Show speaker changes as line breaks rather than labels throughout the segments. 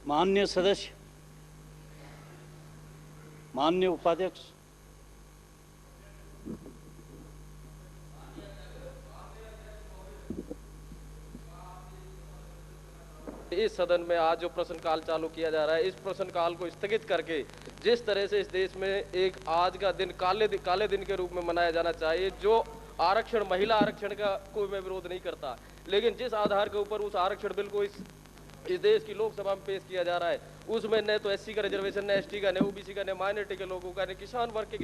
माननीय सदस्य, माननीय उपाध्यक्ष,
इस सदन में आज जो प्रश्नकाल चालू किया जा रहा है, इस प्रश्नकाल को स्थगित करके जिस तरह से इस देश में एक आज का दिन काले दिन के रूप में मनाया जाना चाहिए, जो आरक्षण, महिला आरक्षण का कोई मैं विरोध नहीं करता, लेकिन जिस आधार के ऊपर उस आरक्षण बिल को इस देश की लोकसभा में पेश किया जा रहा है, उसमें न तो एससी का रिजर्वेशन, न एसटी का, न ओबीसी का, न माइनॉरिटी के लोगों का, न किसान वर्ग के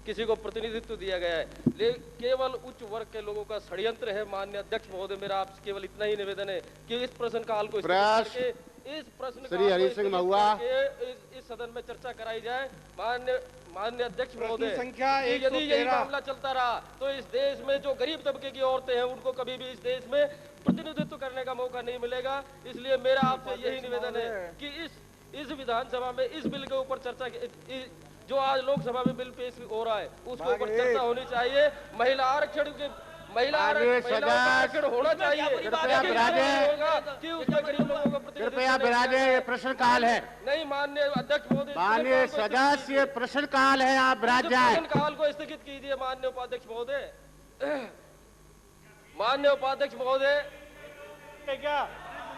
किसी को प्रतिनिधित्व दिया गया है, लेकिन केवल उच्च वर्ग के लोगों का षड्यंत्र है। माननीय अध्यक्ष महोदय, मेरा आपसे केवल इतना ही निवेदन है कि इस प्रश्नकाल को इस प्रश्न
श्री हरि सिंह महुआ
इस सदन में चर्चा कराई जाए। माननीय अध्यक्ष महोदय,
संख्या
यदि यही मामला चलता रहा तो इस देश में जो गरीब तबके की औरतें हैं उनको कभी भी इस देश में प्रतिनिधित्व करने का मौका नहीं मिलेगा। इसलिए मेरा आपसे यही निवेदन है कि इस विधानसभा में इस बिल के ऊपर चर्चा, जो आज लोकसभा में बिल पेश हो रहा है उसके ऊपर चर्चा होनी चाहिए। महिला आरक्षण होना चाहिए।
कृपया विराजे, प्रश्नकाल है।
नहीं माननीय अध्यक्ष महोदय,
माननीय सदस्य, प्रश्नकाल है, आप विराज जाए।
प्रश्नकाल को स्थगित कीजिए माननीय उपाध्यक्ष महोदय। माननीय उपाध्यक्ष महोदय,
क्या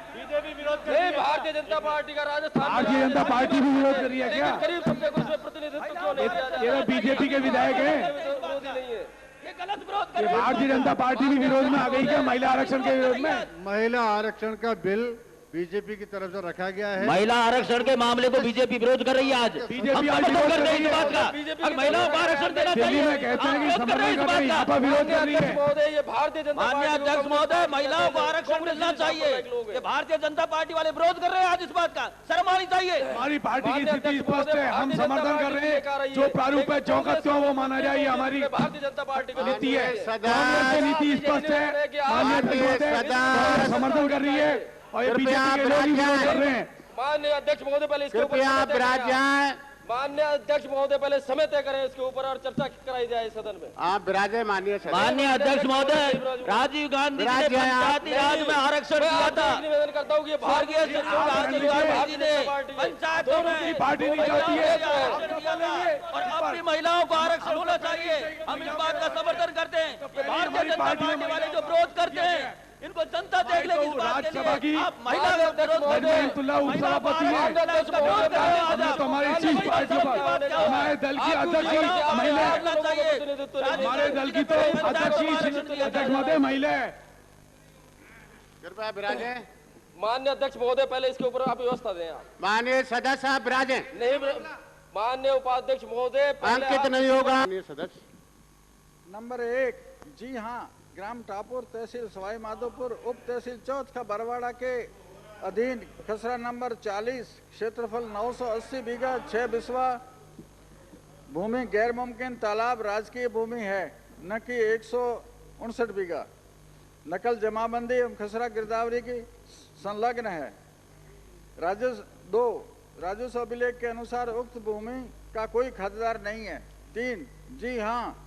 बीजेपी विरोध कर
नहीं, भारतीय जनता पार्टी का राजस्थान,
भारतीय जनता पार्टी भी विरोध कर रही है क्या?
गरीब तबके को इसमें प्रतिनिधित्व क्यों नहीं दिया जा रहा?
बीजेपी के विधायक हैं,
विरोधी नहीं है, ये गलत विरोध कर
ये भारतीय जनता पार्टी भी विरोध में आ गई क्या महिला आरक्षण के विरोध में?
महिला आरक्षण का बिल बीजेपी की तरफ से रखा गया है।
महिला आरक्षण के मामले को बीजेपी विरोध कर रही है। आज
बीजेपी
हम समर्थन कर रहे हैं इस बात का, और महिलाओं को आरक्षण देना चाहिए।
कहते हैं कि समर्थन कर रहे हैं, यहाँ पर विरोध कर रही है।
महोदय, ये भारतीय जनता
माननीय अध्यक्ष महोदय, महिलाओं को आरक्षण मिलना चाहिए। ये भारतीय जनता पार्टी वाले विरोध कर रहे हैं आज इस बात का, शर्म आनी चाहिए।
हमारी पार्टी की स्थिति स्पष्ट है, हम समर्थन कर रहे हैं। जो प्रारूप है चौकस क्यों वो माना जाए, हमारी
भारतीय जनता पार्टी की
नीति है, कांग्रेस की नीति स्पष्ट है। समर्थन कर रही है और ये बीजेपी के लोग विरोध कर रहे हैं।
माननीय अध्यक्ष महोदय, पहले इसके ऊपर
कृपया विराज जाए।
माननीय अध्यक्ष महोदय, पहले समय तय करें इसके ऊपर और चर्चा कराई जाए सदन में।
आप विराजे माननीय सदस्य।
माननीय अध्यक्ष महोदय, राजीव गांधी जी ने पंचायती राज में आरक्षण दिया था।
निवेदन करता हूँ कि
भारतीय पंचायतों में
पार्टी नहीं चाहती है
और अब भी महिलाओं को आरक्षण होना चाहिए। हम इस बात का समर्थन करते हैं। भारतीय जनता पार्टी वाले जो विरोध करते हैं, इनको जनता देख लेगी। इस बात के लिए आप महिला का विरोध कर रहे हैं।
सभापति है, हमारी चीफ पार्टी पर हमारे दल की अध्यक्ष महिला है, हमारे दल की तो अध्यक्ष महोदय महिला है।
कृपया विराजे।
माननीय अध्यक्ष महोदय, पहले इसके ऊपर आप व्यवस्था दें। आप
माननीय सदस्य साहब विराजे।
नहीं, माननीय उपाध्यक्ष महोदय,
अंकित नहीं होगा। माननीय सदस्य
नंबर 1, जी हाँ, ग्राम टापुर, तहसील सवाई माधोपुर, उप तहसील चौथ का बरवाड़ा के अधीन खसरा नंबर 40, क्षेत्रफल 980 बीघा, 6 बिस्वा भूमि गैर मुमकिन तालाब राजकीय भूमि है, न कि 159 बीघा। नकल जमाबंदी एवं खसरा गिरदावरी की संलग्न है। राजस्व अभिलेख के अनुसार उक्त भूमि का कोई खातेदार नहीं है। 3, जी हाँ,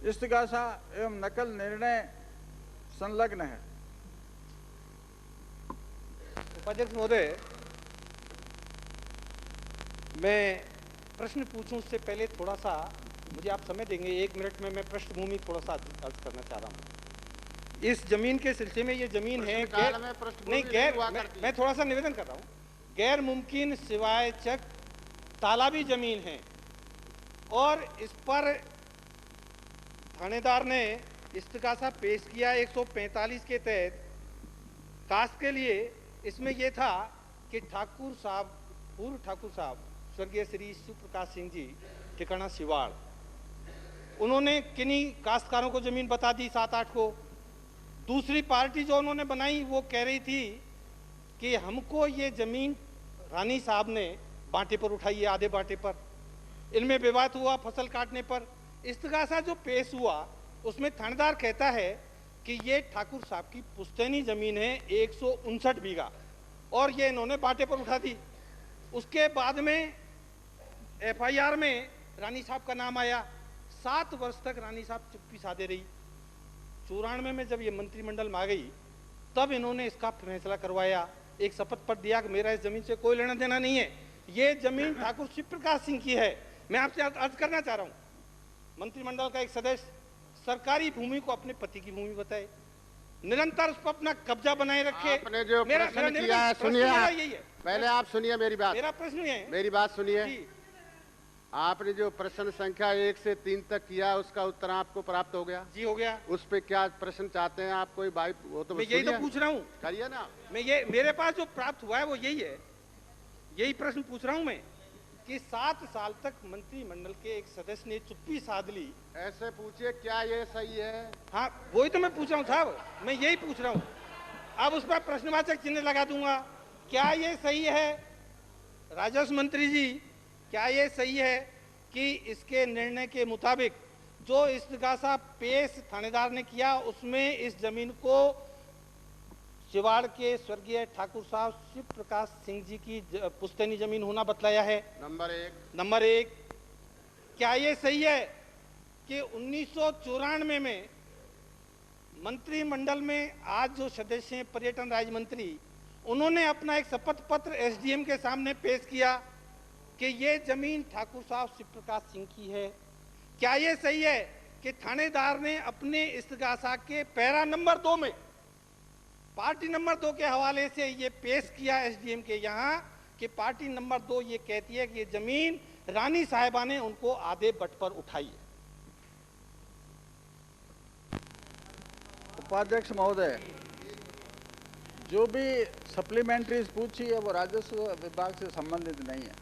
इस्तिगासा एवं नकल निर्णय संलग्न है।
उपाध्यक्ष महोदय, मैं प्रश्न पूछूं उससे पहले थोड़ा सा मुझे आप समय देंगे? 1 मिनट में मैं पृष्ठभूमि थोड़ा सा अर्ज करना चाह रहा हूं। इस जमीन के सिलसिले में, ये जमीन है मैं थोड़ा सा निवेदन कर रहा हूं। गैर मुमकिन सिवाय चक तालाबी जमीन है और इस पर थानेदार ने इस्तिगासा पेश किया 145 के तहत कास्ट के लिए। इसमें यह था कि ठाकुर साहब, पूर्व ठाकुर साहब स्वर्गीय श्री शिवप्रकाश सिंह जी, ठिकाना सिवाड़, उन्होंने किन्हीं काश्तकारों को जमीन बता दी 7-8 को। दूसरी पार्टी जो उन्होंने बनाई वो कह रही थी कि हमको ये जमीन रानी साहब ने बांटे पर उठाई है, आधे बांटे पर। इनमें विवाद हुआ फसल काटने पर। इस्तिगासा जो पेश हुआ उसमें थानेदार कहता है कि ये ठाकुर साहब की पुश्तैनी जमीन है 159 बीघा और ये इन्होंने बांटे पर उठा दी। उसके बाद में एफआईआर में रानी साहब का नाम आया। 7 वर्ष तक रानी साहब चुप्पी साधे रही। 94 में जब ये मंत्रिमंडल में आ गई तब इन्होंने इसका फैसला करवाया एक शपथ पत्र दिया कि मेरा इस जमीन से कोई लेना देना नहीं है। ये जमीन ठाकुर शिव प्रकाश सिंह की है। मैं आपसे अर्ज करना चाह रहा हूं, मंत्रिमंडल का एक सदस्य सरकारी भूमि को अपने पति की भूमि बताए, निरंतर उस पर अपना कब्जा बनाए रखे।
आपने जो प्रश्न किया है, सुनिए
यही है।
पहले आप सुनिए मेरी बात।
मेरा प्रश्न है,
मेरी बात सुनिए। आपने जो प्रश्न संख्या 1 से 3 तक किया उसका उत्तर आपको प्राप्त हो गया?
जी हो गया।
उस पे क्या प्रश्न चाहते हैं आप? कोई भाई वो तो
मैं यही तो पूछ रहा हूँ।
करिए ना।
मैं ये मेरे पास जो प्राप्त हुआ है वो यही है, यही प्रश्न पूछ रहा हूँ मैं कि 7 साल तक मंत्रिमंडल के एक सदस्य ने चुप्पी साध ली।
ऐसे पूछिए क्या ये सही है?
हाँ वही तो मैं पूछ रहा हूँ साहब, मैं यही पूछ रहा हूँ। अब उस पर प्रश्नवाचक चिन्ह लगा दूंगा। क्या ये सही है राजस्व मंत्री जी, क्या ये सही है कि इसके निर्णय के मुताबिक जो इस्तगासा पेश थानेदार ने किया उसमें इस जमीन को सिवाड़ के स्वर्गीय ठाकुर साहब शिव प्रकाश सिंह जी की पुश्तैनी जमीन होना बतलाया है? नंबर एक, क्या ये सही है कि 1994 में मंत्रिमंडल में आज जो सदस्य हैं पर्यटन राज्य मंत्री, उन्होंने अपना एक शपथ पत्र एसडीएम के सामने पेश किया कि ये जमीन ठाकुर साहब शिव प्रकाश सिंह की है? क्या ये सही है कि थानेदार ने अपने इस्तगासा के पैरा नंबर 2 में पार्टी नंबर 2 के हवाले से ये पेश किया एसडीएम के यहाँ कि पार्टी नंबर 2 ये कहती है कि ये जमीन रानी साहिबा ने उनको आधे बट पर उठाई है?
उपाध्यक्ष महोदय, जो भी सप्लीमेंट्रीज पूछी है वो राजस्व विभाग से संबंधित नहीं है।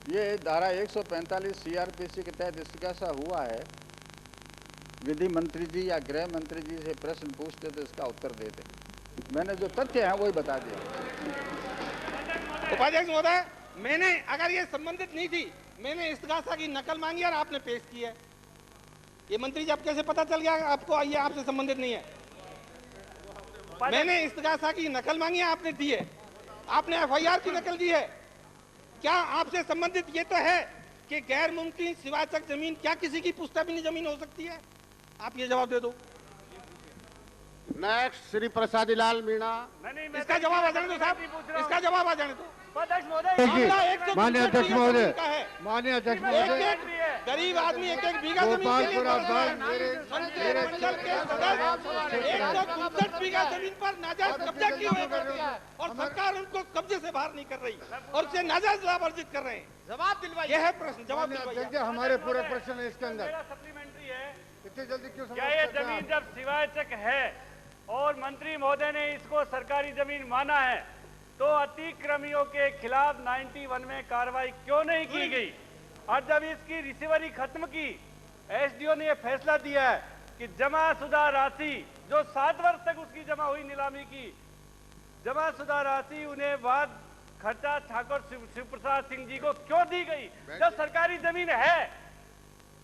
ये धारा 145 सीआरपीसी के तहत इस्तगासा हुआ है। विधि मंत्री जी या गृह मंत्री जी से प्रश्न पूछते तो इसका उत्तर देते। मैंने जो तथ्य है वही बता दिया।
उपाध्यक्ष महोदय, मैंने अगर ये संबंधित नहीं थी, मैंने इस्तगासा की नकल मांगी और आपने पेश की है। ये मंत्री जी अब कैसे पता चल गया आपको ये आपसे संबंधित नहीं है? मैंने इस्तगासा की नकल मांगी है, आपने दी है। आपने एफआईआर की नकल दी है। क्या आपसे संबंधित ये तो है कि गैर मुमकिन सिवाचक जमीन क्या किसी की पुश्तैनी जमीन हो सकती है? आप ये जवाब दे दो।
नेक्स्ट श्री प्रसादी लाल मीणा।
इसका जवाब आ जाने दो साहब, इसका जवाब आ जाने दो।
माननीय अध्यक्ष महोदय, माननीय अध्यक्ष महोदय,
गरीब आदमी एक बीघा जमीन के लिए मंत्रिमंडल के सदस्य 159 बीघा जमीन पर नाजायज कब्जा किए हुए करते हैं और सरकार उनको कब्जे से बाहर नहीं कर रही और उसे नाजायज लाभ अर्जित कर रहे हैं। जवाब दिलवाइए। यह है प्रश्न, जवाब दिलवाइए।
हमारे पूरे प्रश्न है इसके अंदर।
सप्लीमेंट्री है,
इतनी जल्दी क्यों?
क्या ये जमीन जब सिवाचक है और मंत्री महोदय ने इसको सरकारी जमीन माना है तो अतिक्रमियों के खिलाफ 91 में कार्रवाई क्यों नहीं की गई? और जब इसकी रिसीवरी खत्म की, एसडीओ ने यह फैसला दिया है कि जमाशुदा राशि जो 7 वर्ष तक उसकी जमा हुई नीलामी की जमाशुदा राशि उन्हें बाद खर्चा ठाकुर शिव प्रसाद सिंह जी को क्यों दी गई जब सरकारी जमीन है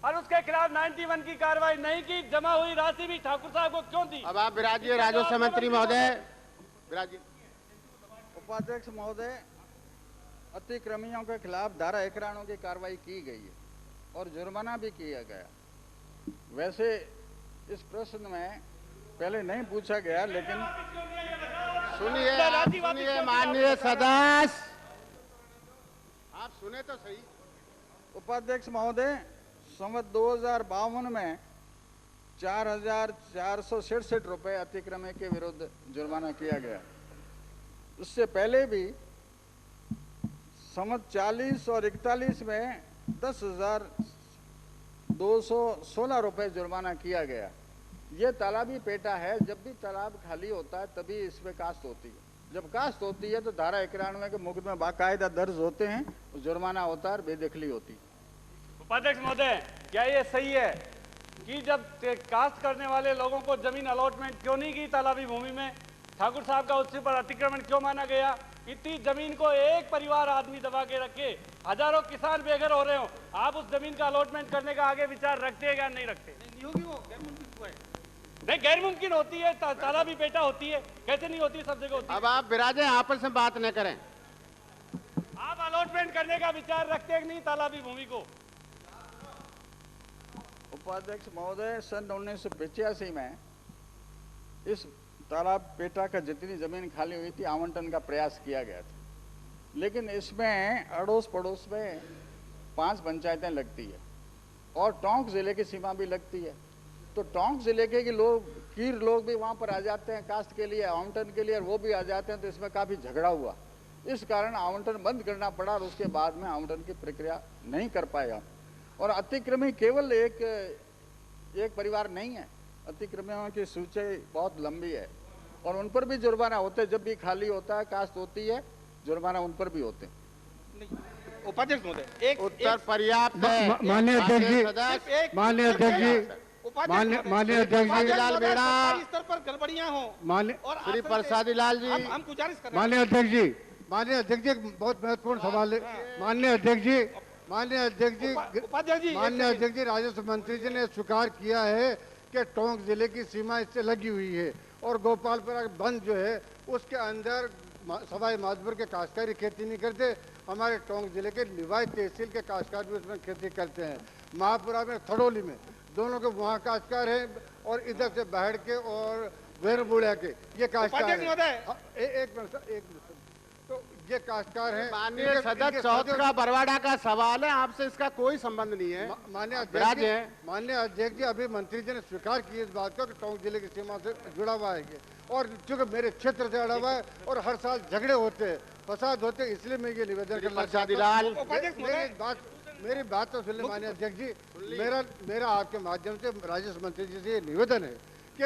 और उसके खिलाफ 91 की कार्रवाई नहीं की? जमा हुई राशि भी ठाकुर साहब को क्यों दी?
अब आप विराजिए राजस्व मंत्री महोदय, विराजिए।
उपाध्यक्ष महोदय, अतिक्रमियों के खिलाफ धारा 91 की कार्रवाई की गई है और जुर्माना भी किया गया। वैसे इस प्रश्न में पहले नहीं पूछा गया, लेकिन
सुनिए माननीय सदस्य, आप सुने तो सही।
उपाध्यक्ष महोदय, संवत 2052 में 4,467 रुपये अतिक्रमण के विरुद्ध जुर्माना किया गया। उससे पहले भी संवत 40 और 41 में 10,216 रुपये जुर्माना किया गया। ये तालाबी पेटा है। जब भी तालाब खाली होता है तभी इसमें काश्त होती है। जब काश्त होती है तो धारा 91 के मुकदमे बाकायदा दर्ज होते हैं, जुर्माना होता है और बेदखली होती है।
उपाध्यक्ष महोदय, क्या ये सही है कि जब काश्त करने वाले लोगों को जमीन अलॉटमेंट क्यों नहीं की तालाबी भूमि में, ठाकुर साहब का उससे पर अतिक्रमण क्यों माना गया? इतनी जमीन को एक परिवार आदमी दबा के रखे, हजारों किसान बेघर हो रहे हो, आप उस जमीन का अलॉटमेंट करने का आगे विचार रखते हैं या नहीं रखते?
नहीं होगी, वो गैर मुमकिन है।
नहीं, गैर मुमकिन होती है, तालाबी पेटा होती है, कैसे नहीं होती? सब जगह होती है।
अब आप विराजे, आपस में बात न करें।
आप अलॉटमेंट करने का विचार रखते हैं कि नहीं तालाबी भूमि को?
उपाध्यक्ष महोदय, सन 1985 में इस तालाब पेटा का जितनी ज़मीन खाली हुई थी आवंटन का प्रयास किया गया था, लेकिन इसमें अड़ोस पड़ोस में 5 पंचायतें लगती है और टोंक ज़िले की सीमा भी लगती है। तो टोंक ज़िले के कीर लोग भी वहाँ पर आ जाते हैं कास्ट के लिए, आवंटन के लिए, और वो भी आ जाते हैं। तो इसमें काफ़ी झगड़ा हुआ, इस कारण आवंटन बंद करना पड़ा और उसके बाद में आवंटन की प्रक्रिया नहीं कर पाया। और अतिक्रमी केवल एक परिवार नहीं है, अतिक्रमियों की सूची बहुत लंबी है और उन पर भी जुर्माना होते हैं। जब भी खाली होता है, कास्ट होती है, जुर्माना उन पर भी होते हैं।
उपाध्यक्ष महोदय,
उत्तर पर्याप्त है।
माननीय अध्यक्ष जी, माननीय अध्यक्ष जी, माननीय अध्यक्ष जी,
लाल बेड़ा,
स्तर पर गड़बड़ियां हो
माननीय
श्री प्रसादी लाल जी,
हम गुजारिश कर रहे हैं।
माननीय अध्यक्ष जी, माननीय अध्यक्ष जी, एक बहुत महत्वपूर्ण सवाल है। माननीय अध्यक्ष जी, माननीय अध्यक्ष जी,
उपाध्यक्ष जी,
माननीय अध्यक्ष जी, राजस्व मंत्री जी ने स्वीकार किया है कि टोंक जिले की सीमा इससे लगी हुई है और गोपालपुरा बंद जो है उसके अंदर सवाई माधोपुर के काश्तकारी खेती नहीं करते, हमारे टोंक जिले के लिवाई तहसील के काश्तकार भी उसमें खेती करते हैं। महापुरा में, थड़ोली में, दोनों के वहाँ काश्तकार हैं और इधर से बाहर के और वेरबुड़िया के ये काश्तकार हैं। एक मिनट, तो ये काश्तकार हैं।
माननीय सदस्य चौथ का बरवाड़ा का सवाल है, आपसे इसका कोई संबंध नहीं है।
माननीय अध्यक्ष जी, अभी मंत्री जी ने स्वीकार की इस बात को कि टोंक जिले की सीमा से जुड़ा हुआ है ये, और चूंकि मेरे क्षेत्र से अड़ा हुआ है और हर साल झगड़े होते हैं, फसाद होते हैं, इसलिए मैं ये निवेदन करना चाहता हूं। मेरी बात तो सुन ले माननीय अध्यक्ष जी, मेरा आपके माध्यम से राजस्व मंत्री जी से ये निवेदन है कि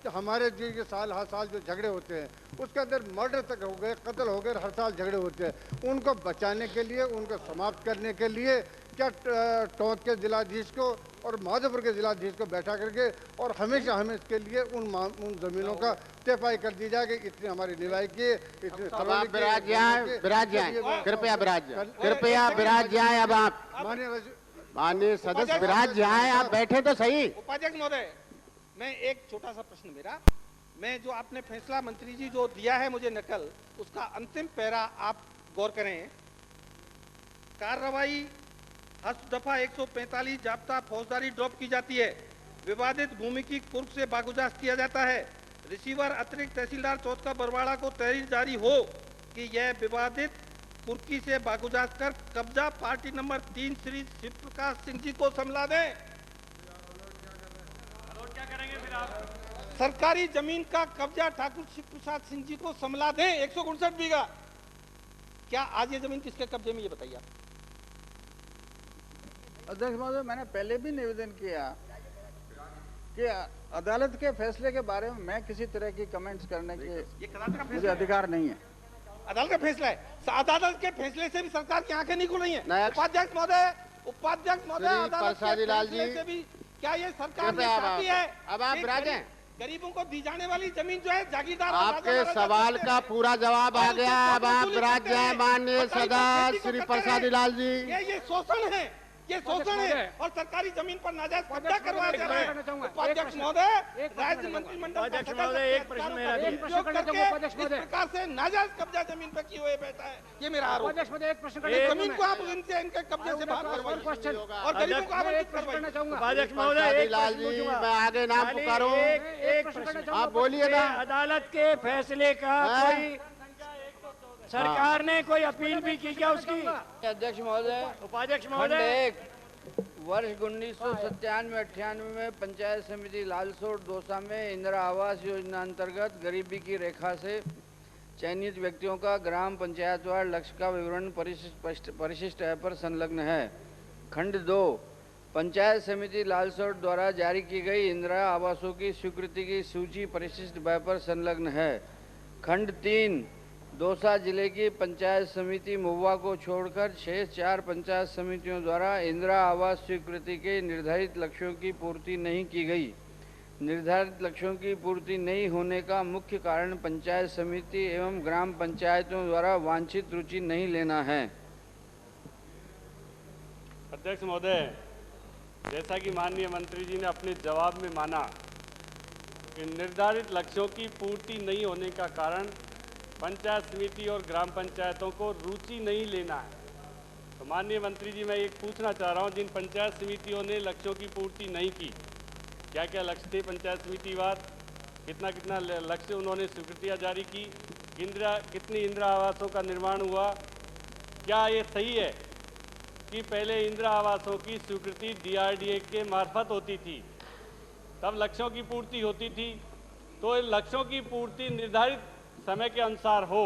हमारे जो ये हर साल जो झगड़े होते हैं उसके अंदर मर्डर तक हो गए, कत्ल हो गए, हर साल झगड़े होते हैं, उनको बचाने के लिए, उनको समाप्त करने के लिए क्या टोंक के जिलाधीश को और माधोपुर के जिलाधीश को बैठा करके और हमेशा हमें इसके लिए उन जमीनों का तयपाई कर दी जाए कि इतनी हमारी निवाई की, इतनी
विराज जाए, कृपया विराज जाए। अब आप माननीय सदस्य विराज जाए, आप बैठे तो सही।
उपाध्यक्ष महोदय, मैं एक छोटा सा प्रश्न मेरा, मैं जो आपने फैसला मंत्री जी जो दिया है मुझे नकल, उसका अंतिम पैरा आप गौर करें। कार्रवाई हस्त दफा 145 जाब्ता फौजदारी ड्रॉप की जाती है, विवादित भूमि की कुर्क से बागुजास्त किया जाता है, रिसीवर अतिरिक्त तहसीलदार चौथ का बरवाड़ा को तहरीर जारी हो कि यह विवादित कुर्की से बागुजास्त कर कब्जा पार्टी नंबर 3 श्री शिव प्रकाश सिंह जी को समला दें। सरकारी जमीन का कब्जा ठाकुर शिव प्रसाद सिंह जी को समला दें, 159 बीघा। क्या आज ये जमीन किसके कब्जे में, ये बताइए।
अध्यक्ष महोदय, मैंने पहले भी निवेदन किया कि अदालत के फैसले के बारे में मैं किसी तरह की कमेंट्स करने के मुझे अधिकार नहीं है।
अदालत का फैसला है, अदालत के फैसले से भी सरकार की आंखें नहीं खुल रही हैं। उपाध्यक्ष महोदय, अदालत के फैसले से भी क्या ये सरकार चाहती है
अब आप राजें,
गरीबों को दी जाने वाली जमीन जो है जागीरदार,
आपके सवाल का पूरा जवाब आ गया। अब आप विराज जाए माननीय सदस्य श्री प्रसादी लाल जी।
ये शोषण है, ये शोषण है और सरकारी जमीन पर नाजायज कब्जा करवाया जा रहा है। उपाध्यक्ष महोदय, राज्य मंत्रिमंडल का सदस्य
एक प्रश्न मेरा भी।
उपयोग करके इस प्रकार से नाजायज कब्जा जमीन पर किए हुए बैठा है, ये मेरा आरोप। जमीन को आप इनके कब्जे से बाहर करवाइए और गरीबों को आवंटित करवाइए।
उपाध्यक्ष महोदय,
लाल जी, मैं आगे नाम पुकारूं, आप बोलिए ना।
अदालत के फैसले का कोई सरकार ने कोई अपील भी की क्या उसकी?
अध्यक्ष महोदय,
उपाध्यक्ष महोदय,
वर्ष 1997-98 में पंचायत समिति लालसोट दौसा में इंदिरा आवास योजना अंतर्गत गरीबी की रेखा से चयनित व्यक्तियों का ग्राम पंचायतवार लक्ष्य का विवरण परिशिष्ट ऐप पर संलग्न है। खंड 2, पंचायत समिति लालसोट द्वारा जारी की गई इंदिरा आवासों की स्वीकृति की सूची परिशिष्ट ऐप पर संलग्न है। खंड 3, दौसा जिले की पंचायत समिति महुआ को छोड़कर शेष 4 पंचायत समितियों द्वारा इंदिरा आवास स्वीकृति के निर्धारित लक्ष्यों की पूर्ति नहीं की गई। निर्धारित लक्ष्यों की पूर्ति नहीं होने का मुख्य कारण पंचायत समिति एवं ग्राम पंचायतों द्वारा वांछित रुचि नहीं लेना है।
अध्यक्ष महोदय, जैसा कि माननीय मंत्री जी ने अपने जवाब में माना कि निर्धारित लक्ष्यों की पूर्ति नहीं होने का कारण पंचायत समिति और ग्राम पंचायतों को रुचि नहीं लेना है, तो माननीय मंत्री जी, मैं एक पूछना चाह रहा हूं, जिन पंचायत समितियों ने लक्ष्यों की पूर्ति नहीं की, क्या क्या लक्ष्य थे पंचायत समितिवार? कितना कितना लक्ष्य उन्होंने स्वीकृतियाँ जारी की, कितनी इंदिरा आवासों का निर्माण हुआ। क्या ये सही है कि पहले इंदिरा आवासों की स्वीकृति DRDA के मार्फत होती थी, तब लक्ष्यों की पूर्ति होती थी? तो इन लक्ष्यों की पूर्ति निर्धारित समय के अनुसार हो,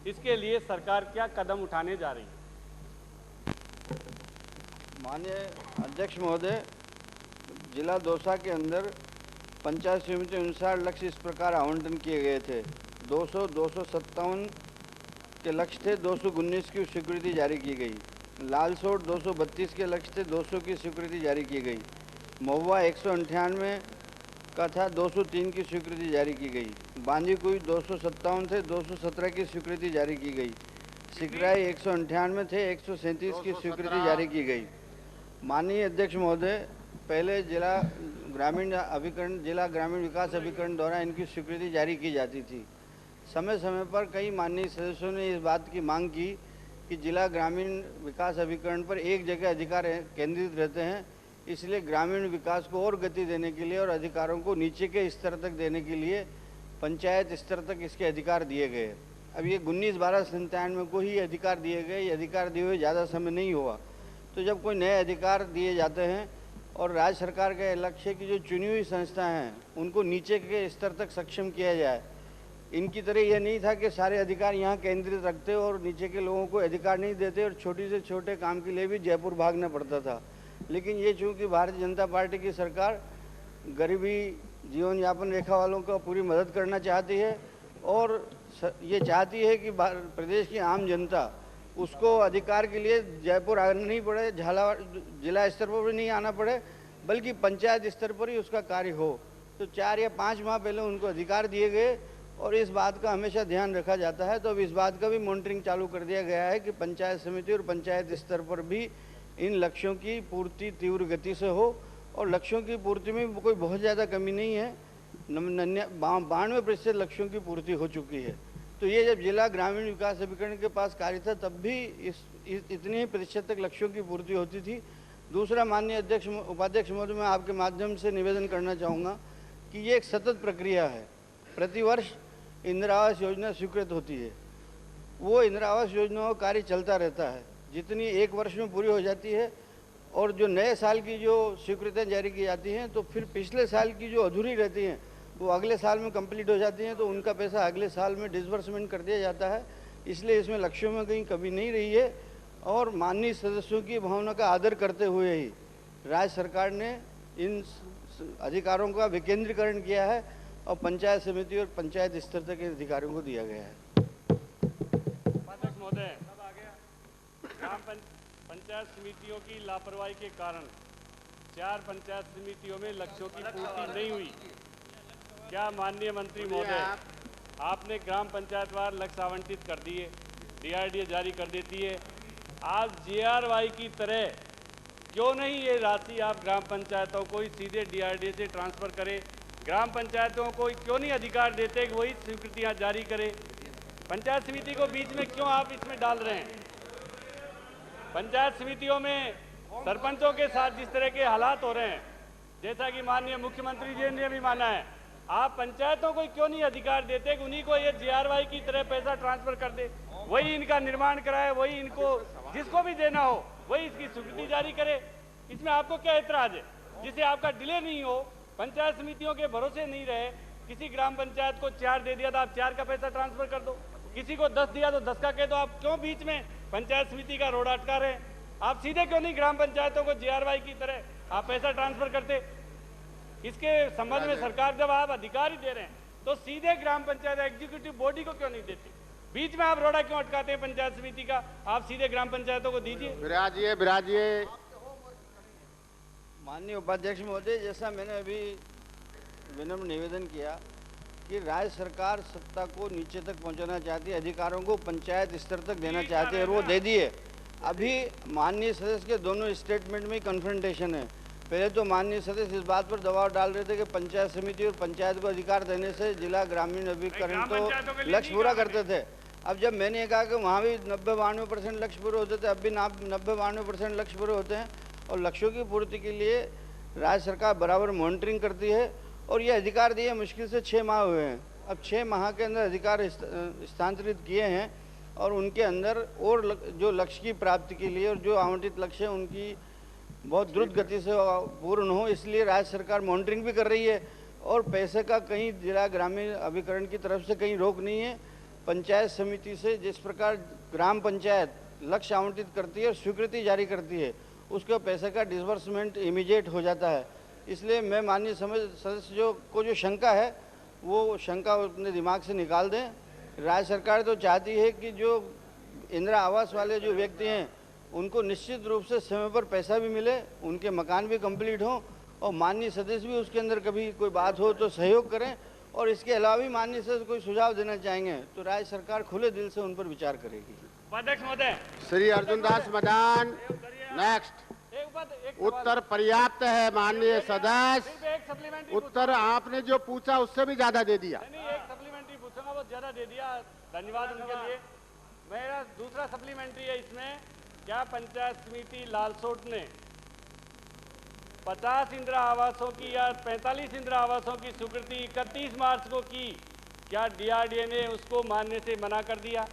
इसके लिए सरकार क्या कदम उठाने जा रही है?
माननीय अध्यक्ष महोदय, जिला दौसा के अंदर पंचायत समिति अनुसार लक्ष्य इस प्रकार आवंटन किए गए थे। 257 के लक्ष्य थे, 219 की स्वीकृति जारी की गई। लालसोट 232 के लक्ष्य थे, 200 की स्वीकृति जारी की गई। महुआ 198 का था, 203 की स्वीकृति जारी की गई। बांदीकुई 257 थे, 217 की स्वीकृति जारी की गई। सिकराई 198 थे, 137 की स्वीकृति जारी की गई। माननीय अध्यक्ष महोदय, पहले जिला ग्रामीण विकास अभिकरण द्वारा इनकी स्वीकृति जारी की जाती थी। समय समय पर कई माननीय सदस्यों ने इस बात की मांग की कि जिला ग्रामीण विकास अभिकरण पर एक जगह अधिकार केंद्रित रहते हैं, इसलिए ग्रामीण विकास को और गति देने के लिए और अधिकारों को नीचे के स्तर तक देने के लिए पंचायत स्तर तक इसके अधिकार दिए गए। अब ये 19/12/97 को ही अधिकार दिए गए। ये अधिकार दिए हुए ज़्यादा समय नहीं हुआ। तो जब कोई नए अधिकार दिए जाते हैं और राज्य सरकार का लक्ष्य है कि जो चुनी हुई संस्थाएं हैं उनको नीचे के स्तर तक सक्षम किया जाए। इनकी तरह यह नहीं था कि सारे अधिकार यहाँ केंद्रित रखते और नीचे के लोगों को अधिकार नहीं देते और छोटे से छोटे काम के लिए भी जयपुर भागना पड़ता था। लेकिन ये चूँकि भारतीय जनता पार्टी की सरकार गरीबी जीवन यापन रेखा वालों को पूरी मदद करना चाहती है और ये चाहती है कि प्रदेश की आम जनता उसको अधिकार के लिए जयपुर आना नहीं पड़े, झालावाड़ जिला स्तर पर भी नहीं आना पड़े, बल्कि पंचायत स्तर पर ही उसका कार्य हो। तो 4 या 5 माह पहले उनको अधिकार दिए गए और इस बात का हमेशा ध्यान रखा जाता है। तो अब इस बात का भी मॉनिटरिंग चालू कर दिया गया है कि पंचायत समिति और पंचायत स्तर पर भी इन लक्ष्यों की पूर्ति तीव्र गति से हो। और लक्ष्यों की पूर्ति में कोई बहुत ज़्यादा कमी नहीं है, 92% लक्ष्यों की पूर्ति हो चुकी है। तो ये जब जिला ग्रामीण विकास अभिकरण के पास कार्य था तब भी इतने ही प्रतिशत तक लक्ष्यों की पूर्ति होती थी। दूसरा, माननीय उपाध्यक्ष महोदय, मैं आपके माध्यम से निवेदन करना चाहूँगा कि ये एक सतत प्रक्रिया है। प्रतिवर्ष इंदिरा आवास योजना स्वीकृत होती है, वो इंदिरा आवास योजना का कार्य चलता रहता है। जितनी एक वर्ष में पूरी हो जाती है और जो नए साल की जो स्वीकृतियाँ जारी की जाती हैं तो फिर पिछले साल की जो अधूरी रहती हैं वो अगले साल में कंप्लीट हो जाती हैं, तो उनका पैसा अगले साल में डिसबर्समेंट कर दिया जाता है। इसलिए इसमें लक्ष्यों में कहीं कमी नहीं रही है और माननीय सदस्यों की भावना का आदर करते हुए ही राज्य सरकार ने इन अधिकारों का विकेंद्रीकरण किया है और पंचायत समिति और पंचायत स्तर तक इन अधिकारियों को दिया गया है।
महोदय, पंचायत समितियों की लापरवाही के कारण 4 पंचायत समितियों में लक्ष्यों की पूर्ति नहीं हुई। क्या माननीय मंत्री महोदय, आपने ग्राम पंचायतवार लक्ष्य आवंटित कर दिए, DRDA जारी कर देती है, आज GRY की तरह क्यों नहीं ये राशि आप ग्राम पंचायतों को ही सीधे DRDA से ट्रांसफर करें? ग्राम पंचायतों को क्यों नहीं अधिकार देते कि वही स्वीकृतियाँ जारी करें? पंचायत समिति को बीच में क्यों आप इसमें डाल रहे हैं? पंचायत समितियों में सरपंचों के साथ जिस तरह के हालात हो रहे हैं, जैसा कि माननीय मुख्यमंत्री जी ने भी माना है, आप पंचायतों को क्यों नहीं अधिकार देते कि उन्हीं को ये GRY की तरह पैसा ट्रांसफर कर दे, वही इनका निर्माण कराए, वही इनको जिसको भी देना हो वही इसकी स्वीकृति जारी करे? इसमें आपको क्या ऐतराज है? जिससे आपका डिले नहीं हो, पंचायत समितियों के भरोसे नहीं रहे। किसी ग्राम पंचायत को 4 दे दिया तो आप 4 का पैसा ट्रांसफर कर दो, किसी को 10 दिया तो 10 का कह दो। आप क्यों बीच में पंचायत समिति का रोड अटका रहे हैं? आप सीधे क्यों नहीं ग्राम पंचायतों को GRY की तरह आप पैसा ट्रांसफर करते? इसके संबंध में सरकार जब आप अधिकार ही दे रहे हैं तो सीधे ग्राम पंचायत एग्जीक्यूटिव बॉडी को क्यों नहीं देती? बीच में आप रोड़ा क्यों अटकाते हैं पंचायत समिति का? आप सीधे ग्राम पंचायतों को दीजिए।
विराजिए।
माननीय उपाध्यक्ष महोदय, जैसा मैंने अभी विनम्र निवेदन किया कि राज्य सरकार सत्ता को नीचे तक पहुंचाना चाहती है, अधिकारों को पंचायत स्तर तक देना चाहती है और वो दे दिए। अभी माननीय सदस्य के दोनों स्टेटमेंट में कन्फ्रंटेशन है। पहले तो माननीय सदस्य इस बात पर दबाव डाल रहे थे कि पंचायत समिति और पंचायत को अधिकार देने से जिला ग्रामीण अभिकरण तो लक्ष्य पूरा करते थे। अब जब मैंने कहा कि वहाँ भी 90-92% लक्ष्य पूरे होते थे, अब भी 90-92% लक्ष्य पूरे होते हैं और लक्ष्यों की पूर्ति के लिए राज्य सरकार बराबर मॉनिटरिंग करती है
और ये अधिकार दिए मुश्किल से 6 माह हुए हैं। अब 6 माह के अंदर अधिकार स्थानांतरित किए हैं और उनके अंदर और जो लक्ष्य की प्राप्ति के लिए और जो आवंटित लक्ष्य है उनकी बहुत द्रुत गति से पूर्ण हो, इसलिए राज्य सरकार मॉनिटरिंग भी कर रही है और पैसे का कहीं जिला ग्रामीण अभिकरण की तरफ से कहीं रोक नहीं है। पंचायत समिति से जिस प्रकार ग्राम पंचायत लक्ष्य आवंटित करती है और स्वीकृति जारी करती है, उसके पैसे का डिसबर्समेंट इमीडिएट हो जाता है। इसलिए मैं माननीय सदस्य को जो शंका है वो शंका अपने दिमाग से निकाल दें। राज्य सरकार तो चाहती है कि जो इंदिरा आवास वाले जो व्यक्ति हैं उनको निश्चित रूप से समय पर पैसा भी मिले, उनके मकान भी कंप्लीट हों और माननीय सदस्य भी उसके अंदर कभी कोई बात हो तो सहयोग करें। और इसके अलावा भी माननीय सदस्य कोई सुझाव देना चाहेंगे तो राज्य सरकार खुले दिल से उन पर विचार करेगी।
उपाध्यक्ष महोदय,
श्री अर्जुन दास मदान, नेक्स्ट। उत्तर पर्याप्त है माननीय सदस्य, उत्तर आपने जो पूछा उससे भी ज्यादा दे दिया।
नहीं, एक सप्लीमेंट्री पूछूंगा, बहुत ज्यादा दे दिया, धन्यवाद उनके लिए। मेरा दूसरा सप्लीमेंट्री है इसमें, क्या पंचायत समिति लालसोट ने 50 इंदिरा आवासों की या 45 इंदिरा आवासों की स्वीकृति 31 मार्च को की, क्या DRDA ने उसको मानने से मना कर दिया?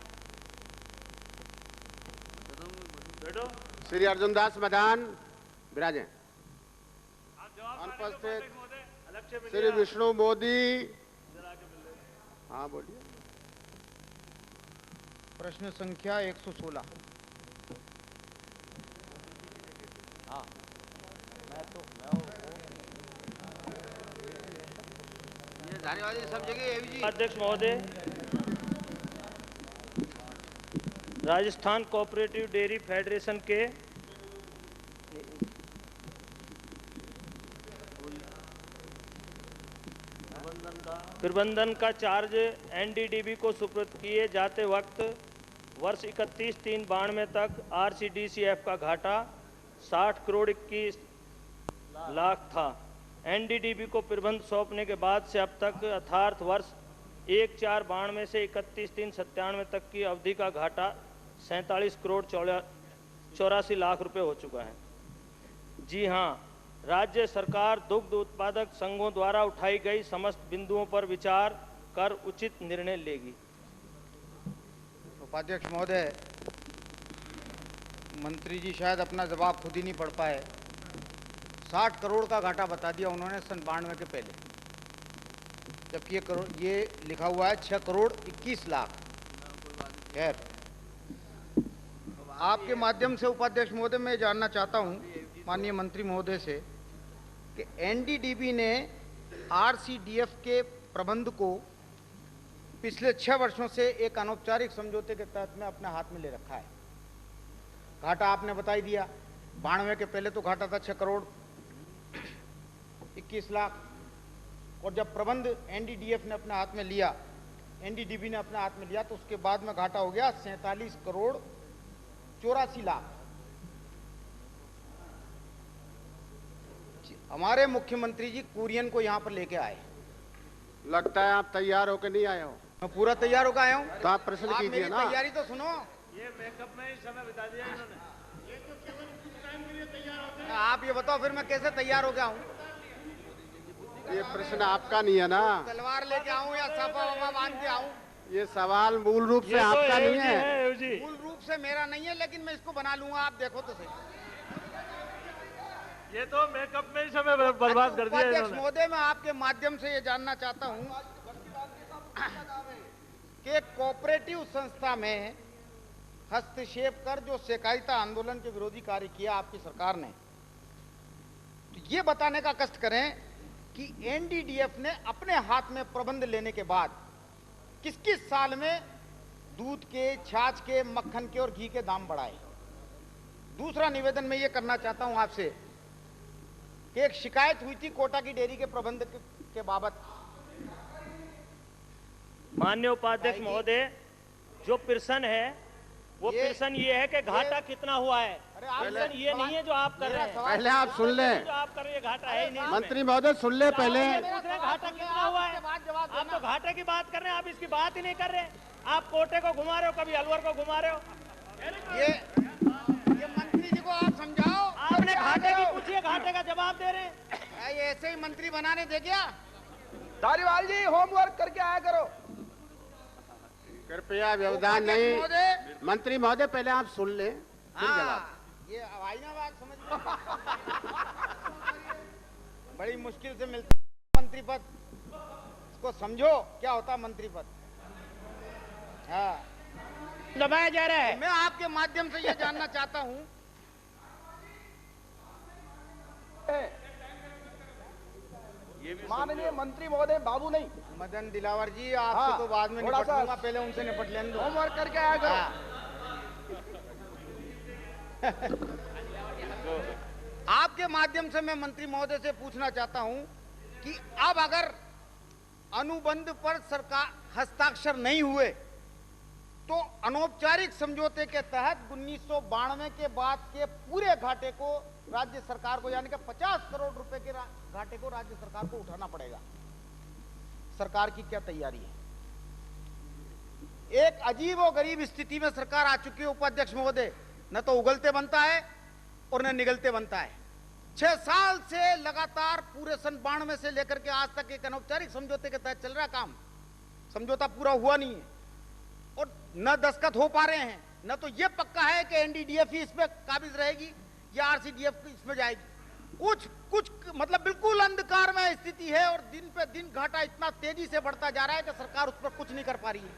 श्री अर्जुन दास मदान विराजे। अनुपस्थित श्री विष्णु मोदी। हाँ बोलिए।
प्रश्न संख्या 116।
हाँ,
ये सब जगह।
अध्यक्ष महोदय, राजस्थान कोऑपरेटिव डेयरी फेडरेशन के प्रबंधन का चार्ज NDDB को सुपुर्द किए जाते वक्त वर्ष 31/3/92 तक RCDCF का घाटा 60 करोड़ 21 लाख था। NDDB को प्रबंध सौंपने के बाद से अब तक अर्थात वर्ष 1/4/92 से 31/3/97 तक की अवधि का घाटा 47 करोड़ 84 लाख रुपए हो चुका है। जी हाँ, राज्य सरकार दुग्ध उत्पादक संघों द्वारा उठाई गई समस्त बिंदुओं पर विचार कर उचित निर्णय लेगी।
उपाध्यक्ष महोदय, मंत्री जी शायद अपना जवाब खुद ही नहीं पढ़ पाए। 60 करोड़ का घाटा बता दिया उन्होंने सन 92 के पहले, जबकि ये लिखा हुआ है 6 करोड़ 21 लाख। खैर, आपके माध्यम से उपाध्यक्ष महोदय मैं जानना चाहता हूं माननीय मंत्री महोदय से कि NDDB ने RCDF के प्रबंध को पिछले 6 वर्षों से एक अनौपचारिक समझौते के तहत में अपने हाथ में ले रखा है। घाटा आपने बताई दिया, 92 के पहले तो घाटा था 6 करोड़ 21 लाख, और जब प्रबंध NDDF ने अपने हाथ में लिया, NDDB ने अपने हाथ में लिया, तो उसके बाद में घाटा हो गया 47 करोड़ 84 लाख। हमारे मुख्यमंत्री जी कुरियन को यहाँ पर लेके आए।
लगता है आप तैयार होकर नहीं आए हो।
मैं पूरा तैयार होकर आया हूँ।
तो आप प्रश्न कीजिए ना।
तैयारी तो सुनो।
ये मेकअप में ही समय बिता दिया इन्होंने। ये तो केवल कुछ टाइम के लिए तैयार होते हैं।
आप ये बताओ फिर मैं कैसे तैयार हो गया हूँ?
ये प्रश्न आपका नहीं है ना।
तलवार लेके आऊँ या साफा वाफा बांध के आऊँ?
ये सवाल मूल रूप से आपका नहीं है।
मूल रूप से मेरा नहीं है, लेकिन मैं इसको बना लूंगा, आप देखो तो सही।
ये तो मेकअप में ही समय बर्बाद कर दिया
अध्यक्ष महोदय, मैं आपके माध्यम से ये जानना चाहता हूँ कि कोऑपरेटिव संस्था में हस्तक्षेप कर जो सहकारिता आंदोलन के विरोधी कार्य किया आपकी सरकार ने, तो ये बताने का कष्ट करें कि NDDF ने अपने हाथ में प्रबंध लेने के बाद किस साल में दूध के, छाछ के, मक्खन के और घी के दाम बढ़ाए। दूसरा निवेदन मैं ये करना चाहता हूं आपसे कि एक शिकायत हुई थी कोटा की डेयरी के प्रबंध के बाबत।
माननीय उपाध्यक्ष महोदय, जो प्रश्न है वो प्रश्न ये है कि घाटा कितना हुआ है। प्रश्न ये नहीं है जो आप कर रहे हैं।
पहले आप सुन लें।
जो आप कर रहे हैं घाटा है ही नहीं।
मंत्री महोदय सुन ले पहले।
घाटा कितना हुआ है? आप तो घाटे की बात कर रहे हैं, आप इसकी बात ही नहीं कर रहे। आप कोटे को घुमा रहे हो, कभी अलवर को घुमा रहे हो।
ये मंत्री जी को आप समझाओ।
आपने घाटे की पूछिए, घाटे का जवाब दे रहे हैं।
ये ऐसे ही मंत्री बनाने दे गया।
धारीवाल जी होमवर्क करके आया करो।
कृपया व्यवधान नहीं। मंत्री महोदय पहले आप सुन लें फिर जवाब।
ये आईना बात समझ लो। बड़ी मुश्किल से मिलता है मंत्री पद, इसको समझो क्या होता है मंत्री पद। हाँ,
दबाया जा रहा है।
मैं आपके माध्यम से ये जानना चाहता हूं,
माननीय मंत्री महोदय, बाबू नहीं,
मदन दिलावर जी, आपसे तो बाद में निपट लूंगा, पहले उनसे निपट लेने दो।
होमवर्क करके आया करो।
आपके माध्यम से मैं मंत्री महोदय से पूछना चाहता हूं कि अब अगर अनुबंध पर सरकार हस्ताक्षर नहीं हुए तो अनौपचारिक समझौते के तहत 1992 के बाद के पूरे घाटे को राज्य सरकार को, यानी कि 50 करोड़ रुपए के घाटे को राज्य सरकार को उठाना पड़ेगा। सरकार की क्या तैयारी है? एक अजीब और गरीब स्थिति में सरकार आ चुकी है उपाध्यक्ष महोदय, न तो उगलते बनता है और न निगलते बनता है। 6 साल से लगातार पूरे सन 92 से लेकर के आज तक एक अनौपचारिक समझौते के तहत चल रहा काम, समझौता पूरा हुआ नहीं है और न दस्तखत हो पा रहे हैं, न तो यह पक्का है कि एनडीडीएफ ही इसमें काबिज रहेगी या आरसीडीएफ इसमें जाएगी। कुछ मतलब बिल्कुल अंधकार में स्थिति है और दिन पे दिन घाटा इतना तेजी से बढ़ता जा रहा है कि सरकार उस पर कुछ नहीं कर पा रही है।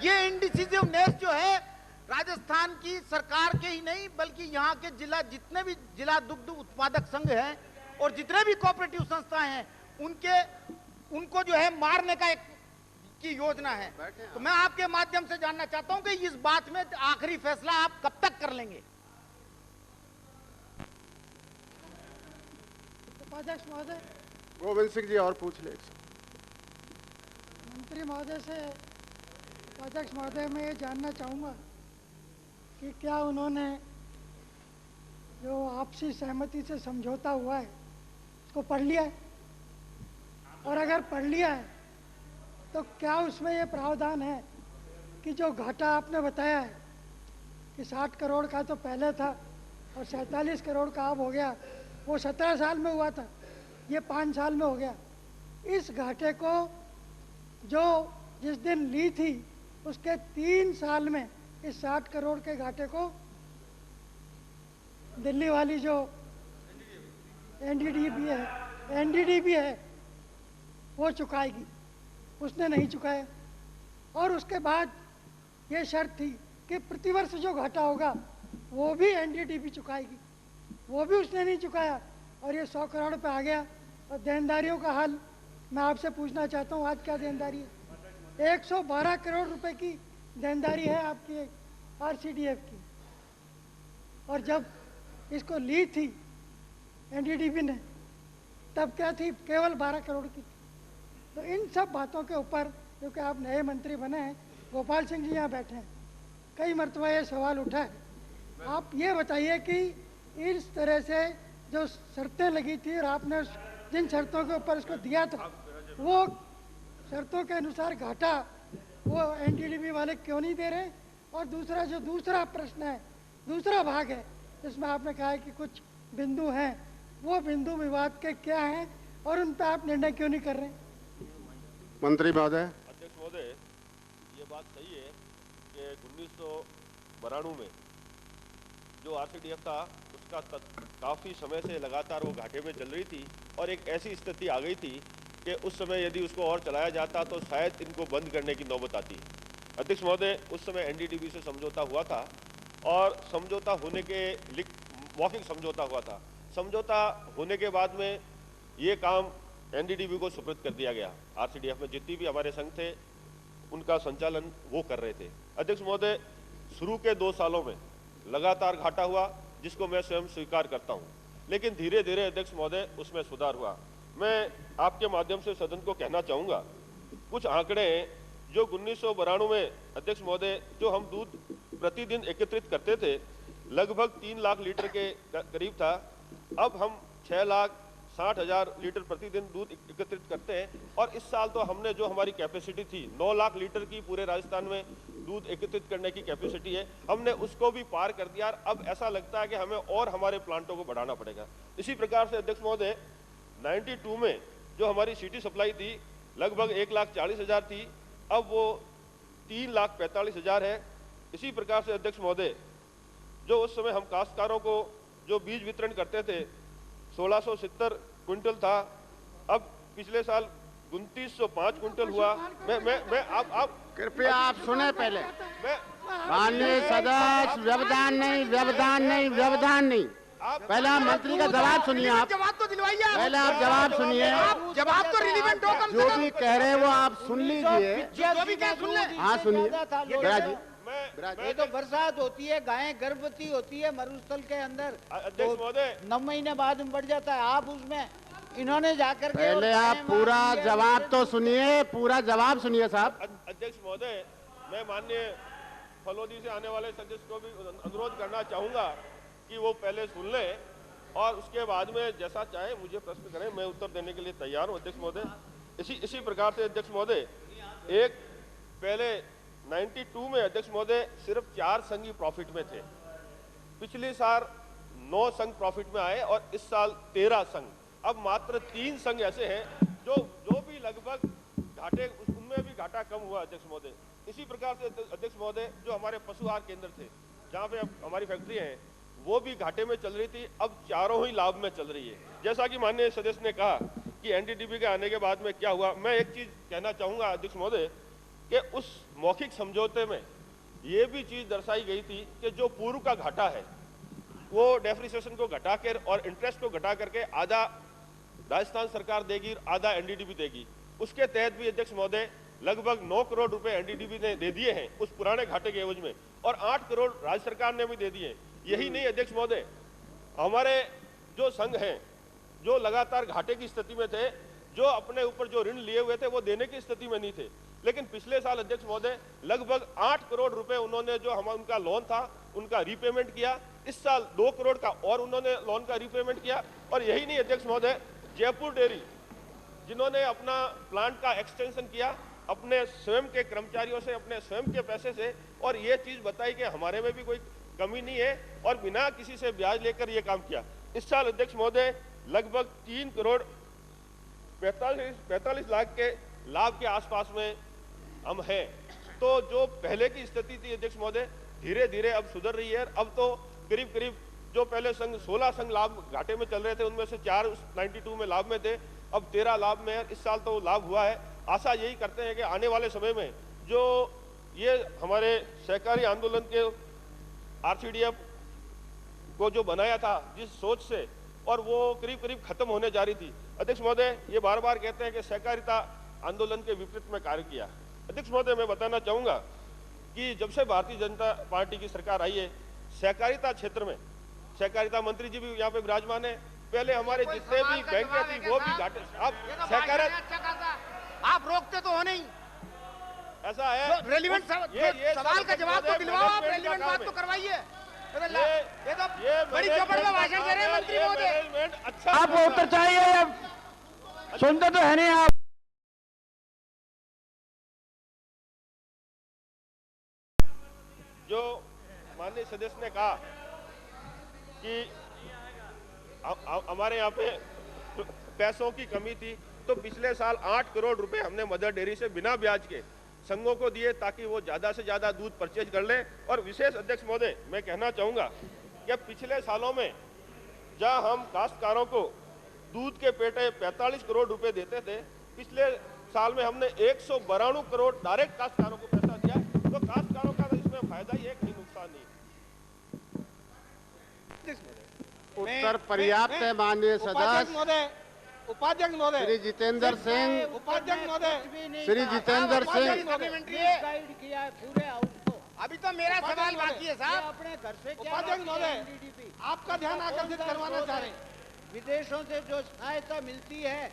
ये इनडिसिसिवनेस जो है राजस्थान की सरकार के ही नहीं बल्कि यहाँ के जितने भी जिला दुग्ध उत्पादक संघ हैं और जितने भी कोऑपरेटिव संस्थाएं हैं उनको जो है मारने का की योजना है। तो मैं आपके माध्यम से जानना चाहता हूं कि इस बात में आखिरी फैसला आप कब तक कर लेंगे?
उपाध्यक्ष महोदय,
गोविंद सिंह जी और पूछ ले।
मंत्री महोदय से उपाध्यक्ष महोदय मैं ये जानना चाहूँगा कि क्या उन्होंने जो आपसी सहमति से समझौता हुआ है उसको पढ़ लिया है, और अगर पढ़ लिया है तो क्या उसमें ये प्रावधान है कि जो घाटा आपने बताया है कि 60 करोड़ का तो पहले था और 47 करोड़ का अब हो गया, वो 17 साल में हुआ था, ये 5 साल में हो गया। इस घाटे को जो जिस दिन ली थी उसके 3 साल में इस 60 करोड़ के घाटे को दिल्ली वाली जो एनडीडीबी है वो चुकाएगी, उसने नहीं चुकाया। और उसके बाद ये शर्त थी कि प्रतिवर्ष जो घाटा होगा वो भी एनडीडीबी चुकाएगी, वो भी उसने नहीं चुकाया और ये 100 करोड़ पे आ गया। और देनदारियों का हाल मैं आपसे पूछना चाहता हूँ, आज क्या देनदारी है? 112 करोड़ रुपए की देनदारी है आपकी आरसीडीएफ की, और जब इसको ली थी एनडीडीबी ने तब क्या थी? केवल 12 करोड़ की। तो इन सब बातों के ऊपर, क्योंकि आप नए मंत्री बने हैं, गोपाल सिंह जी यहाँ बैठे हैं, कई मरतबा ये सवाल उठा है, आप ये बताइए कि इस तरह से जो शर्तें लगी थी और आपने जिन शर्तों के ऊपर इसको दिया था वो शर्तों के अनुसार घाटा वो एनडीडीबी वाले क्यों नहीं दे रहे? और दूसरा जो दूसरा प्रश्न है, दूसरा भाग है जिसमें आपने कहा है कि कुछ बिंदु हैं, वो बिंदु विवाद के क्या हैं और उन पर आप निर्णय क्यों नहीं कर रहे?
मंत्री महोदय।
अध्यक्ष महोदय, ये बात सही है कि 1992 में जो आरसीडीएफ था उसका काफ़ी समय से लगातार वो घाटे में चल रही थी और एक ऐसी स्थिति आ गई थी कि उस समय यदि उसको और चलाया जाता तो शायद इनको बंद करने की नौबत आती। अध्यक्ष महोदय, उस समय एनडीडीबी से समझौता हुआ था और समझौता होने के मौखिक समझौता हुआ था। समझौता होने के बाद में ये काम एनडीडीबी को सुपुर्द कर दिया गया। आरसीडीएफ में जितनी भी हमारे संघ थे उनका संचालन वो कर रहे थे। अध्यक्ष महोदय, शुरू के 2 सालों में लगातार घाटा हुआ जिसको मैं स्वयं स्वीकार करता हूं, लेकिन धीरे धीरे अध्यक्ष महोदय उसमें सुधार हुआ। मैं आपके माध्यम से सदन को कहना चाहूँगा, कुछ आंकड़े जो 1992 में अध्यक्ष महोदय जो हम दूध प्रतिदिन एकत्रित करते थे लगभग 3 लाख लीटर के करीब था, अब हम 6,60,000 लीटर प्रतिदिन दूध एकत्रित करते हैं। और इस साल तो हमने जो हमारी कैपेसिटी थी 9 लाख लीटर की पूरे राजस्थान में दूध एकत्रित करने की कैपेसिटी है, हमने उसको भी पार कर दिया। अब ऐसा लगता है कि हमें और हमारे प्लांटों को बढ़ाना पड़ेगा। इसी प्रकार से अध्यक्ष महोदय 92 में जो हमारी सिटी सप्लाई थी लगभग 1,40,000 थी, अब वो 3,45,000 है। इसी प्रकार से अध्यक्ष महोदय, जो उस समय हम काश्तकारों को जो बीज वितरण करते थे 1670 क्विंटल था, अब पिछले साल 2905 क्विंटल हुआ। मैं आप
कृपया आप सुने पहले। माननीय सदस्य, व्यवधान नहीं। पहले आप मंत्री का जवाब सुनिए। आप
जवाब तो दिलवाइए।
पहले आप जवाब सुनिए।
जवाब तो रिलीवेंट हो, कम से
जो
कम।
भी कह रहे हैं वो आप सुन लीजिए।
जो भी क्या सुन ले।
हाँ सुनिए।
ये तो बरसात होती है, गायें गर्भवती होती है मरुस्थल के अंदर,
अध्यक्ष महोदय
9 महीने बाद में बढ़ जाता है। आप उसमें इन्होंने जाकर के
पहले आप पूरा जवाब तो सुनिए, पूरा जवाब सुनिए साहब।
अध्यक्ष महोदय, मैं माननीय फलोदी से आने वाले सदस्य को भी अनुरोध करना चाहूंगा कि वो पहले सुन लें और उसके बाद में जैसा चाहे मुझे प्रश्न करें, मैं उत्तर देने के लिए तैयार हूं। अध्यक्ष महोदय, इसी प्रकार से अध्यक्ष महोदय, एक पहले 92 में अध्यक्ष महोदय सिर्फ 4 संघ ही प्रॉफिट में थे। पिछले साल 9 संघ प्रॉफिट में आए और इस साल 13 संघ। अब मात्र 3 संघ ऐसे हैं जो भी लगभग घाटे, उनमें भी घाटा कम हुआ अध्यक्ष महोदय। इसी प्रकार से अध्यक्ष महोदय, जो हमारे पशु आहार केंद्र थे जहाँ पे अब हमारी फैक्ट्री है, वो भी घाटे में चल रही थी, अब चारों ही लाभ में चल रही है। जैसा कि माननीय सदस्य ने कहा कि एनडीडीबी के आने के बाद में क्या हुआ, मैं एक चीज कहना चाहूंगा अध्यक्ष महोदय कि उस मौखिक समझौते में ये भी चीज दर्शाई गई थी कि जो पूर्व का घाटा है वो डेप्रिसिएशन को घटा कर और इंटरेस्ट को घटा करके आधा राजस्थान सरकार देगी, आधा एनडीडीबी देगी। उसके तहत भी अध्यक्ष महोदय लगभग 9 करोड़ रुपए एनडीडीबी ने दे दिए हैं उस पुराने घाटे के एवज में, और 8 करोड़ राज्य सरकार ने भी दे दिए। यही नहीं अध्यक्ष महोदय, हमारे जो संघ हैं जो लगातार घाटे की स्थिति में थे, जो अपने ऊपर जो ऋण लिए हुए थे वो देने की स्थिति में नहीं थे, लेकिन पिछले साल अध्यक्ष महोदय लगभग 8 करोड़ रुपए उन्होंने जो उनका लोन था उनका रीपेमेंट किया। इस साल 2 करोड़ का और उन्होंने लोन का रीपेमेंट किया। और यही नहीं अध्यक्ष महोदय, जयपुर डेयरी जिन्होंने अपना प्लांट का एक्सटेंशन किया अपने स्वयं के कर्मचारियों से, अपने स्वयं के पैसे से, और ये चीज बताई कि हमारे में भी कोई कमी नहीं है, और बिना किसी से ब्याज लेकर ये काम किया। इस साल अध्यक्ष महोदय लगभग 3 करोड़ 45 लाख के लाभ के आसपास में हम हैं। तो जो पहले की स्थिति थी अध्यक्ष महोदय, धीरे धीरे अब सुधर रही है। अब तो करीब करीब जो पहले संघ 16 संघ लाभ घाटे में चल रहे थे, उनमें से 4 92 में लाभ में थे, अब 13 लाभ में है। इस साल तो लाभ हुआ है। आशा यही करते हैं कि आने वाले समय में जो ये हमारे सहकारी आंदोलन के आरसीडीएफ को जो बनाया था जिस सोच से, और वो करीब करीब खत्म होने जा रही थी, अध्यक्ष महोदय ये बार बार कहते हैं कि सहकारिता आंदोलन के विपरीत में कार्य किया। अध्यक्ष महोदय, मैं बताना चाहूंगा कि जब से भारतीय जनता पार्टी की सरकार आई है, सहकारिता क्षेत्र में सहकारिता मंत्री जी भी यहाँ पे विराजमान है, पहले हमारे जितने भी बैंकें थी वो भी घाटे। अब सहकारिता
आप रोकते तो हो नहीं,
ऐसा है
रेलिवेंट सवाल का जवाब तो दिलवाओ, आप रेलिवेंट बात तो करवाइए। ये तो बड़ी जबरदस्त भाषण दे रहे हैं मंत्री महोदय।
अच्छा,
आपको उत्तर चाहिए, अब सुनते तो है नहीं आप।
जो माननीय सदस्य ने कहा कि हमारे यहाँ पे पैसों की कमी थी, तो पिछले साल 8 करोड़ रुपए हमने मदर डेयरी से बिना ब्याज के संघों को दिए ताकि वो ज्यादा से ज्यादा दूध परचेज कर ले। और विशेष अध्यक्ष महोदय मैं कहना चाहूंगा कि पिछले सालों में जहां हम काश्तकारों को दूध के पेटे 45 करोड़ रुपए देते थे, पिछले साल में हमने 192 करोड़ डायरेक्ट काश्तकारों को पैसा दिया। तो काश्तकारों का इसमें फायदा ही है, कहीं नुकसान नहीं।
उत्तर पर्याप्त है माननीय सदस्य।
उपाध्यक्ष महोदय
श्री जितेंद्र सिंह,
उपाध्यक्ष महोदय,
श्री जितेंद्र सिंह,
गाइड किया है पूरे हाउस को।
अभी तो मेरा सवाल बाकी है साहब।
अपने घर से
उपाध्यक्ष महोदय, आपका ध्यान आकर्षित करवाना चाह रहे हैं।
विदेशों से जो सहायता मिलती है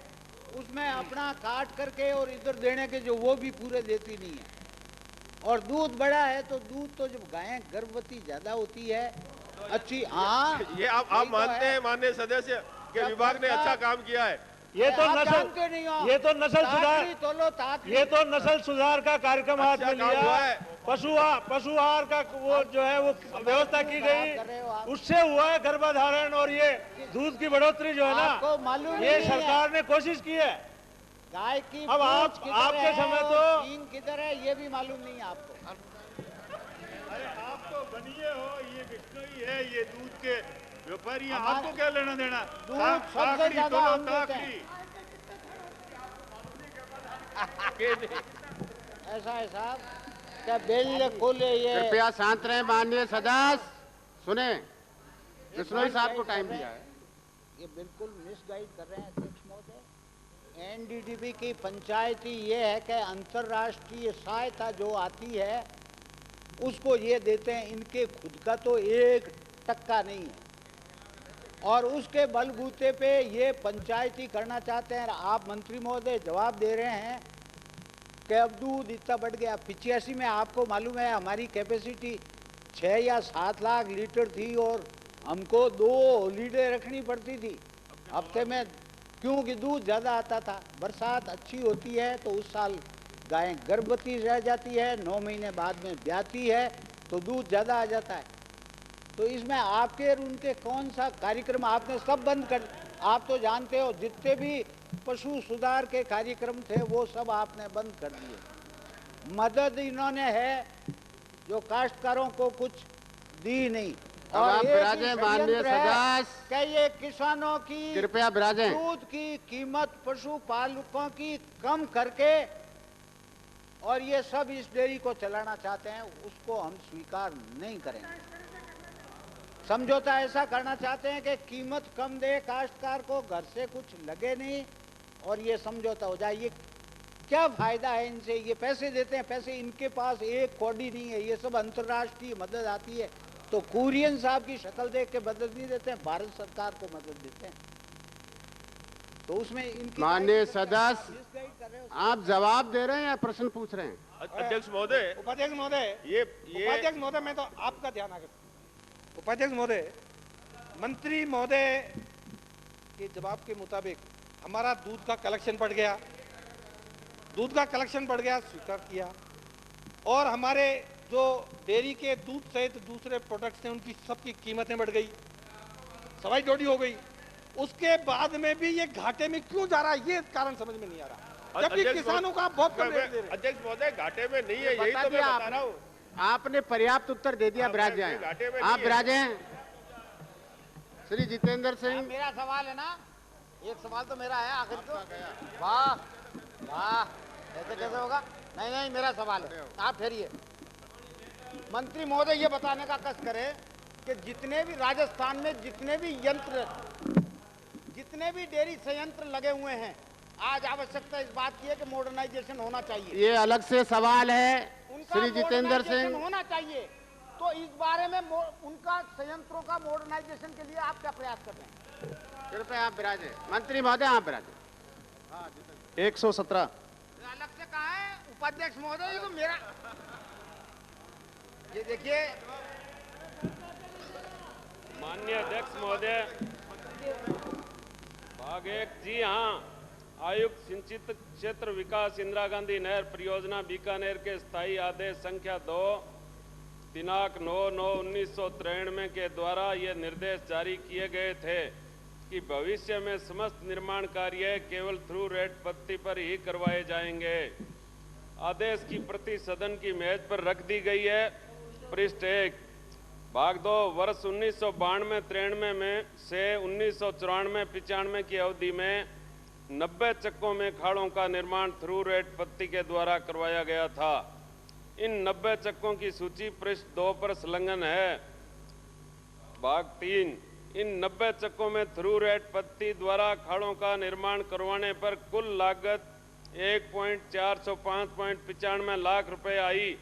उसमें अपना काट करके और इधर देने के जो वो भी पूरे देती नहीं है। और दूध बड़ा है तो दूध तो जब गायें गर्भवती ज्यादा होती है अच्छी। हाँ,
ये आप मानते हैं माननीय सदस्य कि विभाग ने अच्छा काम किया है?
ये तो नस्ल सुधार, ये तो नस्ल सुधार का कार्यक्रम हाथ में लिया। पशु आहार का वो जो है वो व्यवस्था की गई, उससे हुआ है गर्भधारण। और ये दूध की बढ़ोतरी जो है ना, ये सरकार ने कोशिश की है।
गाय की
अब आपके समय तो
चीन किधर है ये भी मालूम नहीं है आपको।
अरे आप तो बनिए हो, ये बिश्नोई है, ये दूध के व्यापारी हैं, आपको क्या लेना देना?
दूध सबसे ज्यादा हम देते हैं। ऐसा है साहब, क्या बेल खोले ये।
कृपया शांत रहे माननीय सदस्य, सुने। बिश्नोई साहब को टाइम दिया है।
ये बिल्कुल मिसगाइड कर रहे हैं अध्यक्ष महोदय। एनडीडीबी की पंचायती ये है कि अंतर्राष्ट्रीय सहायता जो आती है उसको ये देते हैं, इनके खुद का तो 1% नहीं है और उसके बलबूते पे ये पंचायती करना चाहते हैं। आप मंत्री महोदय जवाब दे रहे हैं कि अब दूध इतना बढ़ गया। 85 में आपको मालूम है हमारी कैपेसिटी 6 या 7 लाख लीटर थी और हमको 2 हॉलीडे रखनी पड़ती थी हफ्ते में, क्योंकि दूध ज़्यादा आता था। बरसात अच्छी होती है तो उस साल गायें गर्भवती रह जाती है, 9 महीने बाद में ब्याती है तो दूध ज़्यादा आ जाता है। तो इसमें आपके और उनके कौन सा कार्यक्रम आपने सब बंद कर, आप तो जानते हो जितने भी पशु सुधार के कार्यक्रम थे वो सब आपने बंद कर दिए। मदद इन्होंने है जो काश्तकारों को कुछ दी नहीं।
और विराजे माननीय सदस्य,
क्या ये किसानों की
कृपया विराजे
दूध की कीमत पशुपालकों की कम करके और ये सब इस डेयरी को चलाना चाहते हैं, उसको हम स्वीकार नहीं करेंगे। समझौता ऐसा करना चाहते हैं कि कीमत कम दे काश्तकार को, घर से कुछ लगे नहीं और ये समझौता हो जाए। ये क्या फायदा है इनसे? ये पैसे देते हैं, पैसे इनके पास 1 कौड़ी नहीं है। ये सब अंतर्राष्ट्रीय मदद आती है तो कुरियन साहब की शक्ल देख के मदद नहीं देते हैं, भारत सरकार को मदद देते हैं। तो उसमें इनकी
माननीय सदस्य, आप जवाब दे रहे हैं या प्रश्न पूछ रहे हैं?
अध्यक्ष महोदय,
उपाध्यक्ष महोदय,
ये
उपाध्यक्ष महोदय, मैं तो आपका ध्यान आकर उपाध्यक्ष महोदय, मंत्री महोदय के जवाब के मुताबिक हमारा दूध का कलेक्शन बढ़ गया, दूध का कलेक्शन बढ़ गया, स्वीकार किया। और हमारे जो डेयरी के दूध सहित दूसरे प्रोडक्ट्स हैं उनकी सबकी कीमतें बढ़ गई, सवाई डोडी हो गई। उसके बाद में भी ये घाटे में क्यों जा रहा है ये कारण समझ में नहीं आ रहा, जबकि किसानों का बहुत कम रेट दे रहे हैं।
अध्यक्ष महोदय, घाटे में नहीं है, यही तो मैं बता रहा हूँ।
आपने पर्याप्त उत्तर दे दिया, विराजे हैं आप, विराजे हैं। श्री जितेंद्र सिंह,
मेरा सवाल है ना, एक सवाल तो मेरा है आखिर को। वाह वाह, ऐसे कैसे होगा? नहीं नहीं, मेरा सवाल है, आप ठहरिए। मंत्री महोदय ये बताने का कष्ट करें कि जितने भी राजस्थान में जितने भी यंत्र, जितने भी डेयरी संयंत्र लगे हुए हैं, आज आवश्यकता इस बात की है कि मॉडर्नाइजेशन होना चाहिए।
ये अलग से सवाल है श्री जितेंद्र सिंह।
होना चाहिए, तो इस बारे में उनका संयंत्रों का मॉडर्नाइजेशन के लिए आप क्या प्रयास कर रहे हैं?
कृपया आप विराजे। मंत्री महोदय आप विराजे।
117
अलग से कहा है उपाध्यक्ष महोदय, ये तो मेरा, ये देखिए
माननीय अध्यक्ष महोदय, भाग 1, जी हाँ, आयुक्त सिंचित क्षेत्र विकास इंदिरा गांधी नहर परियोजना बीकानेर के स्थायी आदेश संख्या 2 दिनांक 9/9/1993 के द्वारा ये निर्देश जारी किए गए थे कि भविष्य में समस्त निर्माण कार्य केवल थ्रू रेट पत्ती पर ही करवाए जाएंगे। आदेश की प्रति सदन की मेज पर रख दी गई है। पृष्ठ 1, भाग 2, वर्ष 1992-93 में से 1994-95 की अवधि में 90 चक्कों में खाड़ों का निर्माण थ्रू रेट पत्ती के द्वारा करवाया गया था। इन 90 चक्कों की सूची पृष्ठ 2 पर संलग्न है। भाग 3, इन 90 चक्कों में थ्रू रेट पत्ती द्वारा खाड़ों का निर्माण करवाने पर कुल लागत 1,405.95 लाख रुपए आई।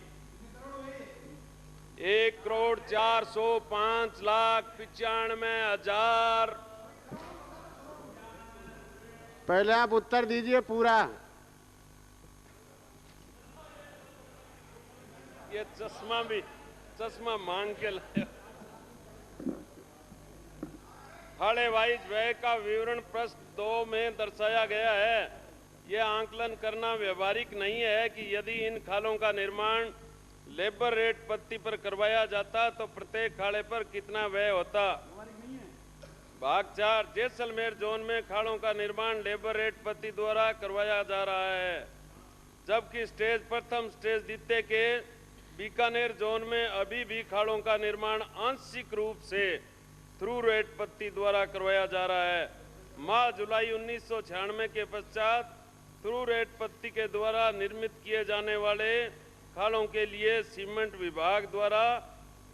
1,405,95,000।
पहले आप उत्तर दीजिए पूरा।
ये चश्मा मांग के लाया। खाड़े वाइज व्यय का विवरण पृष्ठ 2 में दर्शाया गया है। यह आंकलन करना व्यवहारिक नहीं है कि यदि इन खालों का निर्माण लेबर रेट पत्ती पर करवाया जाता तो प्रत्येक खाड़े पर कितना व्यय होता। भाग 4 जैसलमेर जोन में खाड़ों का निर्माण लेबर रेट पत्ती द्वारा करवाया जा रहा है, जबकि प्रथम स्टेज द्वितीय के बीकानेर जोन में अभी भी खाड़ों का निर्माण आंशिक रूप से थ्रू रेट पत्ती द्वारा करवाया जा रहा है। माह जुलाई 1996 के पश्चात थ्रू रेट पत्ती के द्वारा निर्मित किए जाने वाले खाड़ों के लिए सीमेंट विभाग द्वारा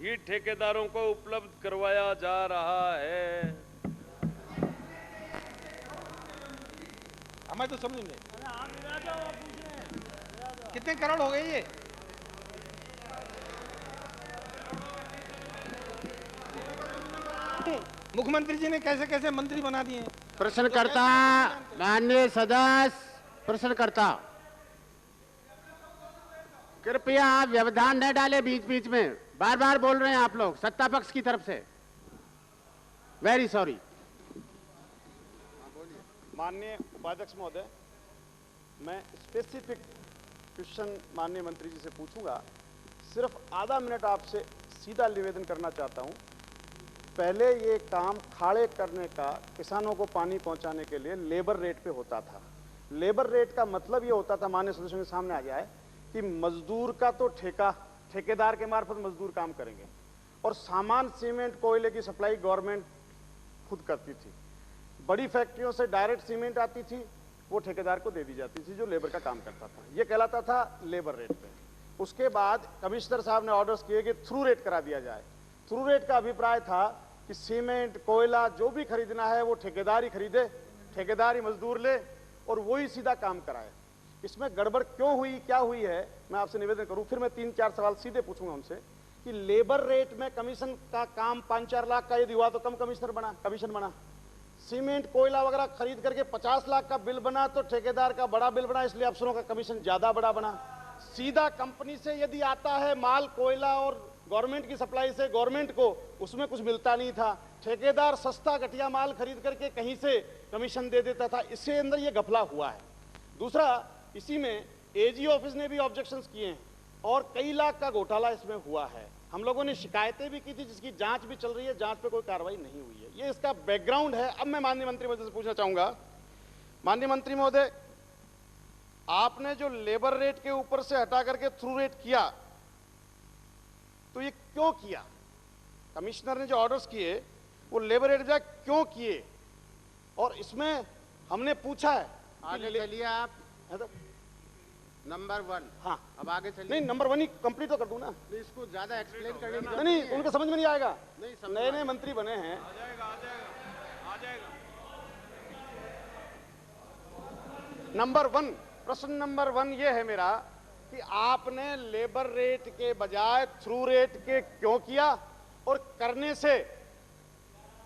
ही ठेकेदारों को उपलब्ध करवाया जा रहा है।
हमें तो समझ नहीं कितने करोड़ हो गए ये? मुख्यमंत्री जी ने कैसे कैसे मंत्री बना दिए।
प्रश्नकर्ता, माननीय सदस्य, प्रश्नकर्ता, कृपया आप व्यवधान न डालें बीच बीच में, बार बार बोल रहे हैं आप लोग सत्ता पक्ष की तरफ से। Very sorry.
माननीय उपाध्यक्ष महोदय, मैं स्पेसिफिक क्वेश्चन माननीय मंत्री जी से पूछूंगा। सिर्फ आधा मिनट आपसे सीधा निवेदन करना चाहता हूं। पहले ये काम खाड़े करने का किसानों को पानी पहुंचाने के लिए लेबर रेट पे होता था। लेबर रेट का मतलब ये होता था, माननीय सदस्यों के सामने आ जाए, कि मजदूर का तो ठेकेदार के मार्फत मजदूर काम करेंगे और सामान सीमेंट कोयले की सप्लाई गवर्नमेंट खुद करती थी। बड़ी फैक्ट्रियों से डायरेक्ट सीमेंट आती थी, वो ठेकेदार को दे दी जाती थी जो लेबर का काम करता था। ये कहलाता था लेबर रेट पे। उसके बाद कमिश्नर साहब ने ऑर्डर्स किए कि थ्रू रेट करा दिया जाए। थ्रू रेट का अभिप्राय था कि सीमेंट कोयला जो भी खरीदना है वो ठेकेदार ही खरीदे, ठेकेदार ही मजदूर ले और वही सीधा काम कराए। इसमें गड़बड़ क्यों हुई, क्या हुई है, मैं आपसे निवेदन करूं। फिर मैं 3-4 सवाल सीधे पूछूंगा उनसे कि लेबर रेट में कमीशन का काम 5-4 लाख का यदि हुआ तो कम कमीशन बना। सीमेंट कोयला वगैरह खरीद करके 50 लाख का बिल बना तो ठेकेदार का बड़ा बिल बना, इसलिए अफसरों का कमीशन ज्यादा बड़ा बना। सीधा कंपनी से यदि आता है माल कोयला और गवर्नमेंट की सप्लाई से गवर्नमेंट को, उसमें कुछ मिलता नहीं था। ठेकेदार सस्ता घटिया माल खरीद करके कहीं से कमीशन दे देता था। इससे अंदर ये घपला हुआ है। दूसरा, इसी में एजी ऑफिस ने भी ऑब्जेक्शंस किए हैं और कई लाख का घोटाला इसमें हुआ है। हम लोगों ने शिकायतें भी की थी, जिसकी जांच भी चल रही है, जांच पे कोई कार्रवाई नहीं हुई है। ये इसका बैकग्राउंड है। अब मैं माननीय मंत्री महोदय से पूछना चाहूंगा, माननीय मंत्री महोदय, आपने जो लेबर रेट के ऊपर से हटा करके थ्रू रेट किया, तो ये क्यों किया? कमिश्नर ने जो ऑर्डर्स किए वो लेबर रेट जा क्यों किए? और इसमें हमने पूछा है,
आगे चलिए आप। नंबर 1।
हाँ,
अब आगे चलिए।
नहीं, नंबर 1 ही कंप्लीट तो कर दूं ना।
इसको ज्यादा एक्सप्लेन करने की
नहीं, उनके समझ में नहीं आएगा।
नए
नए मंत्री बने हैं। नंबर 1, प्रश्न नंबर 1 ये है मेरा कि आपने लेबर रेट के बजाय थ्रू रेट के क्यों किया और करने से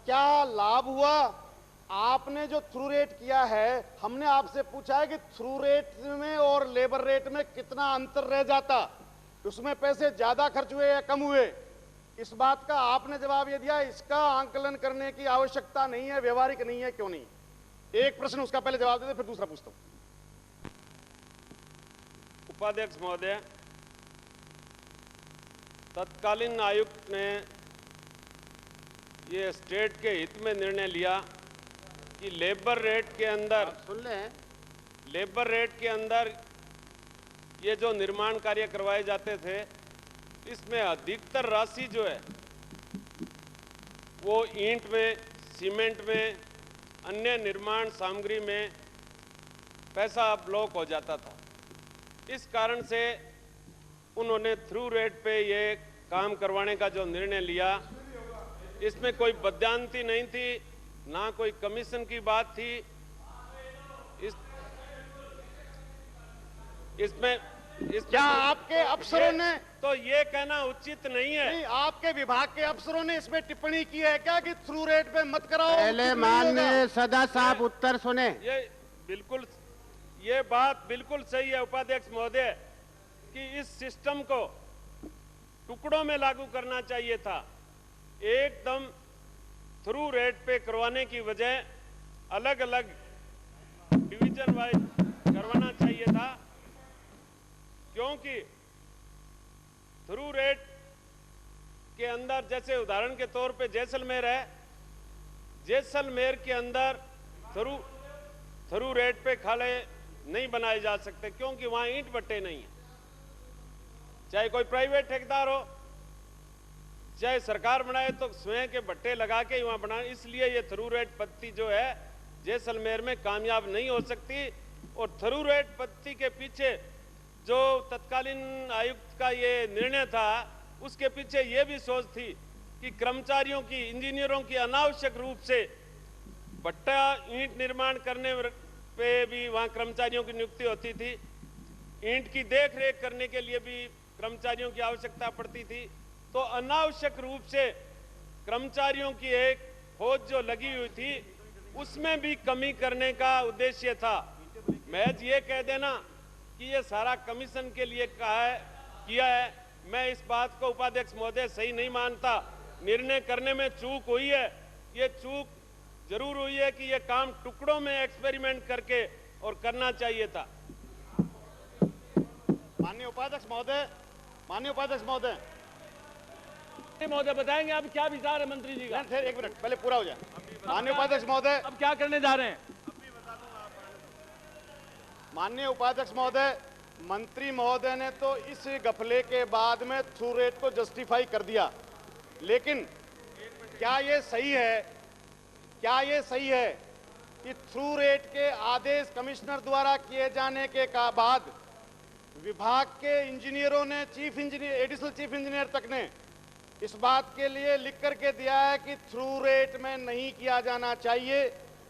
क्या लाभ हुआ? आपने जो थ्रू रेट किया है, हमने आपसे पूछा है कि थ्रू रेट में और लेबर रेट में कितना अंतर रह जाता, उसमें पैसे ज्यादा खर्च हुए या कम हुए? इस बात का आपने जवाब ये दिया, इसका आंकलन करने की आवश्यकता नहीं है, व्यवहारिक नहीं है। क्यों नहीं? एक प्रश्न उसका पहले जवाब दे दे, फिर दूसरा पूछता हूं।
उपाध्यक्ष महोदय, तत्कालीन आयुक्त ने ये स्टेट के हित में निर्णय लिया कि लेबर रेट के अंदर,
सुन लें,
लेबर रेट के अंदर ये जो निर्माण कार्य करवाए जाते थे, इसमें अधिकतर राशि जो है वो ईंट में, सीमेंट में, अन्य निर्माण सामग्री में पैसा ब्लॉक हो जाता था। इस कारण से उन्होंने थ्रू रेट पे ये काम करवाने का जो निर्णय लिया, इसमें कोई बदयांती नहीं थी, ना कोई कमीशन की बात थी। इसमें
क्या आपके अफसरों ने,
तो ये कहना उचित नहीं है।
नहीं, आपके विभाग के अफसरों ने इसमें टिप्पणी की है क्या कि थ्रू रेट पे मत कराओ?
पहले माननीय सदस्य साहब उत्तर सुने।
ये बात बिल्कुल सही है उपाध्यक्ष महोदय कि इस सिस्टम को टुकड़ों में लागू करना चाहिए था। एकदम थ्रू रेट पे करवाने की बजाय अलग अलग डिवीजन वाइज करवाना चाहिए था, क्योंकि थ्रू रेट के अंदर, जैसे उदाहरण के तौर पे जैसलमेर है, जैसलमेर के अंदर थरू रेट पे खाले नहीं बनाए जा सकते क्योंकि वहां ईंट भट्टे नहीं है। चाहे कोई प्राइवेट ठेकेदार हो, चाहे सरकार बनाए तो स्वयं के भट्टे लगा के वहां बनाए, इसलिए ये थरू रेट पद्धति जो है जैसलमेर में कामयाब नहीं हो सकती। और थरू रेट पद्धति के पीछे जो तत्कालीन आयुक्त का ये निर्णय था, उसके पीछे ये भी सोच थी कि कर्मचारियों की, इंजीनियरों की अनावश्यक रूप से भट्टा ईंट निर्माण करने पे भी वहां कर्मचारियों की नियुक्ति होती थी। ईंट की देखरेख करने के लिए भी कर्मचारियों की आवश्यकता पड़ती थी। तो अनावश्यक रूप से कर्मचारियों की एक फौज जो लगी हुई थी, उसमें भी कमी करने का उद्देश्य था। महज ये कह देना कि ये सारा कमीशन के लिए किया है, मैं इस बात को उपाध्यक्ष महोदय सही नहीं मानता। निर्णय करने में चूक हुई है। ये चूक जरूर हुई है कि ये काम टुकड़ों में एक्सपेरिमेंट करके और करना चाहिए था।
माननीय उपाध्यक्ष महोदय,
महोदय बताएंगे अब क्या विचार है मंत्री जी का?
फिर 1 मिनट पहले पूरा हो जाए। माननीय उपाध्यक्ष महोदय,
अब क्या करने जा रहे हैं?
माननीय उपाध्यक्ष महोदय, मंत्री महोदय ने तो इस गफले के बाद में थ्रू रेट को जस्टिफाई कर दिया, लेकिन क्या ये सही है कि थ्रू रेट के आदेश कमिश्नर द्वारा किए जाने के बाद विभाग के इंजीनियरों ने, chief engineer, additional chief engineer तक ने इस बात के लिए लिख करके दिया है कि थ्रू रेट में नहीं किया जाना चाहिए।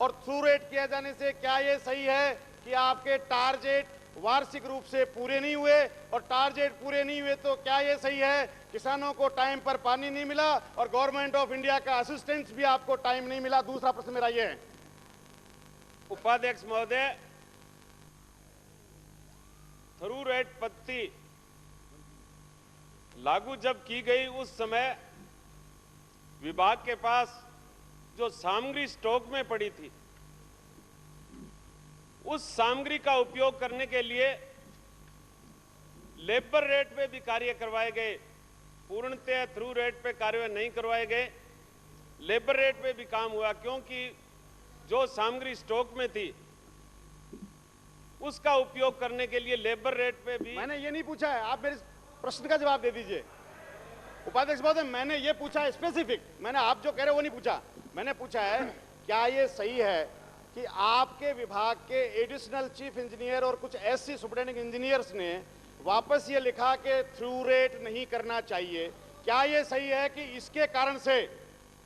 और थ्रू रेट किया जाने से क्या ये सही है कि आपके टारगेट वार्षिक रूप से पूरे नहीं हुए, और टारगेट पूरे नहीं हुए तो क्या ये सही है किसानों को टाइम पर पानी नहीं मिला और गवर्नमेंट ऑफ इंडिया का असिस्टेंस भी आपको टाइम नहीं मिला? दूसरा प्रश्न मेरा ये है।
उपाध्यक्ष महोदय, थरू रेट पद्धति लागू जब की गई उस समय विभाग के पास जो सामग्री स्टॉक में पड़ी थी, उस सामग्री का उपयोग करने के लिए लेबर रेट पे भी कार्य करवाए गए। पूर्णतः थ्रू रेट पे कार्य नहीं करवाए गए, लेबर रेट पे भी काम हुआ, क्योंकि जो सामग्री स्टॉक में थी उसका उपयोग करने के लिए लेबर रेट पे भी।
मैंने ये नहीं पूछा है, आप मेरे प्रश्न का जवाब दे दीजिए। उपाध्यक्ष महोदय, मैंने ये पूछा है स्पेसिफिक, मैंने आप जो कह रहे हो वो नहीं पूछा। मैंने पूछा है क्या ये सही है कि आपके विभाग के एडिशनल चीफ इंजीनियर और कुछ ऐसी सुपरिटेंडिंग इंजीनियर्स ने वापस ये लिखा कि थ्रू रेट नहीं करना चाहिए? क्या ये सही है कि इसके कारण से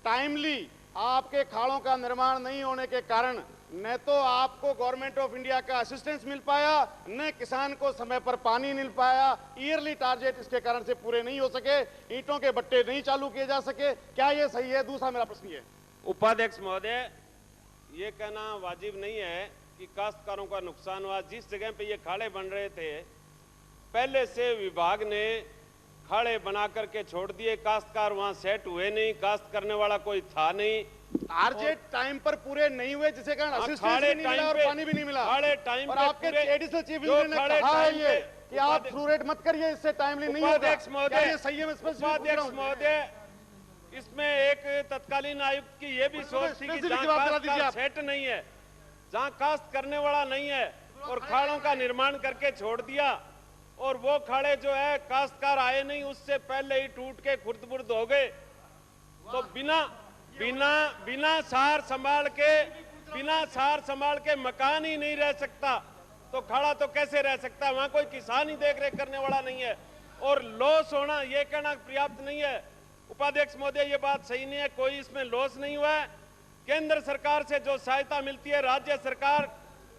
टाइमली आपके खाड़ों का निर्माण नहीं होने के कारण न तो आपको गवर्नमेंट ऑफ इंडिया का असिस्टेंस मिल पाया, न किसान को समय पर पानी मिल पाया, ईयरली टारगेट इसके कारण से पूरे नहीं हो सके, ईंटों के भट्टे नहीं चालू किए जा सके? क्या ये सही है? दूसरा मेरा प्रश्न ये।
उपाध्यक्ष महोदय, ये कहना वाजिब नहीं है कि काश्तकारों का नुकसान हुआ। जिस जगह पे ये खाड़े बन रहे थे, पहले से विभाग ने खाड़े बना करके छोड़ दिए, काश्तकार वहां सेट हुए नहीं, काश्त करने वाला कोई था नहीं।
टारगेट टाइम पर पूरे नहीं हुए, जिससे कारण असिस्टेंस भी नहीं मिला और पानी भी नहीं मिला। और आपके एडिशनल चीफ इंजीनियर ने कहा है ये कि आप थ्रू रेट मत करिए, इससे टाइमली नहीं होगा।
उपाध्यक्ष महोदय,
सही है?
उपाध्यक्ष महोदय, इसमें एक तत्कालीन आयुक्त की ये भी सोच थी कि जहाँ सेट नहीं है, जहाँ काश्त करने वाला नहीं है और खाड़ों का निर्माण करके छोड़ दिया, और वो खाड़े जो है काश्तकार आए नहीं, उससे पहले ही टूट के खुर्द-बुर्द हो गए। तो बिना सार संभाल के मकान ही नहीं रह सकता, तो खाड़ा तो कैसे रह सकता है? वहां कोई किसान ही देख रेख करने वाला नहीं है, और लॉस होना ये कहना पर्याप्त नहीं है। उपाध्यक्ष महोदय, ये बात सही नहीं है, कोई इसमें लॉस नहीं हुआ है। केंद्र सरकार से जो सहायता मिलती है, राज्य सरकार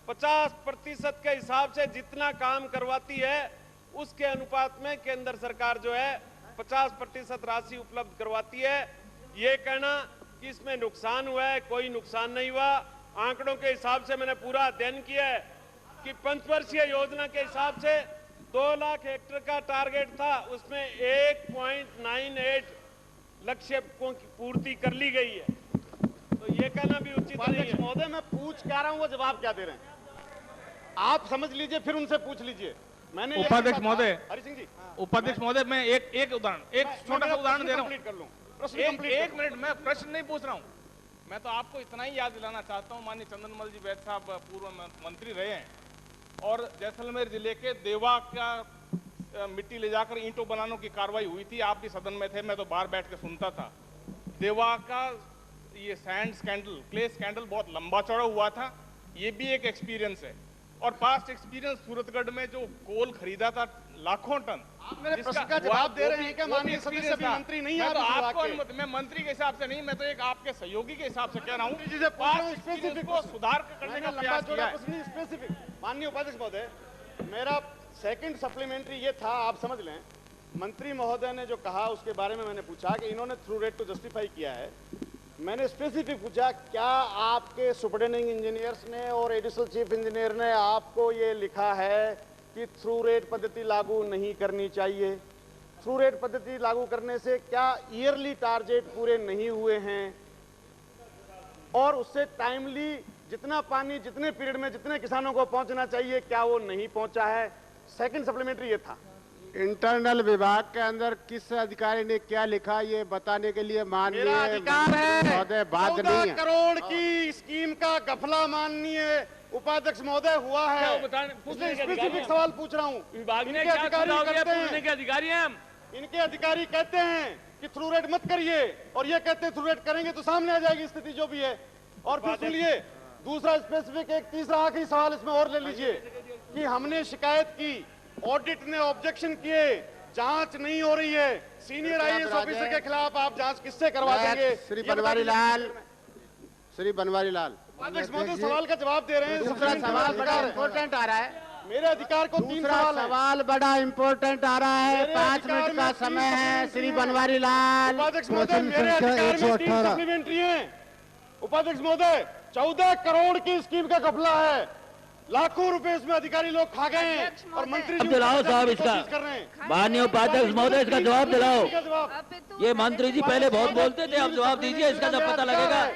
50% के हिसाब से जितना काम करवाती है, उसके अनुपात में केंद्र सरकार जो है 50% राशि उपलब्ध करवाती है। ये कहना कि इसमें नुकसान हुआ है, कोई नुकसान नहीं हुआ। आंकड़ों के हिसाब से मैंने पूरा अध्ययन किया है कि पंचवर्षीय योजना के हिसाब से 2 लाख हेक्टेयर का टारगेट था, उसमें 1.98 लक्ष्य की पूर्ति कर ली गई है। तो ये कहना भी उचित नहीं है।
महोदय, मैं पूछ क्या रहा हूँ, वो जवाब क्या दे रहे हैं आप समझ लीजिए, फिर उनसे पूछ लीजिए। मैंने
उपाध्यक्ष महोदय,
हरि सिंह जी,
उपाध्यक्ष महोदय, मैं एक उदाहरण, एक छोटा सा उदाहरण दे रहा हूँ।
कर लूं।
एक मिनट, मैं प्रश्न नहीं पूछ रहा हूँ, मैं तो आपको इतना ही याद दिलाना चाहता हूँ, माननीय चंदनमल जी वैद साहब पूर्व मंत्री रहे हैं और जैसलमेर जिले के देवा का मिट्टी ले जाकर ईंटों बनाने की कार्रवाई हुई थी। आप भी सदन में थे, मैं तो बाहर बैठ के सुनता था। देवा का ये सैंड स्कैंडल, क्ले स्कैंडल बहुत लंबा चौड़ा हुआ था। ये भी एक एक्सपीरियंस है। और पास्ट एक्सपीरियंस सूरतगढ़ में जो कोल खरीदा था लाखों टन,
मेरे प्रश्न का जवाब दे रहे हैं कि माननीय सदस्य अभी मंत्री नहीं है।
आपको मैं मंत्री के हिसाब से नहीं, मैं तो एक आपके सहयोगी के हिसाब से कह रहा हूँ स्पेसिफिक को सुधार करने का प्रयास किया है।
स्पेसिफिक माननीय उपाध्यक्ष महोदय, मेरा सेकंड सप्लीमेंट्री ये था, आप समझ लें, मंत्री महोदय ने जो कहा उसके बारे में मैंने पूछा कि इन्होंने थ्रू रेट को जस्टिफाई किया है। मैंने स्पेसिफिक पूछा क्या आपके सुपरिटेंडिंग इंजीनियर्स ने और एडिशनल चीफ इंजीनियर ने आपको ये लिखा है कि थ्रू रेट पद्धति लागू नहीं करनी चाहिए? थ्रू रेट पद्धति लागू करने से क्या ईयरली टारगेट पूरे नहीं हुए हैं और उससे टाइमली जितना पानी जितने पीरियड में जितने किसानों को पहुंचना चाहिए क्या वो नहीं पहुंचा है? सेकंड सप्लीमेंट्री ये था।
इंटरनल विभाग के अंदर किस अधिकारी ने क्या लिखा ये बताने के लिए माननीय महोदय बात नहीं है।
14 करोड़ की स्कीम का गफला माननीय उपाध्यक्ष महोदय हुआ है। इसलिए स्पेसिफिक सवाल पूछ रहा हूँ।
विभाग ने क्या अधिकारी हैं हम?
इनके अधिकारी कहते हैं कि थ्रू रेट मत करिए और ये कहते हैं थ्रू रेट करेंगे तो सामने आ जाएगी स्थिति जो भी है। और फिर सुनिए दूसरा स्पेसिफिक एक तीसरा आखिरी सवाल इसमें और ले लीजिए कि हमने शिकायत की, ऑडिट ने ऑब्जेक्शन किए, जांच नहीं हो रही है। सीनियर आईएएस ऑफिसर के खिलाफ आप जांच किससे करवा देंगे?
श्री बनवारी लाल, श्री बनवारी लाल
उपाध्यक्ष महोदय सवाल का जवाब दे रहे हैं।
दूसरा सवाल बड़ा इम्पोर्टेंट आ रहा है।
मेरे अधिकार को तीन
सवाल बड़ा इम्पोर्टेंट आ रहा है। 5 मिनट का समय है। श्री बनवारी लाल।
उपाध्यक्ष महोदय मेरे अधिकार में 3 सप्लीमेंट्री हैं। उपाध्यक्ष महोदय 14 करोड़ की स्कीम का घपला है, लाखों रुपए इसमें अधिकारी लोग खा गए हैं और मंत्री जी
दिलाओ साहब इसका, माननीय उपाध्यक्ष महोदय इसका जवाब दिलाओ। ये मंत्री जी पहले बहुत बोलते थे, अब जवाब दीजिए, इसका जब पता लगेगा।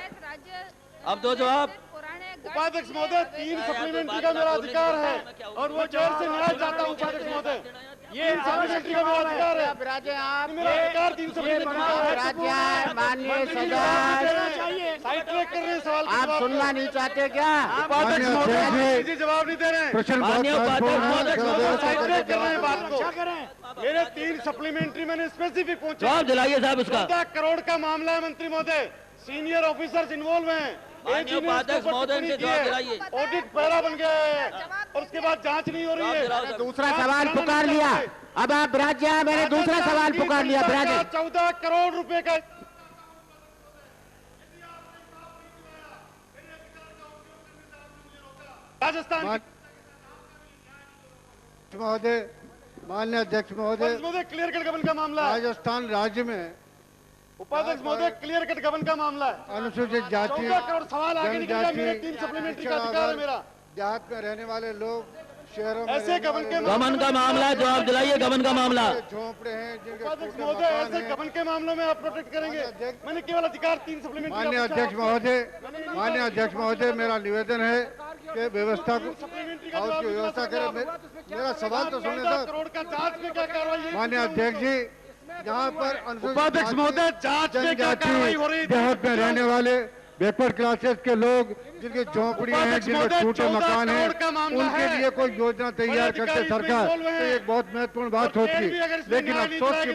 अब दो जवाब।
उपाध्यक्ष महोदय 3 सप्लीमेंट्री का मेरा अधिकार है और वो जेल से न्याय चाहता हूँ। उपाध्यक्ष महोदय ये सप्लीमेंट्री का मेरा अधिकार है। मेरा अधिकार 3 सप्लीमेंट्री का है।
माननीय सदस्य
साइड ट्रैक कर रहे हैं सवाल।
आप सुनना नहीं चाहते क्या?
उपाध्यक्ष महोदय जवाब नहीं दे रहे हैं।
माननीय उपाध्यक्ष महोदय
साइड ट्रैक कर रहे हैं बात को। मेरे 3 सप्लीमेंट्री मैंने स्पेसिफिक पूछा।
जवाब दिलाइए साहब इसका।
14 करोड़ का मामला है मंत्री महोदय, सीनियर ऑफिसर्स इन्वॉल्व हैं।
उपाध्यक्ष महोदय इनके जवाब दिलाइए।
ऑडिट पहला बन गया है और उसके बाद जांच नहीं हो रही है।
दूसरा सवाल पुकार लिया, अब आप राज्य, मैंने दूसरा सवाल पुकार लिया।
14 करोड़ रुपए का राजस्थान
महोदय, माननीय अध्यक्ष महोदय,
क्लियर कट गबन का मामला है।
राजस्थान राज्य में
उपाध्यक्ष महोदय क्लियर कट गबन का मामला है।
अनुसूचित जाति
14 करोड़ सवाल आगे निकल गया। मेरे 3 सप्लीमेंट्री का अधिकार है मेरा।
देहात में रहने वाले लोग, शहरों में
ऐसे गबन
का मामला है, जवाब दिलाइए। गबन का मामला
झोंपड़े हैं जिनके
उपाध्यक्ष महोदय ऐसे गबन के मामलों में आप प्रोटेक्ट करेंगे। मैंने केवल अधिकार 3 सप्लीमेंट्री।
माननीय अध्यक्ष महोदय, मेरा निवेदन है कि व्यवस्था को हाउस की व्यवस्था करें। मेरा सवाल तो सुनिए सर।
करोड़ का जांच में क्या कार्रवाई?
माननीय अध्यक्ष जी, जहाँ पर
उपाध्यक्ष महोदय जांच में क्या कार्रवाई हो रही है?
देहात में रहने वाले बैकवर्ड क्लासेस के लोग जिनकी झोंपड़ियां हैं, जिनके टूटे मकान हैं, उनके लिए कोई योजना तैयार करते सरकार तो एक बहुत महत्वपूर्ण बात होती। लेकिन अफसोस की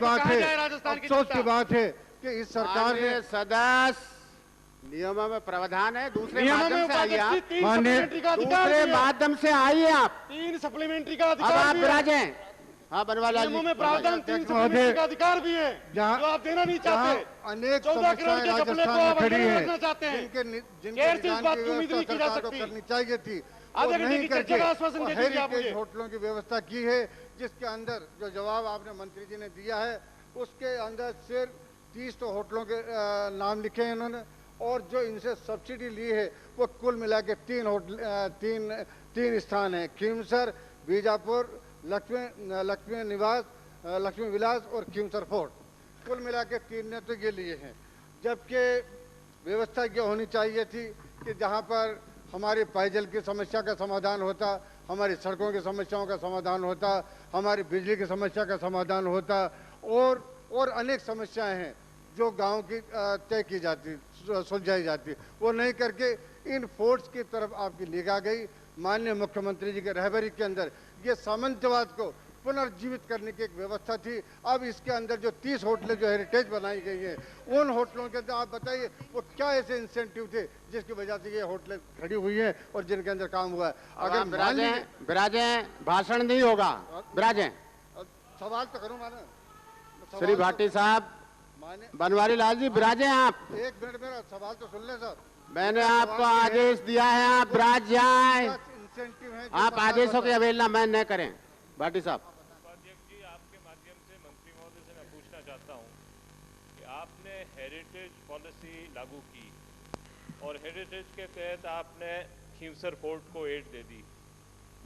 बात है कि इस सरकार ने
सदस्य नियमों में प्रावधान है, दूसरे माध्यम से आइए आप।
दूसरे
माध्यम से आइए आप।
3 सप्लीमेंट्री का
अब आप राजे। हाँ बनवाला
नियमों में प्रावधान 3 सप्लीमेंट्री का अधिकार भी है जो आप देना नहीं चाहते।
अनेक
14 करोड़ के घपले को आप
खड़ी है
रखना चाहते हैं।
जिनके
इस बात की उम्मीद नहीं की जा सकती।
करनी चाहिए थी,
आधे घंटे की चर्चा का आश्वासन दे दीजिए आप मुझे।
होटलों की व्यवस्था की है, जिसके अंदर जो जवाब आपने मंत्री जी ने दिया है उसके अंदर सिर्फ 30 तो होटलों के नाम लिखे हैं इन्होंने, और जो इनसे सब्सिडी ली है वो कुल मिला के 3 स्थान है, खीमसर, बीजापुर, लक्ष्मी निवास, लक्ष्मी विलास और खीमसर फोर्ट। कुल मिला के 3 ने तो ये लिए हैं। जबकि व्यवस्था ये होनी चाहिए थी कि जहाँ पर हमारी पेयजल की समस्या का समाधान होता, हमारी सड़कों की समस्याओं का समाधान होता, हमारी बिजली की समस्या का समाधान होता और अनेक समस्याएं हैं। जो गांव की तय की जाती, सुलझाई जाती, वो नहीं करके इन फोर्ट्स की तरफ आपकी निगाह गई। माननीय मुख्यमंत्री जी के रहबरी के अंदर ये सामंतवाद को पुनर्जीवित करने की एक व्यवस्था थी। अब इसके अंदर जो 30 होटलें जो हेरिटेज बनाई गई हैं, उन होटलों के अंदर आप बताइए वो क्या ऐसे इंसेंटिव थे जिसकी वजह से ये होटलें खड़ी हुई हैं और जिनके अंदर काम हुआ है। अगर
बिराजे भाषण नहीं होगा, बिराजे
सवाल तो करूँ माना
श्री भाटी साहब, बनवारी लाल जी बिराजे आप।
एक मिनट मेरा सवाल तो सुन ले सर।
मैंने आपको आदेश दिया है, आप बिराज जाएं। आप आदेशों की अवहेलना मैं न करें। भाटी साहब,
जी आपके माध्यम से मंत्री महोदय से मैं पूछना चाहता हूं कि आपने हेरिटेज पॉलिसी लागू की और हेरिटेज के तहत आपने खींवसर फोर्ट को एड दे दी,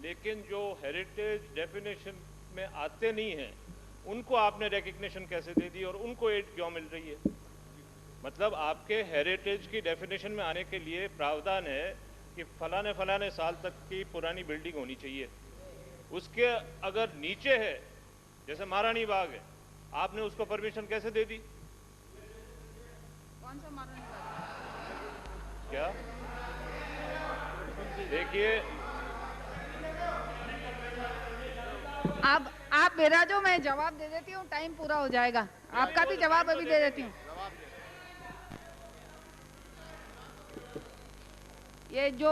लेकिन जो हेरिटेज डेफिनेशन में आते नहीं हैं उनको आपने रिकग्निशन कैसे दे दी और उनको एड क्यों मिल रही है? मतलब आपके हेरिटेज की डेफिनेशन में आने के लिए प्रावधान है कि फलाने फलाने साल तक की पुरानी बिल्डिंग होनी चाहिए, उसके अगर नीचे है जैसे महारानी बाग है, आपने उसको परमिशन कैसे दे दी?
कौन सा महारानी बाग?
क्या देखिए,
आप बिराजो, मैं जवाब दे देती हूँ, टाइम पूरा हो जाएगा। आपका भी जवाब अभी दे देती हूँ। ये जो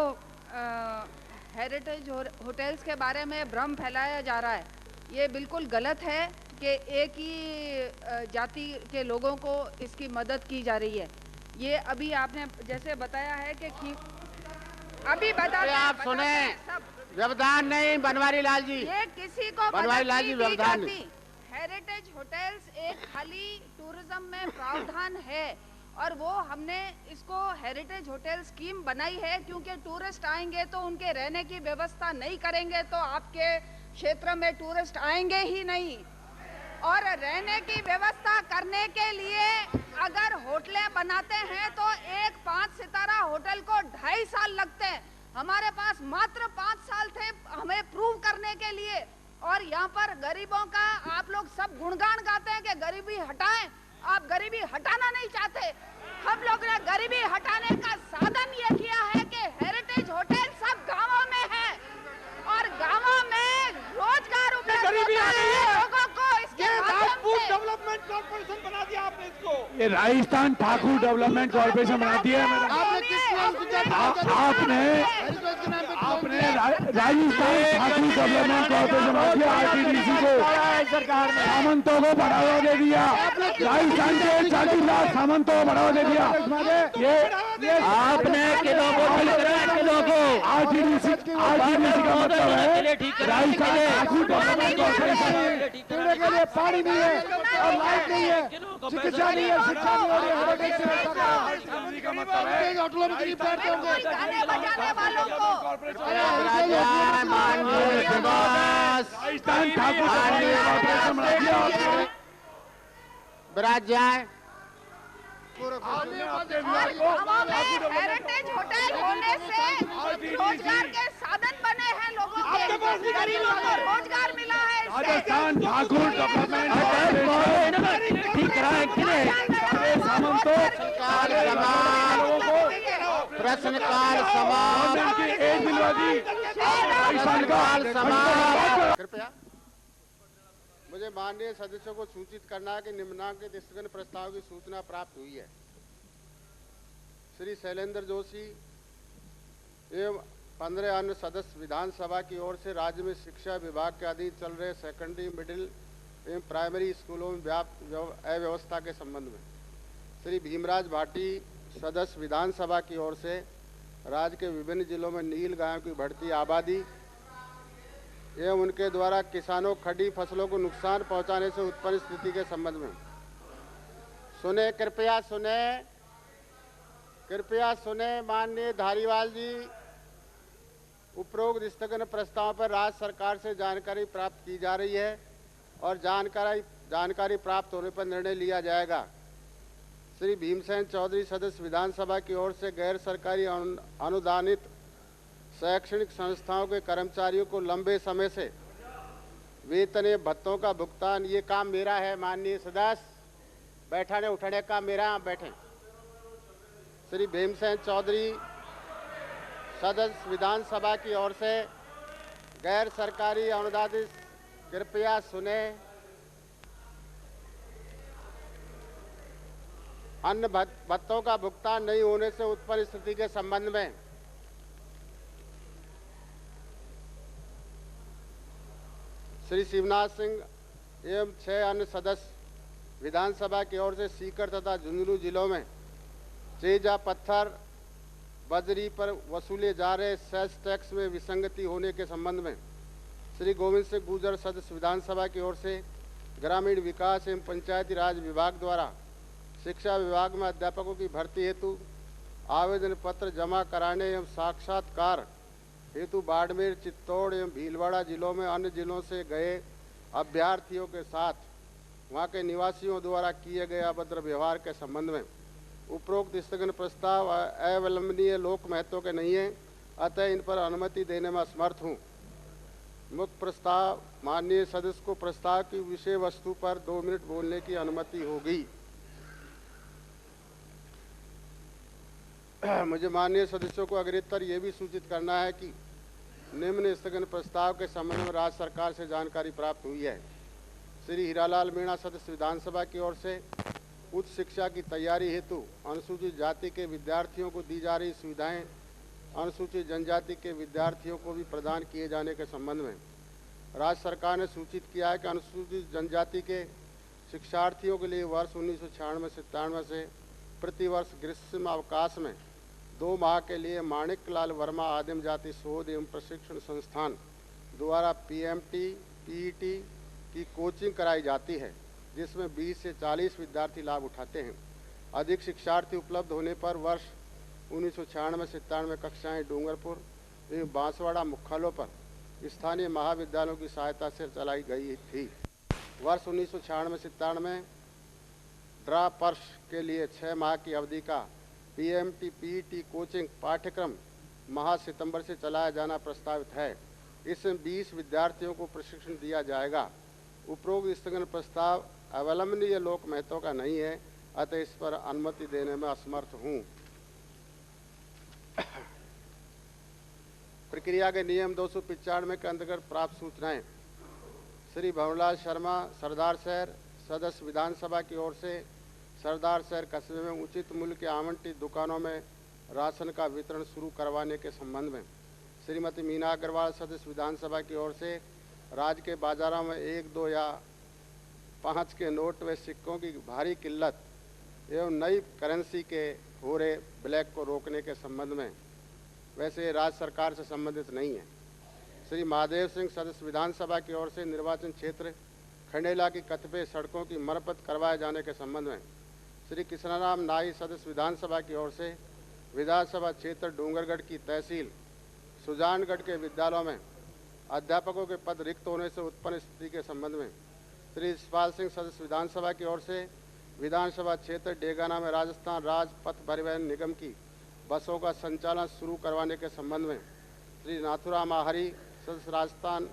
हेरिटेज होटल्स के बारे में भ्रम फैलाया जा रहा है, ये बिल्कुल गलत है कि एक ही जाति के लोगों को इसकी मदद की जा रही है। ये अभी आपने जैसे बताया है कि अभी बताते
आप सुने, व्यवधान नहीं बनवारी लाल जी,
ये किसी को
बनवारी लाल जी व्यवधान नहीं।
हेरिटेज होटल्स एक खाली टूरिज्म में प्रावधान है और वो हमने इसको हेरिटेज होटल स्कीम बनाई है क्योंकि टूरिस्ट आएंगे तो उनके रहने की व्यवस्था नहीं करेंगे तो आपके क्षेत्र में टूरिस्ट आएंगे ही नहीं। और रहने की व्यवस्था करने के लिए अगर होटलें बनाते हैं तो एक 5 सितारा होटल को 2.5 साल लगते हैं। हमारे पास मात्र 5 साल थे हमें प्रूव करने के लिए। और यहाँ पर गरीबों का आप लोग सब गुणगान गाते हैं कि गरीबी हटाएं, आप गरीबी हटाना नहीं चाहते। हम लोग ने गरीबी हटाने का साधन ये किया है कि हेरिटेज होटल सब गांवों में है और गांवों में रोजगार उपलब्ध होता है लोगों को। इसके
राजपूत डेवलपमेंट कॉर्पोरेशन बना दिया आपने इसको।
ये राजस्थान ठाकुर डेवलपमेंट कॉर्पोरेशन बना दिया है। आपने राजस्थान ठाकुर डेवलपमेंट कॉर्पोरेशन बना दिया। आरटीडीसी को सरकार ने सामंतों को बढ़ावा दे दिया। राजस्थान के 40 लाख सामंतों को बढ़ावा दे दिया। ये आपने किलो को आरटीडीसी का मतलब है राजस्थान ठाकुर डेवलपमेंट कॉर्पोरेशन के लिए पानी नहीं है और लाइट नहीं है, चिकित्सा नहीं है, शिक्षा नहीं है। का मतलब है होटलों में गरीब बैठते होंगे। राजस्थान ठाकुर
बरात जाए।
हेरिटेज होटल होने से रोजगार के साधन बने हैं लोगों के, गरीबों को रोजगार मिला है।
राजस्थान ठाकुर डेवलपमेंट ठीक कराए
प्रश्नकाल समाप्त। कृपया मुझे माननीय सदस्यों को सूचित करना है कि निम्नांकित स्थगन प्रस्ताव की सूचना प्राप्त हुई है। श्री शैलेंद्र जोशी एवं 15 अन्य सदस्य विधानसभा की ओर से राज्य में शिक्षा विभाग के अधीन चल रहे सेकेंडरी, मिडिल एवं प्राइमरी स्कूलों में अव्यवस्था के संबंध में श्री भीमराज भाटी सदस्य विधानसभा की ओर से राज्य के विभिन्न जिलों में नील गायों की बढ़ती आबादी एवं उनके द्वारा किसानों खड़ी फसलों को नुकसान पहुंचाने से उत्पन्न स्थिति के संबंध में सुने, कृपया सुने माननीय धारीवाल जी। उपरोक्त स्थगन प्रस्ताव पर राज्य सरकार से जानकारी प्राप्त की जा रही है और जानकारी प्राप्त होने पर निर्णय लिया जाएगा। श्री भीमसेन चौधरी सदस्य विधानसभा की ओर से गैर सरकारी अनुदानित शैक्षणिक संस्थाओं के कर्मचारियों को लंबे समय से वेतन भत्तों का भुगतान, ये काम मेरा है माननीय सदस्य, बैठने उठने का मेरा यहाँ बैठे। श्री भीमसेन चौधरी सदस्य विधानसभा की ओर से गैर सरकारी अनुदानित कृपया सुने। अन्न भत्तों का भुगतान नहीं होने से उत्पन्न स्थिति के संबंध में श्री शिवनाथ सिंह एवं 6 अन्य सदस्य विधानसभा की ओर से सीकर तथा झुंझुनू जिलों में तेजा पत्थर बजरी पर वसूले जा रहे सेस टैक्स में विसंगति होने के संबंध में श्री गोविंद सिंह गुर्जर सदस्य विधानसभा की ओर से ग्रामीण विकास एवं पंचायती राज विभाग द्वारा शिक्षा विभाग में अध्यापकों की भर्ती हेतु आवेदन पत्र जमा कराने एवं साक्षात्कार हेतु बाड़मेर, चित्तौड़ एवं भीलवाड़ा जिलों में अन्य जिलों से गए अभ्यर्थियों के साथ वहां के निवासियों द्वारा किए गए अभद्र व्यवहार के संबंध में उपरोक्त स्थगन प्रस्ताव अवलंबनीय लोक महत्व के नहीं है, अतः इन पर अनुमति देने में असमर्थ हूँ। मुख्य प्रस्ताव माननीय सदस्य को प्रस्ताव की विषय वस्तु पर 2 मिनट बोलने की अनुमति होगी। मुझे माननीय सदस्यों को अग्रेतर ये भी सूचित करना है कि निम्न स्थगन प्रस्ताव के संबंध में राज्य सरकार से जानकारी प्राप्त हुई है। श्री हीरालाल मीणा सदस्य विधानसभा की ओर से उच्च शिक्षा की तैयारी हेतु अनुसूचित जाति के विद्यार्थियों को दी जा रही सुविधाएं अनुसूचित जनजाति के विद्यार्थियों को भी प्रदान किए जाने के संबंध में राज्य सरकार ने सूचित किया है कि अनुसूचित जनजाति के शिक्षार्थियों के लिए वर्ष 1996-97 से प्रतिवर्ष ग्रीष्म अवकाश में 2 माह के लिए माणिक लाल वर्मा आदिम जाति शोध एवं प्रशिक्षण संस्थान द्वारा पीएमटी पीईटी की कोचिंग कराई जाती है, जिसमें 20 से 40 विद्यार्थी लाभ उठाते हैं। अधिक शिक्षार्थी उपलब्ध होने पर वर्ष 1996-97 में कक्षाएं डूंगरपुर एवं बांसवाड़ा मुख्यालयों पर स्थानीय महाविद्यालयों की सहायता से चलाई गई थी। वर्ष 1996-97 में ड्रॉपर्स के लिए 6 माह की अवधि का पीएमटी पीईटी कोचिंग पाठ्यक्रम माह सितंबर से चलाया जाना प्रस्तावित है। इसमें 20 विद्यार्थियों को प्रशिक्षण दिया जाएगा। उपरोक्त स्थगन प्रस्ताव अवलंबनीय लोक महत्व का नहीं है, अतः इस पर अनुमति देने में असमर्थ हूँ। प्रक्रिया के नियम 295 के अंतर्गत प्राप्त सूचनाएं। श्री भंवरलाल शर्मा सरदार शहर सदस्य विधानसभा की ओर से सरदार शहर कस्बे में उचित मूल्य के आवंटित दुकानों में राशन का वितरण शुरू करवाने के संबंध में श्रीमती मीना अग्रवाल सदस्य विधानसभा की ओर से राज्य के बाजारों में 1, 2 या 5 के नोट व सिक्कों की भारी किल्लत एवं नई करेंसी के हो रहे ब्लैक को रोकने के संबंध में वैसे राज्य सरकार से संबंधित नहीं है। श्री महादेव सिंह सदस्य विधानसभा की ओर से निर्वाचन क्षेत्र खंडेला की कतिपय सड़कों की मरम्मत करवाए जाने के संबंध में श्री कृष्णाराम नाई सदस्य विधानसभा की ओर से विधानसभा क्षेत्र डूंगरगढ़ की तहसील सुजानगढ़ के विद्यालयों में अध्यापकों के पद रिक्त होने से उत्पन्न स्थिति के संबंध में श्री यशपाल सिंह सदस्य विधानसभा की ओर से विधानसभा क्षेत्र डेगाना में राजस्थान राज्य पथ परिवहन निगम की बसों का संचालन शुरू करवाने के संबंध में श्री नाथुराम आहारी सदस्य राजस्थान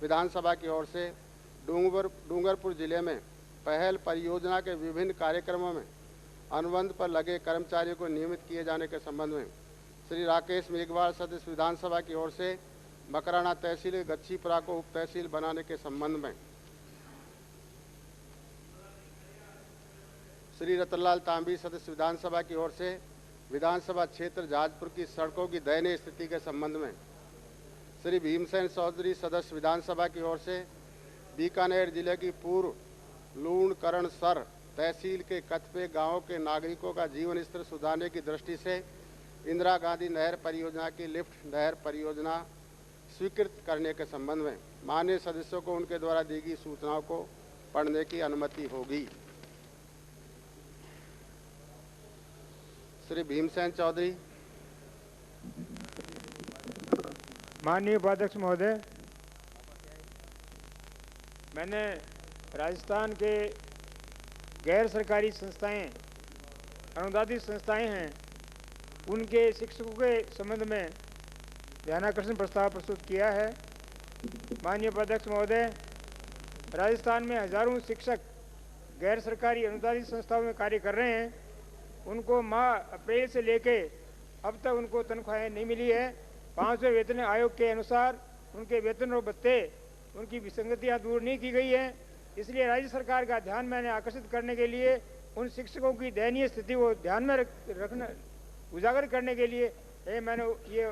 विधानसभा की ओर से डूंगरपुर जिले में पहल परियोजना के विभिन्न कार्यक्रमों में अनुबंध पर लगे कर्मचारियों को नियमित किए जाने के संबंध में श्री राकेश मेघवाल सदस्य विधानसभा की ओर से मकराना तहसील गच्छीपुरा को उप तहसील बनाने के संबंध में श्री रतनलाल तांबी सदस्य विधानसभा की ओर से विधानसभा क्षेत्र जहाजपुर की सड़कों की दयनीय स्थिति के संबंध में श्री भीमसेन चौधरी सदस्य विधानसभा की ओर से बीकानेर जिले की पूर्व लूणकरण सर तहसील के कतिपय गांवों के नागरिकों का जीवन स्तर सुधारने की दृष्टि से इंदिरा गांधी नहर परियोजना की लिफ्ट नहर परियोजना स्वीकृत करने के संबंध में माननीय सदस्यों को उनके द्वारा दी गई सूचनाओं को पढ़ने की अनुमति होगी। श्री भीमसेन चौधरी।
माननीय उपाध्यक्ष महोदय, मैंने राजस्थान के गैर सरकारी संस्थाएं अनुदानित संस्थाएं हैं उनके शिक्षकों के संबंध में ध्यानाकर्षण प्रस्ताव प्रस्तुत किया है। माननीय उपाध्यक्ष महोदय, राजस्थान में हजारों शिक्षक गैर सरकारी अनुदानित संस्थाओं में कार्य कर रहे हैं, उनको माह अप्रैल से लेके अब तक उनको तनख्वाहें नहीं मिली है। 5वें वेतन आयोग के अनुसार उनके वेतन और भत्ते उनकी विसंगतियां दूर नहीं की गई हैं। इसलिए राज्य सरकार का ध्यान मैंने आकर्षित करने के लिए उन शिक्षकों की दयनीय स्थिति को ध्यान में रखना उजागर करने के लिए मैंने ये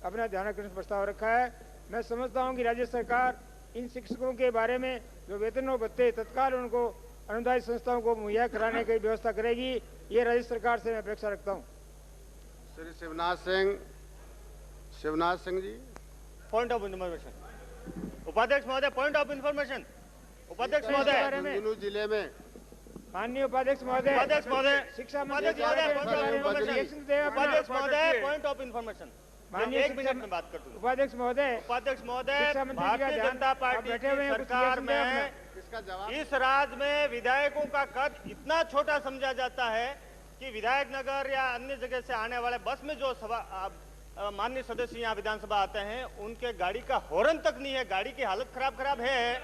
अपना ध्यान आकर्षण प्रस्ताव रखा है। मैं समझता हूँ कि राज्य सरकार इन शिक्षकों के बारे में जो वेतन और भत्ते तत्काल उनको अनुदानित संस्थाओं को मुहैया कराने की व्यवस्था करेगी, ये राज्य सरकार से मैं अपेक्षा रखता हूँ।
Shri Shivnath Singh ji.
Point of information. उपाध्यक्ष महोदय, पॉइंट ऑफ इन्फॉर्मेशन। उपाध्यक्ष महोदय,
झुंझुनू जिले में
माननीय उपाध्यक्ष महोदय, शिक्षा मंत्री उपाध्यक्ष महोदय, पॉइंट ऑफ इन्फॉर्मेशन। माननीय 1 मिनट में बात कर दूं।
उपाध्यक्ष महोदय,
भारतीय जनता पार्टी की सरकार में इस राज्य में विधायकों का कद इतना छोटा समझा जाता है कि विधायक नगर या अन्य जगह से आने वाले बस में जो माननीय सदस्य यहाँ विधानसभा आते हैं, उनके गाड़ी का हॉर्न तक नहीं है। गाड़ी की हालत खराब है,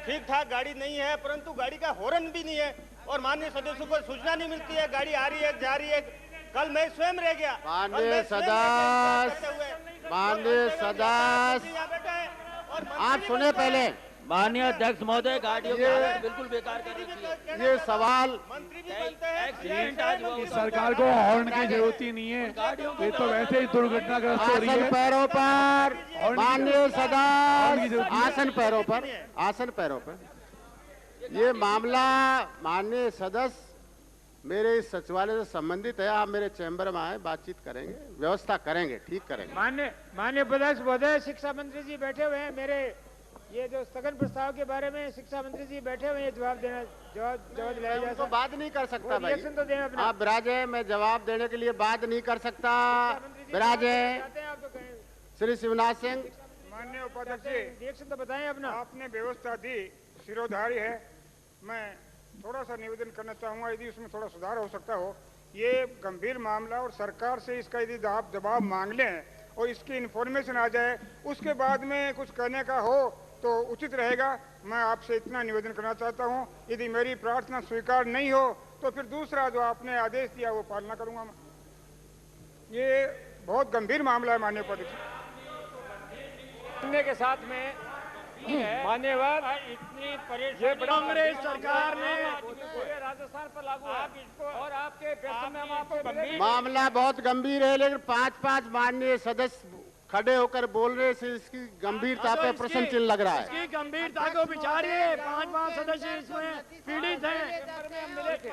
ठीक ठाक गाड़ी नहीं है, परंतु गाड़ी का हॉर्न भी नहीं है और माननीय सदस्यों को सूचना नहीं मिलती है गाड़ी आ रही है, जा रही है। कल मैं स्वयं रह गया।
माननीय सदस्य आप सुने पहले।
माननीय अध्यक्ष महोदय, गाड़ियों की हालत बिल्कुल बेकार कर रखी है।
ये सवाल
एक्सीडेंट आज हुआ।
इस सरकार को हॉर्न की जरूरत ही नहीं है, ये तो वैसे ही दुर्घटनाग्रस्त हो रही है।
आसन पैरों पर माननीय सदस्य, आसन पैरों पर ये मामला माननीय सदस्य मेरे इस सचिवालय से संबंधित है। आप मेरे चैम्बर में आए, बातचीत करेंगे, व्यवस्था करेंगे, ठीक करेंगे।
माननीय उपाध्यक्ष महोदय, शिक्षा मंत्री जी बैठे हुए हैं। मेरे ये जो स्थगन प्रस्ताव के बारे में शिक्षा मंत्री जी बैठे हुए हैं, जवाब दिलाया जाए।
तो बात नहीं कर सकता भाई,
तो दें अपना।
आप विराजे, मैं जवाब देने के लिए बात नहीं कर सकता। विराजे श्री शिवनाथ सिंह।
माननीय उपाध्यक्ष जी, रिएक्शन तो बताएं अपना।
आपने व्यवस्था दी, सिरोधारी है। मैं थोड़ा सा निवेदन करना चाहूँगा, यदि उसमें थोड़ा सुधार हो सकता हो। ये गंभीर मामला और सरकार से इसका यदि आप जवाब मांग लें और इसकी इन्फॉर्मेशन आ जाए, उसके बाद में कुछ कहने का हो तो उचित रहेगा। मैं आपसे इतना निवेदन करना चाहता हूँ, यदि मेरी प्रार्थना स्वीकार नहीं हो तो फिर दूसरा जो आपने आदेश दिया वो पालना करूँगा मैं। ये बहुत गंभीर मामला है माननीय उपाध्यक्ष।
के साथ में मान्यवर इतनी परेशानी कांग्रेस सरकार ने पूरे राजस्थान पर लागू आप इसको और आपके में आपको
मामला बहुत गंभीर है, लेकिन 5-5 माननीय सदस्य खड़े होकर बोल रहे से इसकी गंभीरता पे प्रश्न चिन्ह लग रहा है।
इसकी गंभीरता को विचारिए। 5 सदस्य इसमें पीड़ित हैं। मिले थे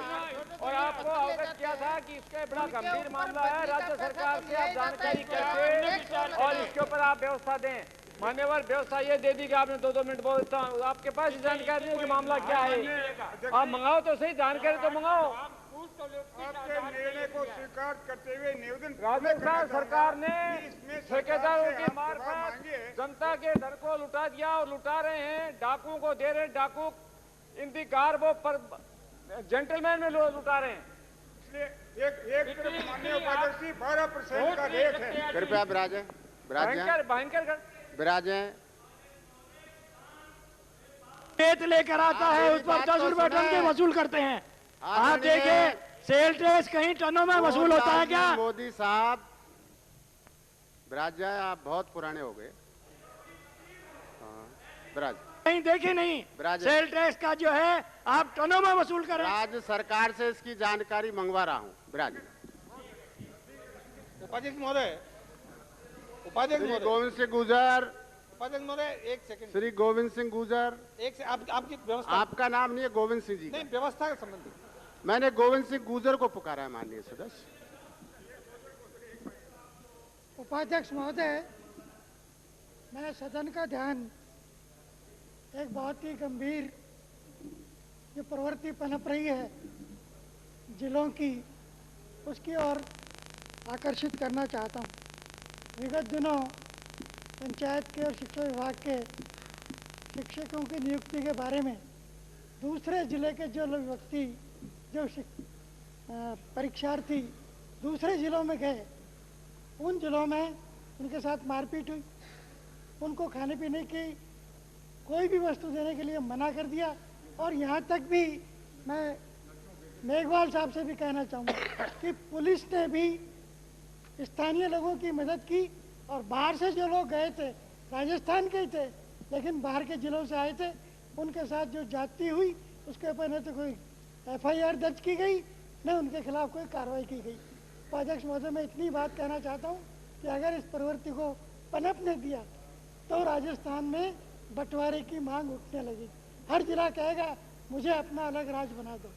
और आपको अवगत किया था कि इसका बड़ा गंभीर मामला है। राज्य सरकार से आप जानकारी कैसे और इसके ऊपर आप व्यवस्था दें। मान्यवर, व्यवस्था ये दे दी कि आपने 2-2 मिनट बोलता हूँ, आपके पास जानकारी है कि मामला क्या है। आप मंगाओ तो सही, जानकारी तो मंगाओ।
आपके निर्णय को स्वीकार करते हुए निवेदन
राजस्थान सरकार ने ठेकेदारों की मार्फत जनता के धन को लुटा दिया और लुटा रहे हैं, डाकुओं को दे रहे हैं। डाकू इन दी गार्बो पर जेंटलमैन में लुटा रहे हैं।
इसलिए एक तरफ माननीय उपाध्यक्ष जी 12% का रेट है।
कृपया विराजे,
भयंकर
विराजे।
रेट लेकर आता है, उस पर 10 रुपए टन के वसूल करते हैं। आप देखिए, सेल टैक्स कहीं टनों में वसूल होता है क्या?
मोदी साहब, विराज, आप बहुत पुराने हो गए। विराज
कहीं देखे नहीं, सेल टैक्स का जो है आप टनों में वसूल कर रहे हैं।
राज्य सरकार से इसकी जानकारी मंगवा रहा हूँ। विराज।
उपाध्यक्ष महोदय,
गोविंद सिंह गुजर।
उपाध्यक्ष महोदय, 1 सेकंड।
श्री गोविंद सिंह गुजर।
एक से आपकी व्यवस्था।
आपका नाम नहीं है, गोविंद सिंह जी।
नहीं, व्यवस्था के संबंधी
मैंने गोविंद सिंह गुजर को पुकारा है माननीय सदस्य।
उपाध्यक्ष महोदय, मैं सदन का ध्यान एक बहुत ही गंभीर जो प्रवृत्ति पनप रही है जिलों की, उसकी ओर आकर्षित करना चाहता हूँ। विगत दिनों पंचायत के और शिक्षा विभाग के शिक्षकों की नियुक्ति के बारे में दूसरे जिले के जो व्यक्ति, जो परीक्षार्थी दूसरे जिलों में गए, उन जिलों में उनके साथ मारपीट हुई, उनको खाने पीने की कोई भी वस्तु देने के लिए मना कर दिया और यहाँ तक भी मैं मेघवाल साहब से भी कहना चाहूँगा कि पुलिस ने भी स्थानीय लोगों की मदद की और बाहर से जो लोग गए थे, राजस्थान के ही थे लेकिन बाहर के जिलों से आए थे, उनके साथ जो जाति हुई उसके ऊपर न तो कोई FIR दर्ज की गई न उनके खिलाफ कोई कार्रवाई की गई। उपाध्यक्ष महोदय, मैं इतनी बात कहना चाहता हूँ कि अगर इस प्रवृत्ति को पनपने दिया तो राजस्थान में बंटवारे की मांग उठने लगी। हर जिला कहेगा मुझे अपना अलग राज्य बना दो।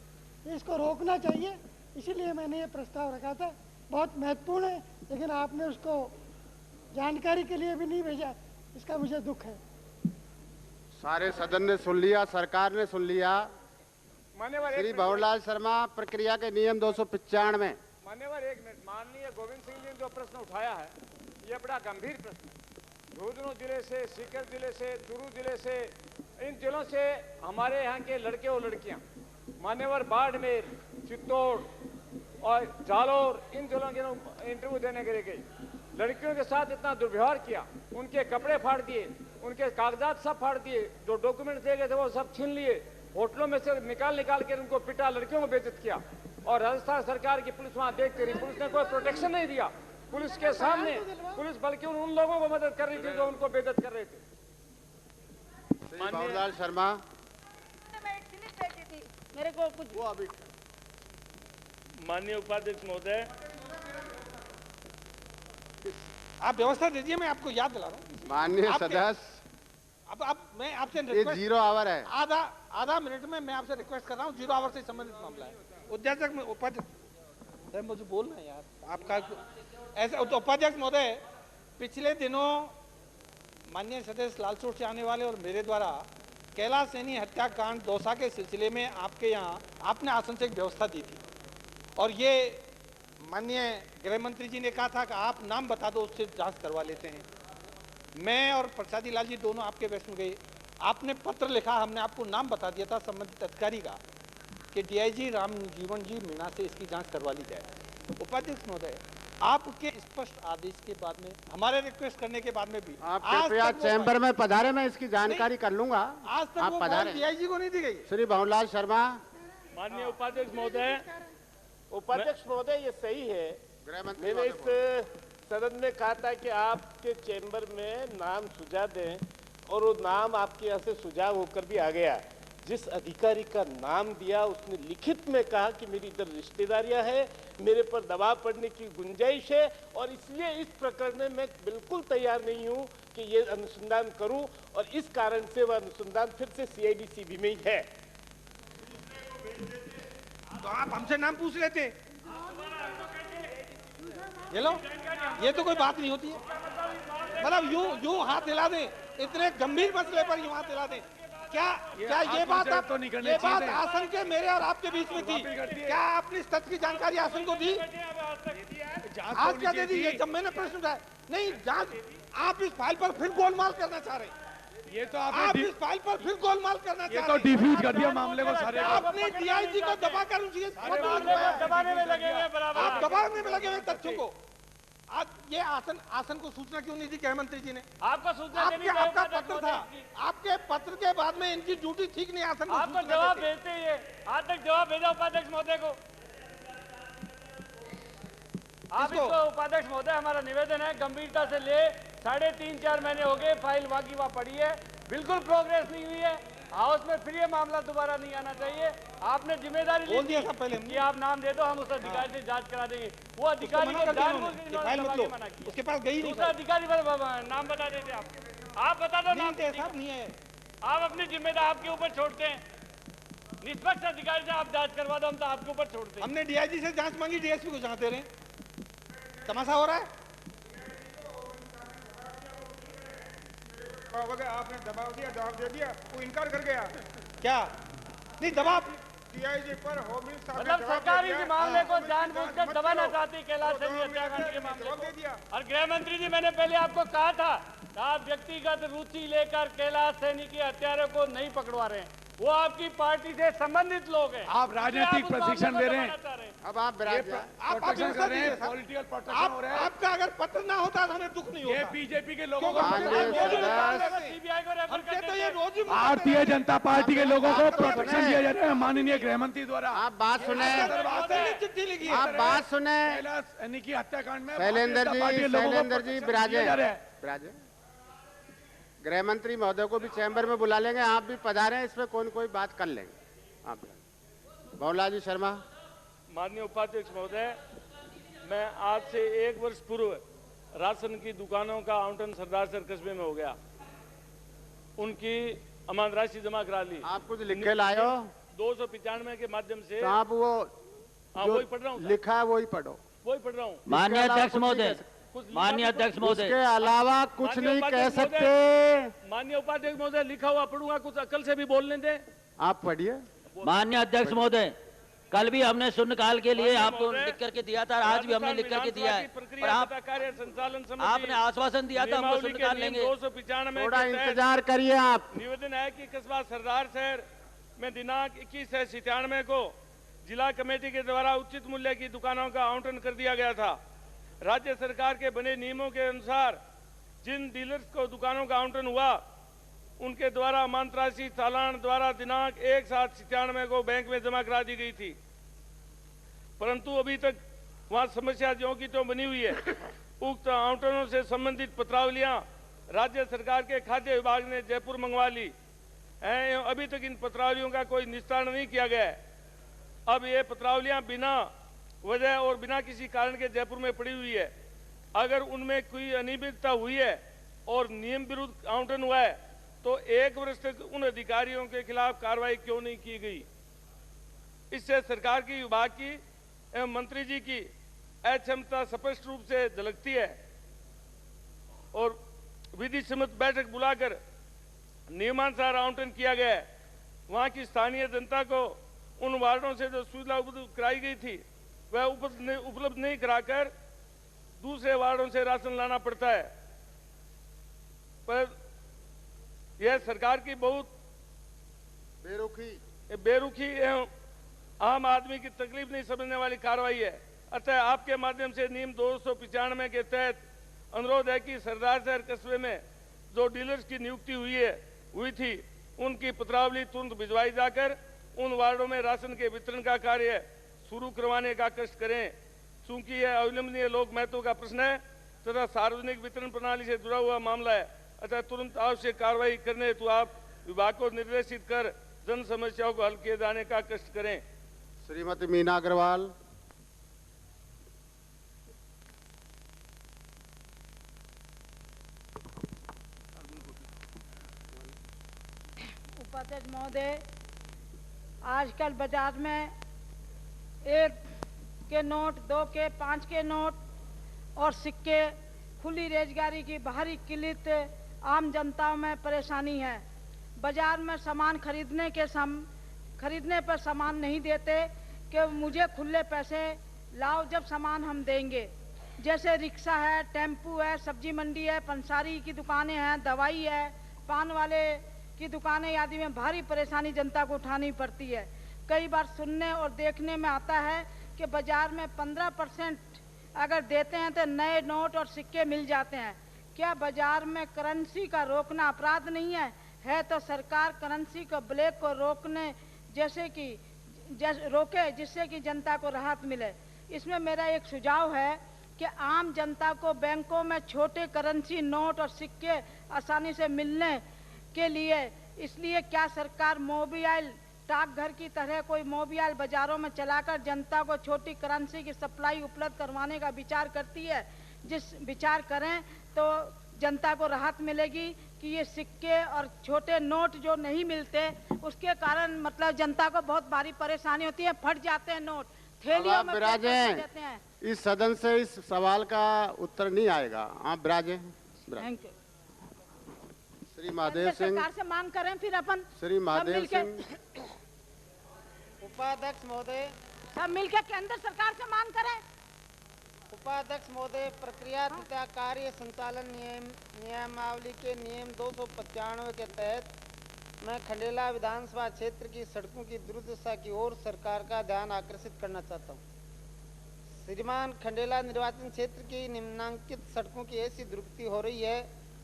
इसको रोकना चाहिए, इसीलिए मैंने ये प्रस्ताव रखा था। बहुत महत्वपूर्ण है, लेकिन आपने उसको जानकारी के लिए भी नहीं भेजा, इसका मुझे दुख है।
सारे सदन ने सुन लिया, सरकार ने सुन लिया। श्री भंवरलाल शर्मा, प्रक्रिया के नियम 295।
मान्यवर, एक मिनट। माननीय गोविंद सिंह जी ने जो प्रश्न उठाया है ये बड़ा गंभीर प्रश्न है। झुंझुनू जिले से, सीकर जिले से, चूरू जिले से, इन जिलों से हमारे यहाँ के लड़के और लड़कियाँ मान्यवर बाड़मेर, चित्तौड़ और जालौर, इन जिलों के इंटरव्यू देने के लिए गई। लड़कियों के साथ इतना दुर्व्यवहार किया, उनके कपड़े फाड़ दिए, उनके कागजात सब फाड़ दिए, जो डॉक्यूमेंट दे गए थे वो सब छीन लिए, होटलों में से निकाल कर उनको पिटा, लड़कियों को बेइज्जत किया। और राजस्थान सरकार की पुलिस वहां देखती रही, पुलिस ने कोई प्रोटेक्शन नहीं दिया। पुलिस के सामने पुलिस बल्कि उन लोगों को मदद कर रही थी जो उनको बेइज्जत कर रहे थे।
भंवरलाल शर्मा,
मेरे को कुछ
वो अभी
माननीय उपाध्यक्ष महोदय,
आप व्यवस्था दीजिए, मैं आपको याद दिला रहा हूँ।
माननीय सदस्य,
अब मैं आपसे
ये 0 आवर है।
आधा मिनट में मैं आपसे रिक्वेस्ट कर रहा हूँ। 0 आवर से संबंधित मामला है। उपाध्यक्ष में उपाध्यक्ष मुझे बोलना है यार, आपका ऐसा। उपाध्यक्ष महोदय, पिछले दिनों माननीय सदस्य लालसोट से आने वाले और मेरे द्वारा कैलाश सैनी हत्याकांड दौसा के सिलसिले में आपके यहाँ आपने आसन से एक व्यवस्था दी थी और ये माननीय गृह मंत्री जी ने कहा था कि आप नाम बता दो, उससे जांच करवा लेते हैं। मैं और प्रसादी लाल जी दोनों आपके बैठ में गए, आपने पत्र लिखा, हमने आपको नाम बता दिया था संबंधित अधिकारी का कि DIG राम जीवन जी मीणा से इसकी जांच करवा ली जाए। उपाध्यक्ष महोदय, आपके स्पष्ट आदेश के बाद में, हमारे रिक्वेस्ट करने के बाद में भी
आप कृपया चैम्बर में पधारे, मैं इसकी जानकारी कर लूंगा।
आज तक वो DIG को नहीं दी गई।
श्री भंवरलाल शर्मा।
माननीय उपाध्यक्ष महोदय,
उपाध्यक्ष महोदय, ये सही है। मैंने इस सदन में कहा था कि आपके चैम्बर में नाम सुझा दें और वो नाम आपके यहाँ से सुझाव होकर भी आ गया। जिस अधिकारी का नाम दिया उसने लिखित में कहा कि मेरी इधर रिश्तेदारियां हैं, मेरे पर दबाव पड़ने की गुंजाइश है और इसलिए इस प्रकरण में मैं बिल्कुल तैयार नहीं हूं कि ये अनुसंधान करूं और इस कारण से वह अनुसंधान फिर से CID CB में ही है।
तो आप हमसे नाम पूछ लेते। ये लो, ये तो कोई बात नहीं होती है। मतलब यूं हाथ हिला दें, इतने गंभीर मसले पर यूं हाथ हिला दें। क्या ये बात आप तो ये बात आसन के मेरे और आपके बीच में थी? क्या आपने इस तथ्य की जानकारी आसन को दी? आज क्या दे दी? ये जब मैंने प्रश्न उठाया, नहीं जांच, आप इस फाइल पर फिर गोलमाल करना चाह रहे हैं।
ये तो
आप इस फाइल पर फिर गोलमाल करना चाह रहे हैं।
ये तो डिफ्यूज कर दिया मामले को सारे।
आपने DIG को दबाकर उनकी
दबाने में लगे हुए बराबर।
आप दबाने में लगे हुए तथ्यों को। आज ये आसन को सूचना क्यों नहीं दी गृह मंत्री जी ने?
आपको सूचना देनी चाहिए।
आपका पत्र था, आपके पत्र के बाद में इनकी ड्यूटी ठीक नहीं। आसन को
आपको जवाब भेजते ही है। आज तक जवाब भेजा उपाध्यक्ष महोदय को। आप इसको उपाध्यक्ष महोदय, हमारा निवेदन है गंभीरता से ले। 3.5-4 महीने हो गए, फाइल वाकी वहाँ पड़ी है, बिल्कुल प्रोग्रेस नहीं हुई है। हाउस में फिर ये मामला दोबारा नहीं आना चाहिए। आपने जिम्मेदारी ली थी कि आप नाम दे दो, हम उस अधिकारी से जांच करा देंगे। वो अधिकारी को
उसके पास गई नहीं।
दूसरा अधिकारी नाम बता देते आप बता दो नाम।
नहीं है,
आप अपनी जिम्मेदारी आपके ऊपर छोड़ते हैं। निष्पक्ष अधिकारी से आप जांच करवा दो, हम तो आपके ऊपर छोड़ते हैं।
हमने DIG से जांच मांगी, DSP को जांच दे रहे हैं। तमाशा हो रहा है।
आपने दबाव दिया, जवाब दे दिया, वो इनकार कर गया।
क्या नहीं दबाव?
DIG पर होम मिनिस्टर
मतलब सरकार इस मामले को जानबूझकर दबाना चाहती कैलाश सैनी हत्याकांड के मामले को। और गृह मंत्री जी, मैंने पहले आपको कहा था, आप व्यक्तिगत रुचि लेकर कैलाश सैनी की हत्यारों को नहीं पकड़वा रहे हैं। वो आपकी पार्टी से संबंधित लोग हैं।
आप राजनीतिक प्रशिक्षण दे रहे हैं।
अब आप
प्रोटेक्शन कर रहे हैं, पॉलिटिकल प्रोटेक्शन हो रहा है।
आपका अगर पत्र ना
होता तो हमें दुख नहीं होता।
ये बीजेपी के लोगों को
भारतीय
जनता पार्टी के लोगों को प्रोटेक्शन दिया जा रहा है माननीय गृह मंत्री द्वारा।
आप बात सुने, आप बात सुने।
की हत्याकांड में
शैलेंद्र जी विराजे। गृह मंत्री महोदय को भी चैम्बर में बुला लेंगे, आप भी पधारें, इसमें कोई बात कर लेंगे। आप भंवरलाल जी शर्मा।
माननीय उपाध्यक्ष महोदय, मैं आज से 1 वर्ष पूर्व राशन की दुकानों का आवंटन सरदार सर कस्बे में हो गया, उनकी अमानत राशि जमा करा ली।
आप कुछ लिख के लाए हो?
295 के माध्यम से।
तो आप वो
वही पढ़ रहा हूँ,
लिखा है वही पढ़ो।
वही पढ़ रहा हूँ।
माननीय अध्यक्ष महोदय, माननीय अध्यक्ष महोदय,
इसके अलावा कुछ नहीं कह सकते।
माननीय उपाध्यक्ष महोदय, लिखा हुआ पढ़ूंगा, कुछ अकल से भी बोलने दें।
आप पढ़िए।
माननीय अध्यक्ष महोदय, कल भी हमने शून्यकाल के लिए आपको लिख करके दिया था, आज भी हमने लिख करके दिया है, और आपने आश्वासन दिया था हमको शून्यकाल लेंगे।
295
थोड़ा इंतजार करिए आप।
निवेदन है कि कस्बा सरदार शहर में दिनांक 21/97 को जिला कमेटी के द्वारा उचित मूल्य की दुकानों का आवंटन कर दिया गया था। राज्य सरकार के बने नियमों के अनुसार जिन डीलर्स को दुकानों का आवंटन हुआ, उनके द्वारा अमानत राशि चालान द्वारा दिनांक 1/7/97 को बैंक में जमा करा दी गई थी, परंतु अभी तक वहां समस्या ज्यों की त्यों बनी हुई है। उक्त आवंटनों से संबंधित पत्रावलियां राज्य सरकार के खाद्य विभाग ने जयपुर मंगवा ली है, अभी तक इन पत्रावलियों का कोई निस्तारण नहीं किया गया है। अब ये पत्रावलियां बिना वजह और बिना किसी कारण के जयपुर में पड़ी हुई है। अगर उनमें कोई अनियमितता हुई है और नियम विरुद्ध आवंटन हुआ है, तो 1 वर्ष तक उन अधिकारियों के खिलाफ कार्रवाई क्यों नहीं की गई? इससे सरकार की, विभाग की एवं मंत्री जी की अक्षमता स्पष्ट रूप से झलकती है और विधि सम्मत बैठक बुलाकर नियमानुसार आवंटन किया गया है। वहां की स्थानीय जनता को उन वार्डों से जो सुविधा उपलब्ध कराई गई थी वह उपलब्ध नहीं कराकर दूसरे वार्डों से राशन लाना पड़ता है। पर यह सरकार की बहुत बेरुखी एवं आम आदमी की तकलीफ नहीं समझने वाली कार्रवाई है। अतः आपके माध्यम से नियम 295 के तहत अनुरोध है कि सरदार शहर कस्बे में जो डीलर्स की नियुक्ति हुई थी, उनकी पत्रावली तुरंत भिजवाई जाकर उन वार्डों में राशन के वितरण का कार्य शुरू करवाने का कष्ट करें। चूंकि यह अविलंबनीय लोक महत्व का प्रश्न है तथा सार्वजनिक वितरण प्रणाली से जुड़ा हुआ मामला है, अतः तुरंत आवश्यक कार्रवाई करने हेतु आप विभाग को निर्देशित कर जन समस्याओं को हल किए जाने का कष्ट करें।
श्रीमती मीना अग्रवाल।
उपाध्यक्ष महोदय, आजकल बाजार में 1 के नोट, 2 के, 5 के नोट और सिक्के, खुली रोजगारी की बाहरी किल्लत आम जनता में परेशानी है। बाजार में सामान खरीदने पर सामान नहीं देते कि मुझे खुले पैसे लाओ जब सामान हम देंगे। जैसे रिक्शा है, टेम्पू है, सब्जी मंडी है, पंसारी की दुकानें हैं, दवाई है, पान वाले की दुकानें आदि में भारी परेशानी जनता को उठानी पड़ती है। कई बार सुनने और देखने में आता है कि बाजार में 15% अगर देते हैं तो नए नोट और सिक्के मिल जाते हैं। क्या बाजार में करेंसी का रोकना अपराध नहीं है तो सरकार करेंसी को ब्लैक को रोकने रोके जिससे कि जनता को राहत मिले। इसमें मेरा एक सुझाव है कि आम जनता को बैंकों में छोटे करेंसी नोट और सिक्के आसानी से मिलने के लिए, इसलिए क्या सरकार मोबाइल डाकघर की तरह कोई मोबाइल बाजारों में चलाकर जनता को छोटी करेंसी की सप्लाई उपलब्ध करवाने का विचार करती है? जिस विचार करें तो जनता को राहत मिलेगी कि ये सिक्के और छोटे नोट जो नहीं मिलते उसके कारण मतलब जनता को बहुत भारी परेशानी होती है, फट जाते हैं नोट, थैलियों में जाते हैं।
इस सदन से इस सवाल का उत्तर नहीं आएगा। आप बिराजे।
Thank you.
श्री महादेव सिंह।
सरकार से मांग करें फिर अपन
श्री महादेव सिंह।
उपाध्यक्ष महोदय,
सब मिलकर केंद्र सरकार से मांग करें।
उपाध्यक्ष महोदय, प्रक्रिया तथा कार्य संचालन नियमावली के नियम 295 के तहत मैं खंडेला विधानसभा क्षेत्र की सड़कों की दुर्दशा की ओर सरकार का ध्यान आकर्षित करना चाहता हूँ।
श्रीमान खंडेला निर्वाचन क्षेत्र की निम्नांकित सड़कों की ऐसी दुर्गति हो रही है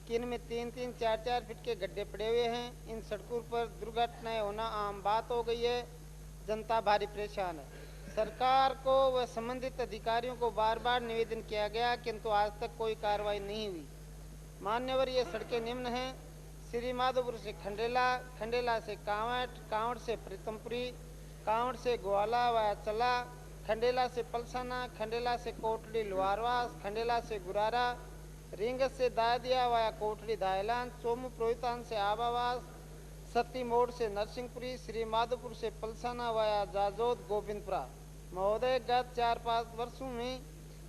कि इनमें 3-3, 4-4 फीट के गड्ढे पड़े हुए हैं। इन सड़कों पर दुर्घटनाएं होना आम बात हो गई है। जनता भारी परेशान है। सरकार को व संबंधित अधिकारियों को बार बार निवेदन किया गया किंतु आज तक कोई कार्रवाई नहीं हुई। मान्यवर, ये सड़कें निम्न हैं: श्री माधोपुर से खंडेला, खंडेला से कांवट, कांवट से प्रीतमपुरी, कांवट से ग्वाला व चला, खंडेला से पलसाना, खंडेला से कोटड़ी लुहारवास, खंडेला से गुरारा, रिंगस से दादिया व कोटड़ी दायलान, सोमू प्रोहितान से आबावास, सती मोड़ से नरसिंहपुरी, श्री माधोपुर से पलसाना व जाजोद गोविंदपुरा। महोदय, गत 4-5 वर्षों में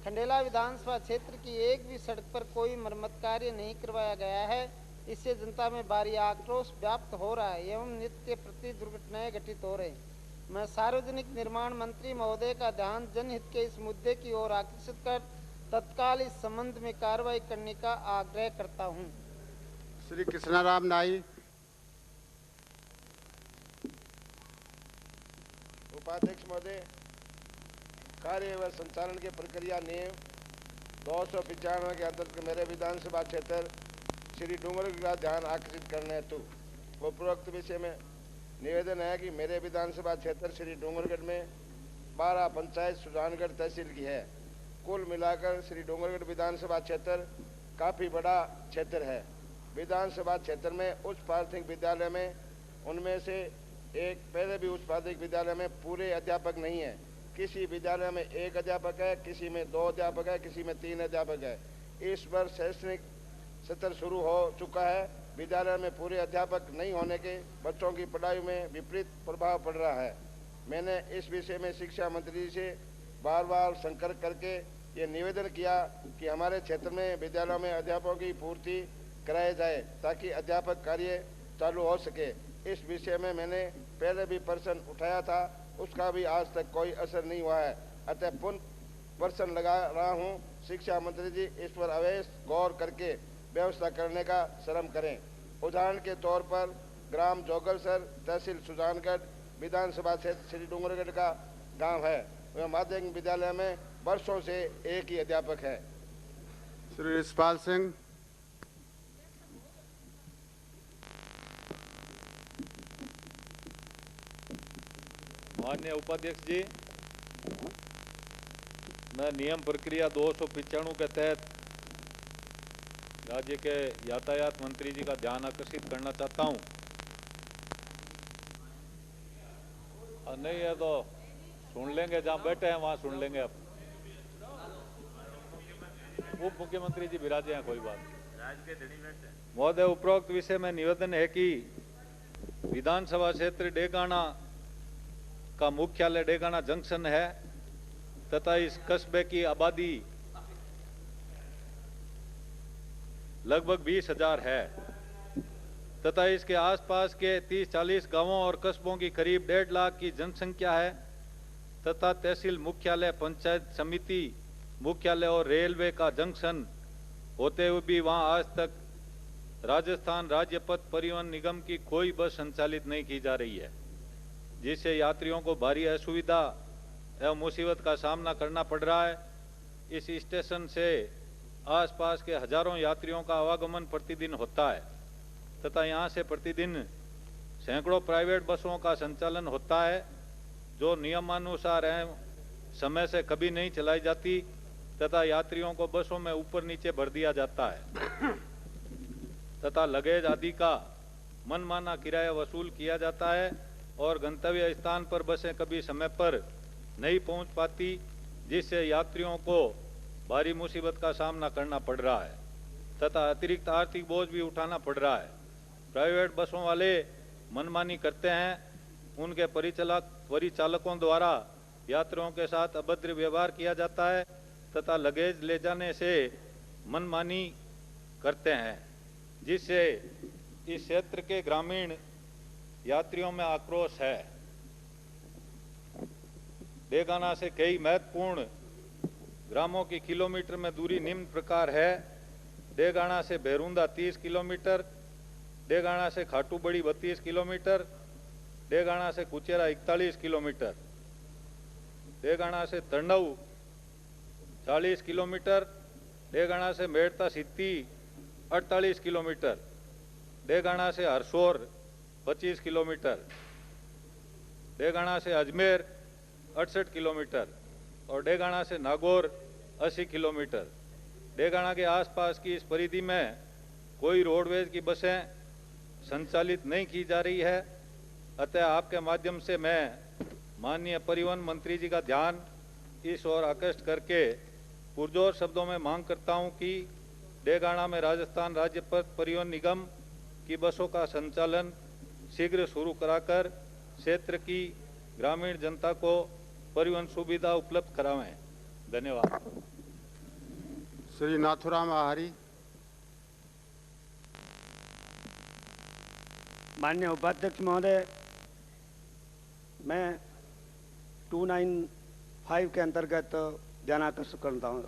खंडेला विधानसभा क्षेत्र की एक भी सड़क पर कोई मरम्मत कार्य नहीं करवाया गया है। इससे जनता में भारी आक्रोश व्याप्त हो रहा है एवं नित्य प्रति दुर्घटनाएं घटित हो रही। मैं सार्वजनिक निर्माण मंत्री महोदय का ध्यान जनहित के इस मुद्दे की ओर आकर्षित कर तत्काल इस संबंध में कार्रवाई करने का आग्रह करता हूं।
श्री कृष्णाराम नाई।
उपाध्यक्ष महोदय, कार्य व संचालन के प्रक्रिया नियम 295 के अंतर्गत मेरे विधानसभा क्षेत्र श्री डूंगरगढ़ का ध्यान आकर्षित करने हेतु उपरोक्त विषय में निवेदन है कि मेरे विधानसभा क्षेत्र श्री डूंगरगढ़ में 12 पंचायत सुजानगढ़ तहसील की है। कुल मिलाकर श्री डूंगरगढ़ विधानसभा क्षेत्र काफ़ी बड़ा क्षेत्र है। विधानसभा क्षेत्र में उच्च प्राथमिक विद्यालय में उनमें से एक पहले भी उच्च प्राथमिक विद्यालय में पूरे अध्यापक नहीं है। किसी विद्यालय में 1 अध्यापक है, किसी में 2 अध्यापक है, किसी में 3 अध्यापक है। इस वर्ष शैक्षणिक सत्र शुरू हो चुका है। विद्यालय में पूरे अध्यापक नहीं होने के बच्चों की पढ़ाई में विपरीत प्रभाव पड़ रहा है। मैंने इस विषय में शिक्षा मंत्री जी से बार बार संपर्क करके ये निवेदन किया कि हमारे क्षेत्र में विद्यालयों में अध्यापकों की पूर्ति कराई जाए ताकि अध्यापक कार्य चालू हो सके। इस विषय में मैंने पहले भी प्रश्न उठाया था, उसका भी आज तक कोई असर नहीं हुआ है। अतः पुनः प्रश्न लगा रहा हूँ, शिक्षा मंत्री जी इस पर अवश्य गौर करके व्यवस्था करने का श्रम करें। उदाहरण के तौर पर ग्राम जोगलसर, तहसील सुजानगढ़, विधानसभा क्षेत्र श्री डूंगरगढ़ का गांव है। वह माध्यमिक विद्यालय में वर्षों से एक ही अध्यापक है।
श्री रिशपाल सिंह।
माननीय उपाध्यक्ष जी, मैं नियम प्रक्रिया 295 के तहत राज्य के यातायात मंत्री जी का ध्यान आकर्षित करना चाहता हूं। नहीं है तो सुन लेंगे, जहां बैठे हैं वहां सुन लेंगे। अब उप मुख्यमंत्री जी विराजे हैं, कोई बात नहीं। महोदय, उपरोक्त विषय में निवेदन है कि विधानसभा क्षेत्र डेगाना का मुख्यालय डेगाना जंक्शन है तथा इस कस्बे की आबादी लगभग 20,000 है तथा इसके आसपास के 30-40 गांवों और कस्बों की करीब 1.5 लाख की जनसंख्या है तथा तहसील मुख्यालय, पंचायत समिति मुख्यालय और रेलवे का जंक्शन होते हुए भी वहां आज तक राजस्थान राज्य पथ परिवहन निगम की कोई बस संचालित नहीं की जा रही है, जिससे यात्रियों को भारी असुविधा एवं मुसीबत का सामना करना पड़ रहा है। इस स्टेशन से आसपास के हजारों यात्रियों का आवागमन प्रतिदिन होता है तथा यहां से प्रतिदिन सैकड़ों प्राइवेट बसों का संचालन होता है जो नियमानुसार एवं समय से कभी नहीं चलाई जाती तथा यात्रियों को बसों में ऊपर नीचे भर दिया जाता है तथा लगेज आदि का मनमाना किराया वसूल किया जाता है और गंतव्य स्थान पर बसें कभी समय पर नहीं पहुंच पाती, जिससे यात्रियों को भारी मुसीबत का सामना करना पड़ रहा है तथा अतिरिक्त आर्थिक बोझ भी उठाना पड़ रहा है। प्राइवेट बसों वाले मनमानी करते हैं, उनके परिचालकों द्वारा यात्रियों के साथ अभद्र व्यवहार किया जाता है तथा लगेज ले जाने से मनमानी करते हैं, जिससे इस क्षेत्र के ग्रामीण यात्रियों में आक्रोश है। डेगाना से कई महत्वपूर्ण ग्रामों की किलोमीटर में दूरी निम्न प्रकार है: डेगाना से भैरुंदा 30 किलोमीटर, डेगाना से खाटू बड़ी 32 किलोमीटर, डेगाना से कुचेरा 41 किलोमीटर, डेगाना से तंडऊ
40 किलोमीटर, डेगाना से मेड़ता सिद्धि 48 किलोमीटर, डेगाना से हरसोर 25 किलोमीटर, डेगाना से अजमेर 68 किलोमीटर और डेगाना से नागौर 80 किलोमीटर। डेगाना के आसपास की इस परिधि में कोई रोडवेज की बसें संचालित नहीं की जा रही है। अतः आपके माध्यम से मैं माननीय परिवहन मंत्री जी का ध्यान इस ओर आकृष्ट करके पुरजोर शब्दों में मांग करता हूं कि डेगाना में राजस्थान राज्य पथ परिवहन निगम की बसों का संचालन शीघ्र शुरू कराकर क्षेत्र की ग्रामीण जनता को परिवहन सुविधा उपलब्ध करावें। धन्यवाद।
श्री नाथुराम आहारी।
माननीय उपाध्यक्ष महोदय, मैं 295 के अंतर्गत ध्यान आकर्षित करता हूँ।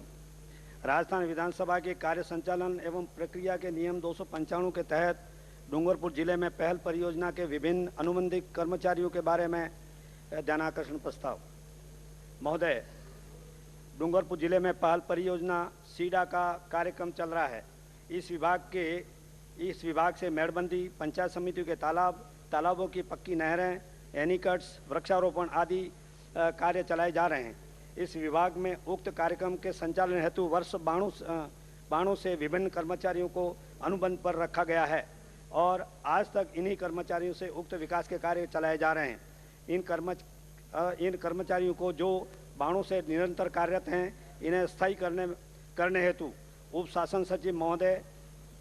राजस्थान विधानसभा के कार्य संचालन एवं प्रक्रिया के नियम 295 के तहत डूंगरपुर जिले में पहल परियोजना के विभिन्न अनुबंधित कर्मचारियों के बारे में ध्यानाकर्षण प्रस्ताव। महोदय, डूंगरपुर जिले में पहल परियोजना सीडा का कार्यक्रम चल रहा है। इस विभाग से मेड़बंदी, पंचायत समितियों के तालाबों की पक्की नहरें, एनीकट्स, वृक्षारोपण आदि कार्य चलाए जा रहे हैं। इस विभाग में उक्त कार्यक्रम के संचालन हेतु वर्ष 92 से विभिन्न कर्मचारियों को अनुबंध पर रखा गया है और आज तक इन्हीं कर्मचारियों से उक्त विकास के कार्य चलाए जा रहे हैं। इन कर्मचारियों को जो 92 से निरंतर कार्यरत हैं, इन्हें स्थायी करने हेतु उप शासन सचिव महोदय,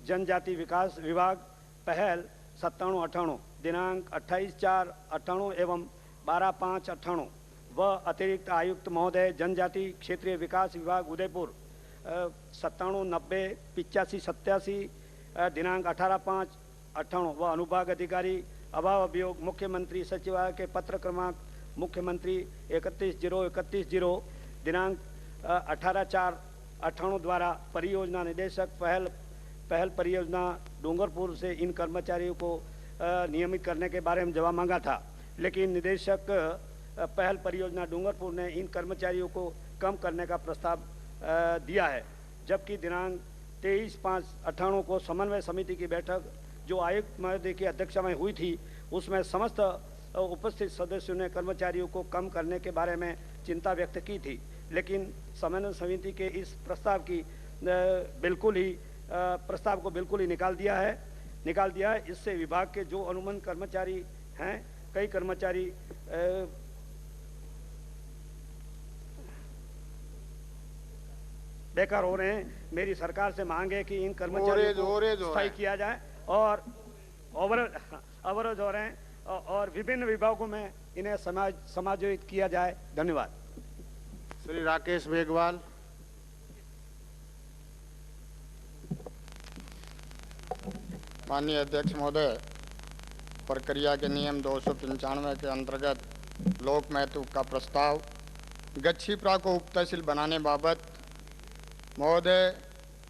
जनजाति विकास विभाग पहल 97-98 दिनांक 28/4/98 एवं 12/5/98 व अतिरिक्त आयुक्त महोदय जनजाति क्षेत्रीय विकास विभाग उदयपुर 97-90-85-87 दिनांक 18/5/98 व अनुभाग अधिकारी अभाव अभियोग मुख्यमंत्री सचिवालय के पत्र क्रमांक मुख्यमंत्री 31/0-31/0 दिनांक 18/4/98 द्वारा परियोजना निदेशक पहल परियोजना डूंगरपुर से इन कर्मचारियों को नियमित करने के बारे में जवाब मांगा था, लेकिन निदेशक पहल परियोजना डूंगरपुर ने इन कर्मचारियों को कम करने का प्रस्ताव दिया है। जबकि दिनांक 23/5/98 को समन्वय समिति की बैठक जो आयुक्त महोदय की अध्यक्षता में हुई थी, उसमें समस्त उपस्थित सदस्यों ने कर्मचारियों को कम करने के बारे में चिंता व्यक्त की थी, लेकिन समन्वय समिति के इस प्रस्ताव को बिल्कुल ही निकाल दिया है। इससे विभाग के जो अनुबंध कर्मचारी हैं, कई कर्मचारी बेकार हो रहे हैं। मेरी सरकार से मांग है कि इन कर्मचारियों को स्थायी किया जाए और अवरोध हो रहे हैं और विभिन्न विभागों में इन्हें समायोजित किया जाए। धन्यवाद।
श्री राकेश मेघवाल।
माननीय अध्यक्ष महोदय, प्रक्रिया के नियम 295 के अंतर्गत लोक महत्व का प्रस्ताव गच्छीप्रा को उप तहसील बनाने बाबत। महोदय,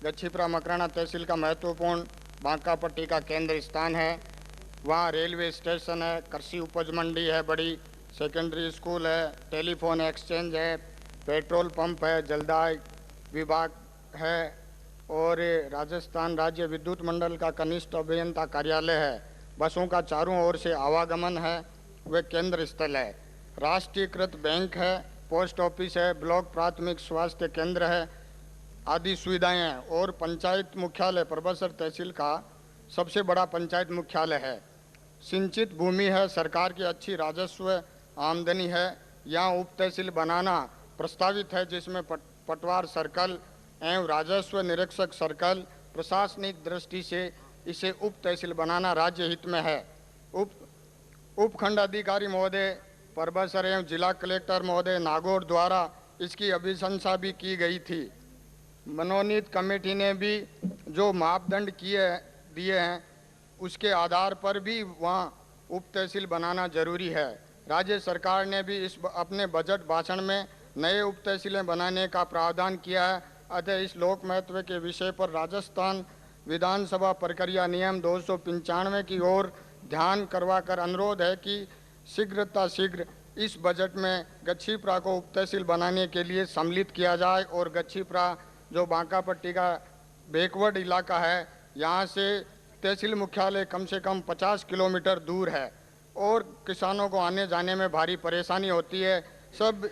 गच्छीप्रा मकराना तहसील का महत्वपूर्ण बांका पट्टी का केंद्र स्थान है। वहाँ रेलवे स्टेशन है, कृषि उपज मंडी है, बड़ी सेकेंडरी स्कूल है, टेलीफोन एक्सचेंज है, पेट्रोल पंप है, जलदाय विभाग है और राजस्थान राज्य विद्युत मंडल का कनिष्ठ अभियंता कार्यालय है। बसों का चारों ओर से आवागमन है, वे केंद्र स्थल है। राष्ट्रीयकृत बैंक है, पोस्ट ऑफिस है, ब्लॉक प्राथमिक स्वास्थ्य केंद्र है आदि सुविधाएं हैं और पंचायत मुख्यालय परबसर तहसील का सबसे बड़ा पंचायत मुख्यालय है। सिंचित भूमि है, सरकार की अच्छी राजस्व आमदनी है। यहाँ उप तहसील बनाना प्रस्तावित है, जिसमें पटवार सर्कल एवं राजस्व निरीक्षक सर्कल प्रशासनिक दृष्टि से इसे उप तहसील बनाना राज्य हित में है। उपखंड अधिकारी महोदय परबसर एवं जिला कलेक्टर महोदय नागौर द्वारा इसकी अभिशंसा भी की गई थी। मनोनीत कमेटी ने भी जो मापदंड दिए हैं, उसके आधार पर भी वहाँ उप तहसील बनाना जरूरी है। राज्य सरकार ने भी इस अपने बजट भाषण में नए उप तहसीलें बनाने का प्रावधान किया है। अतः इस लोक महत्व के विषय पर राजस्थान विधानसभा प्रक्रिया नियम 295 की ओर ध्यान करवाकर अनुरोध है कि शीघ्र इस बजट में गच्छीपुरा को उप तहसील बनाने के लिए सम्मिलित किया जाए और गच्छीपुरा जो बांका पट्टी का बैकवर्ड इलाका है, यहाँ से तहसील मुख्यालय कम से कम 50 किलोमीटर दूर है और किसानों को आने जाने में भारी परेशानी होती है। सब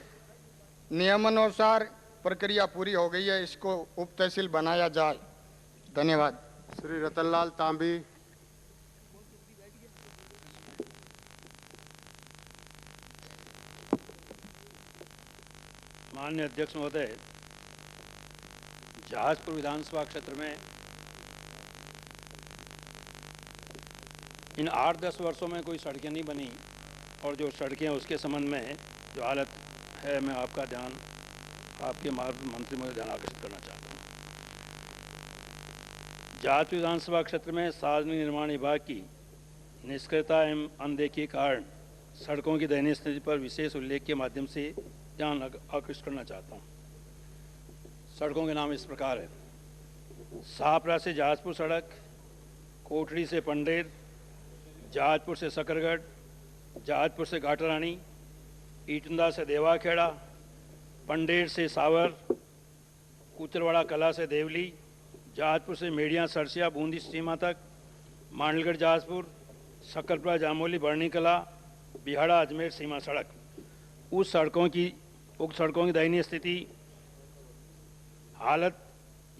नियमानुसार प्रक्रिया पूरी हो गई है, इसको उप तहसील बनाया जाए। धन्यवाद।
श्री रतनलाल तांबी।
माननीय अध्यक्ष महोदय, जहाजपुर विधानसभा क्षेत्र में इन 8-10 वर्षों में कोई सड़कें नहीं बनी और जो सड़कें उसके संबंध में जो हालत है, मैं आपका ध्यान, आपके मंत्री महोदय ध्यान आकर्षित करना चाहता हूँ। जहाजपुर विधानसभा क्षेत्र में सार्वजनिक निर्माण विभाग की निष्क्रियता एवं अनदेखी के कारण सड़कों की दयनीय स्थिति पर विशेष उल्लेख के माध्यम से ध्यान आकर्षित करना चाहता हूँ। सड़कों के नाम इस प्रकार है: शाहपुरा से जहाजपुर सड़क, कोटड़ी से पंडेर, जहाजपुर से सकरगढ़, जहाजपुर से घाटरानी, ईटंदा से देवाखेड़ा, पंडेर से सावर, कुचरवाड़ा कला से देवली, जहाजपुर से मेड़िया सरसिया बूंदी सीमा तक, मांडलगढ़ जहाजपुर, शकरपुरा जामोली बरनी कला, बिहाड़ा अजमेर सीमा सड़क। उस सड़कों की उक्त सड़कों की दयनीय स्थिति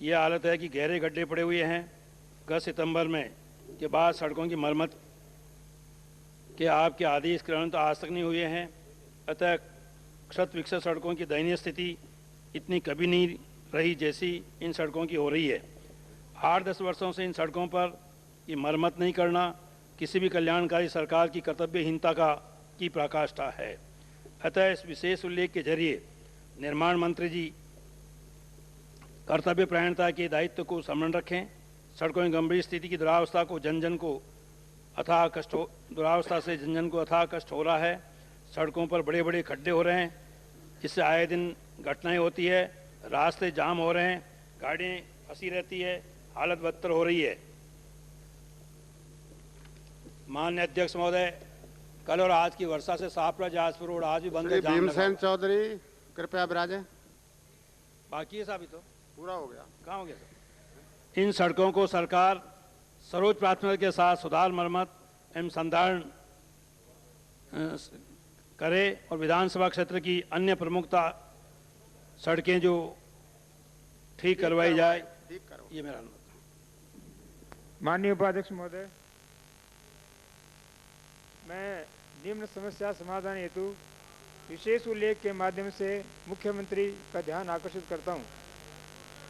ये हालत है कि गहरे गड्ढे पड़े हुए हैं। गत सितंबर में के बाद सड़कों की मरम्मत के आपके आदेश ग्रहण तो आज तक नहीं हुए हैं। अतः क्षत विक्षत सड़कों की दयनीय स्थिति इतनी कभी नहीं रही जैसी इन सड़कों की हो रही है। 8-10 वर्षों से इन सड़कों पर की मरम्मत नहीं करना किसी भी कल्याणकारी सरकार की कर्तव्यहीनता की पराकाष्ठा है। अतः इस विशेष उल्लेख के जरिए निर्माण मंत्री जी कर्तव्य परायणता के दायित्व को स्मरण रखें। सड़कों की गंभीर स्थिति की दुरावस्था से जन जन को अथाह कष्ट हो रहा है। सड़कों पर बड़े बड़े खड्डे हो रहे हैं, जिससे आए दिन घटनाएं होती है, रास्ते जाम हो रहे हैं, गाड़ियाँ फंसी रहती है, हालत बदतर हो रही है। माननीय अध्यक्ष महोदय, कल और आज की वर्षा से शाहपुरा जहाजपुर रोड आज भी बंद है।
भीमसेन चौधरी कृपया विराजें।
बाकी है साहब, तो
पूरा हो गया।
कहाँ हो गया सर? इन सड़कों को सरकार सर्वोच्च प्राथमिकता के साथ सुधार, मरम्मत एवं संधारण करे और विधानसभा क्षेत्र की अन्य प्रमुखता सड़कें जो ठीक करवाई जाए, ये मेरा अनुरोध।
माननीय उपाध्यक्ष महोदय, मैं निम्न समस्या समाधान हेतु विशेष उल्लेख के माध्यम से मुख्यमंत्री का ध्यान आकर्षित करता हूं।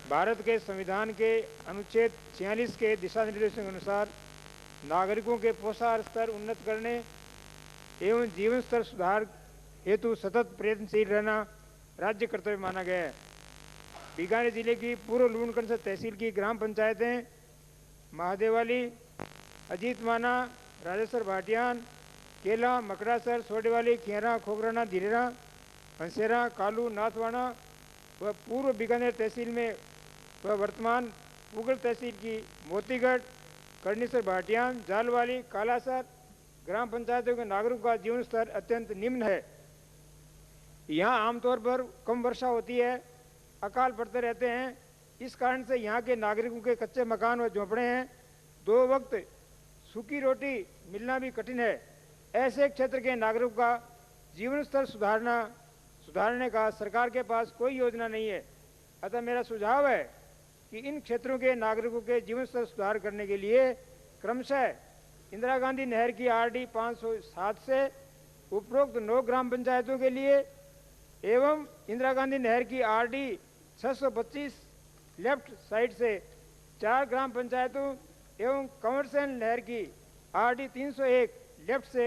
भारत के संविधान के अनुच्छेद 46 के दिशा निर्देशों के अनुसार नागरिकों के पोषण स्तर उन्नत करने एवं जीवन स्तर सुधार हेतु सतत प्रयत्नशील रहना राज्य कर्तव्य माना गया है। बीकानेर जिले की पूर्व लूणकंड तहसील की ग्राम पंचायतें महादेवाली, अजीत माना, राजेश्वर भाटियान, केला, मकड़ासर, सोडेवाली, खेरा, खोगराना, धीरेरा, हंसेरा, कालू, नाथवाना व पूर्व बीकानेर तहसील में व वर्तमान पुगल तहसील की मोतीगढ़, कर्णेश्वर भाटियान, जालवाली, कालासर ग्राम पंचायतों के नागरिकों का जीवन स्तर अत्यंत निम्न है। यहाँ आमतौर पर कम वर्षा होती है, अकाल पड़ते रहते हैं। इस कारण से यहाँ के नागरिकों के कच्चे मकान व झोंपड़े हैं, 2 वक्त सूखी रोटी मिलना भी कठिन है। ऐसे क्षेत्र के नागरिकों का जीवन स्तर सुधारने का सरकार के पास कोई योजना नहीं है। अतः मेरा सुझाव है कि इन क्षेत्रों के नागरिकों के जीवन स्तर सुधार करने के लिए क्रमशः इंदिरा गांधी नहर की आरडी 507 से उपरोक्त 9 ग्राम पंचायतों के लिए एवं इंदिरा गांधी नहर की आरडी 625 लेफ्ट साइड से 4 ग्राम पंचायतों एवं कमर्शियल नहर की आरडी 301 लेफ्ट से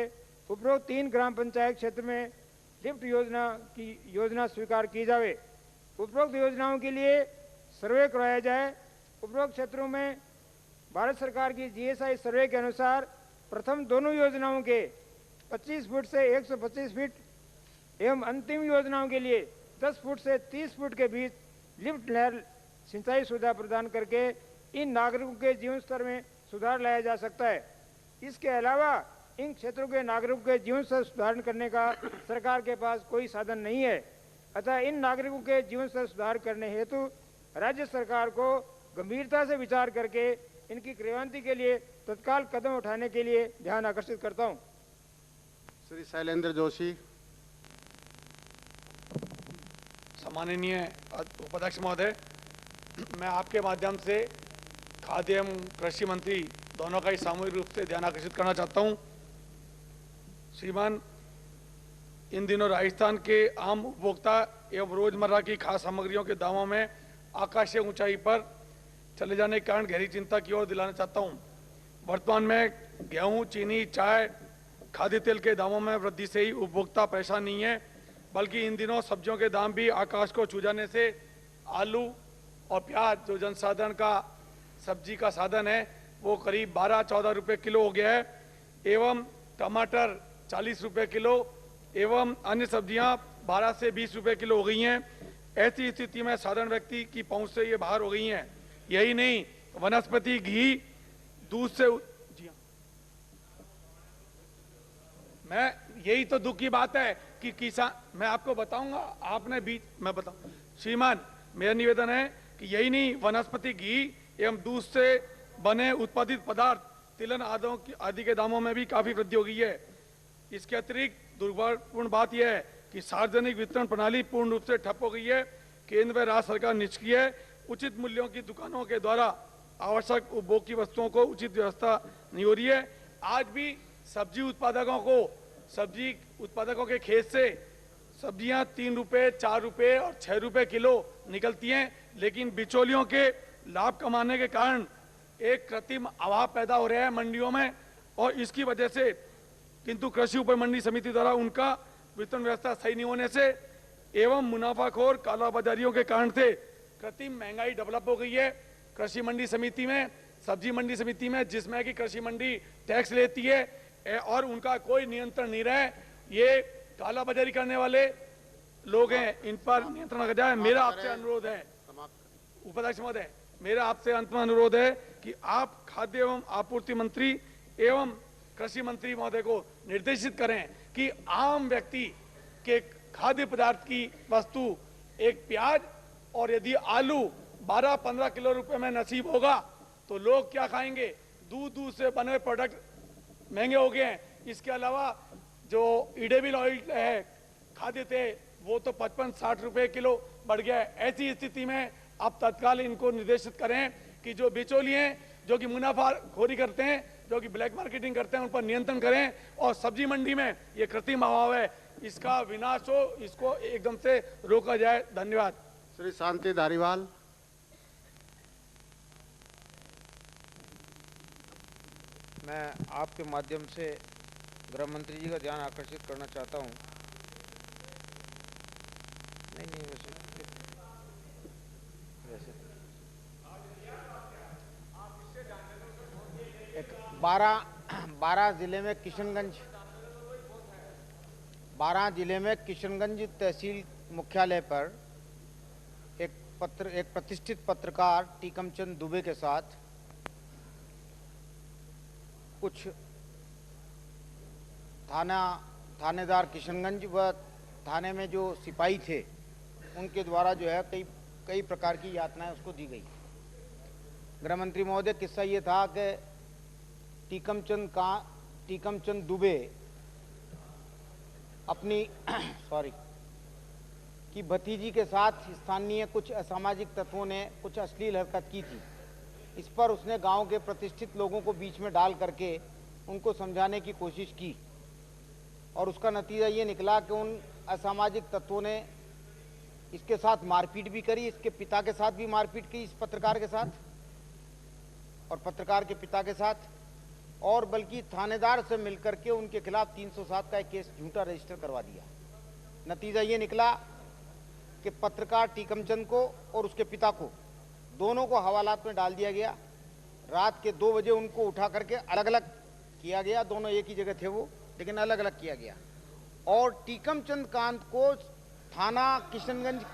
उपरोक्त 3 ग्राम पंचायत क्षेत्र में लिफ्ट योजना स्वीकार की जाए। उपरोक्त योजनाओं के लिए सर्वे करवाया जाए। उपरोक्त क्षेत्रों में भारत सरकार की जीएसआई सर्वे के अनुसार प्रथम दोनों योजनाओं के 25 फुट से 125 फीट एवं अंतिम योजनाओं के लिए 10 फुट से 30 फुट के बीच लिफ्ट नहर सिंचाई सुविधा प्रदान करके इन नागरिकों के जीवन स्तर में सुधार लाया जा सकता है। इसके अलावा इन क्षेत्रों के नागरिकों के जीवन स्तर सुधार करने का सरकार के पास कोई साधन नहीं है। अतः इन नागरिकों के जीवन स्तर सुधार करने हेतु राज्य सरकार को गंभीरता से विचार करके इनकी क्रियान्वयन के लिए तत्काल कदम उठाने के लिए ध्यान आकर्षित करता हूं।
श्री शैलेंद्र जोशी।
सम्माननीय उपाध्यक्ष महोदय, मैं आपके माध्यम से खाद्य एवं कृषि मंत्री दोनों का ही सामूहिक रूप से ध्यान आकर्षित करना चाहता हूं। श्रीमान, इन दिनों राजस्थान के आम उपभोक्ता एवं रोजमर्रा की खाद्य सामग्रियों के दामों में आकाशीय ऊंचाई पर चले जाने के कारण गहरी चिंता की ओर दिलाना चाहता हूं। वर्तमान में गेहूं, चीनी, चाय, खाद्य तेल के दामों में वृद्धि से ही उपभोक्ता परेशान नहीं है, बल्कि इन दिनों सब्जियों के दाम भी आकाश को छू जाने से आलू और प्याज, जो जनसाधारण का सब्जी का साधन है, वो करीब 12-14 रुपये किलो हो गया है, एवं टमाटर 40 रुपये किलो एवं अन्य सब्जियां 12 से 20 रुपये किलो हो गई हैं। ऐसी स्थिति में साधारण व्यक्ति की पहुंच से ये बाहर हो गई हैं। यही नहीं, वनस्पति घी, दूध से मैं यही तो दुख की बात है कि किसान, मैं आपको बताऊंगा, आपने बीच मैं बताऊं श्रीमान, मेरा निवेदन है कि यही नहीं, वनस्पति घी एवं दूध से बने उत्पादित पदार्थ, तिलहन आदि के दामों में भी काफी वृद्धि हो गई है। इसके अतिरिक्त दुर्भाग्यपूर्ण बात यह है कि सार्वजनिक वितरण प्रणाली पूर्ण रूप से ठप हो गई है। केंद्र व राज्य सरकार निष्क्रिय है। उचित मूल्यों की दुकानों के द्वारा आवश्यक उपभोग की वस्तुओं को उचित व्यवस्था नहीं हो रही है। आज भी सब्जी उत्पादकों के खेत से सब्जियां 3 रुपए, 4 रुपए और 6 रुपए किलो निकलती हैं, लेकिन बिचौलियों के लाभ कमाने के कारण एक कृत्रिम अभाव पैदा हो रहा है मंडियों में, और इसकी वजह से किंतु कृषि उपज मंडी समिति द्वारा उनका वितरण व्यवस्था सही नहीं होने से एवं मुनाफाखोर कालाबाजारियों के कारण से कृत्रिम महंगाई डेवलप हो गई है। कृषि मंडी समिति में, सब्जी मंडी समिति में, जिसमें कि कृषि मंडी टैक्स लेती है और उनका कोई नियंत्रण नहीं रहा है, ये कालाबाजारी करने वाले लोग हैं, इन पर नियंत्रण रखा जाए। मेरा आपसे अनुरोध है उपाध्यक्ष महोदय, मेरा आपसे अंतिम अनुरोध है कि आप खाद्य एवं आपूर्ति मंत्री एवं कृषि मंत्री महोदय को निर्देशित करें कि आम व्यक्ति के खाद्य पदार्थ की वस्तु एक प्याज और यदि आलू 12-15 किलो रुपए में नसीब होगा तो लोग क्या खाएंगे? दूध से बने हुए प्रोडक्ट महंगे हो गए हैं। इसके अलावा जो ईडेबिल ऑयल है, खाद्य तेल, वो तो 55-60 रुपए किलो बढ़ गया है। ऐसी स्थिति में आप तत्काल इनको निर्देशित करें कि जो बिचौलिए हैं, जो कि मुनाफाखोरी करते हैं, जो कि ब्लैक मार्केटिंग करते हैं, उन पर नियंत्रण करें और सब्जी मंडी में ये कृत्रिम अभाव है, इसका विनाश हो, इसको एकदम से रोका जाए। धन्यवाद।
श्री शांति धारीवाल।
मैं आपके माध्यम से गृह मंत्री जी का ध्यान आकर्षित करना चाहता हूं। नहीं वैसे
12 जिले में किशनगंज तहसील मुख्यालय पर एक प्रतिष्ठित पत्रकार टीकमचंद दुबे के साथ कुछ थानेदार किशनगंज व थाने में जो सिपाही थे उनके द्वारा जो है कई प्रकार की यातनाएं उसको दी गई। गृह मंत्री महोदय, किस्सा ये था कि टीकमचंद दुबे अपनी की भतीजी के साथ स्थानीय कुछ असामाजिक तत्वों ने कुछ अश्लील हरकत की थी। इस पर उसने गांव के प्रतिष्ठित लोगों को बीच में डाल करके उनको समझाने की कोशिश की और उसका नतीजा ये निकला कि उन असामाजिक तत्वों ने इसके साथ मारपीट भी करी, इसके पिता के साथ भी मारपीट की, इस पत्रकार के साथ और पत्रकार के पिता के साथ, और बल्कि थानेदार से मिलकर के उनके खिलाफ 307 का एक केस झूठा रजिस्टर करवा दिया। नतीजा ये निकला कि पत्रकार टीकमचंद को और उसके पिता को दोनों को हवालात में डाल दिया गया। रात के 2 बजे उनको उठा करके अलग अलग किया गया, दोनों एक ही जगह थे वो, लेकिन अलग अलग किया गया। और टीकमचंद कांत को थाना किशनगंज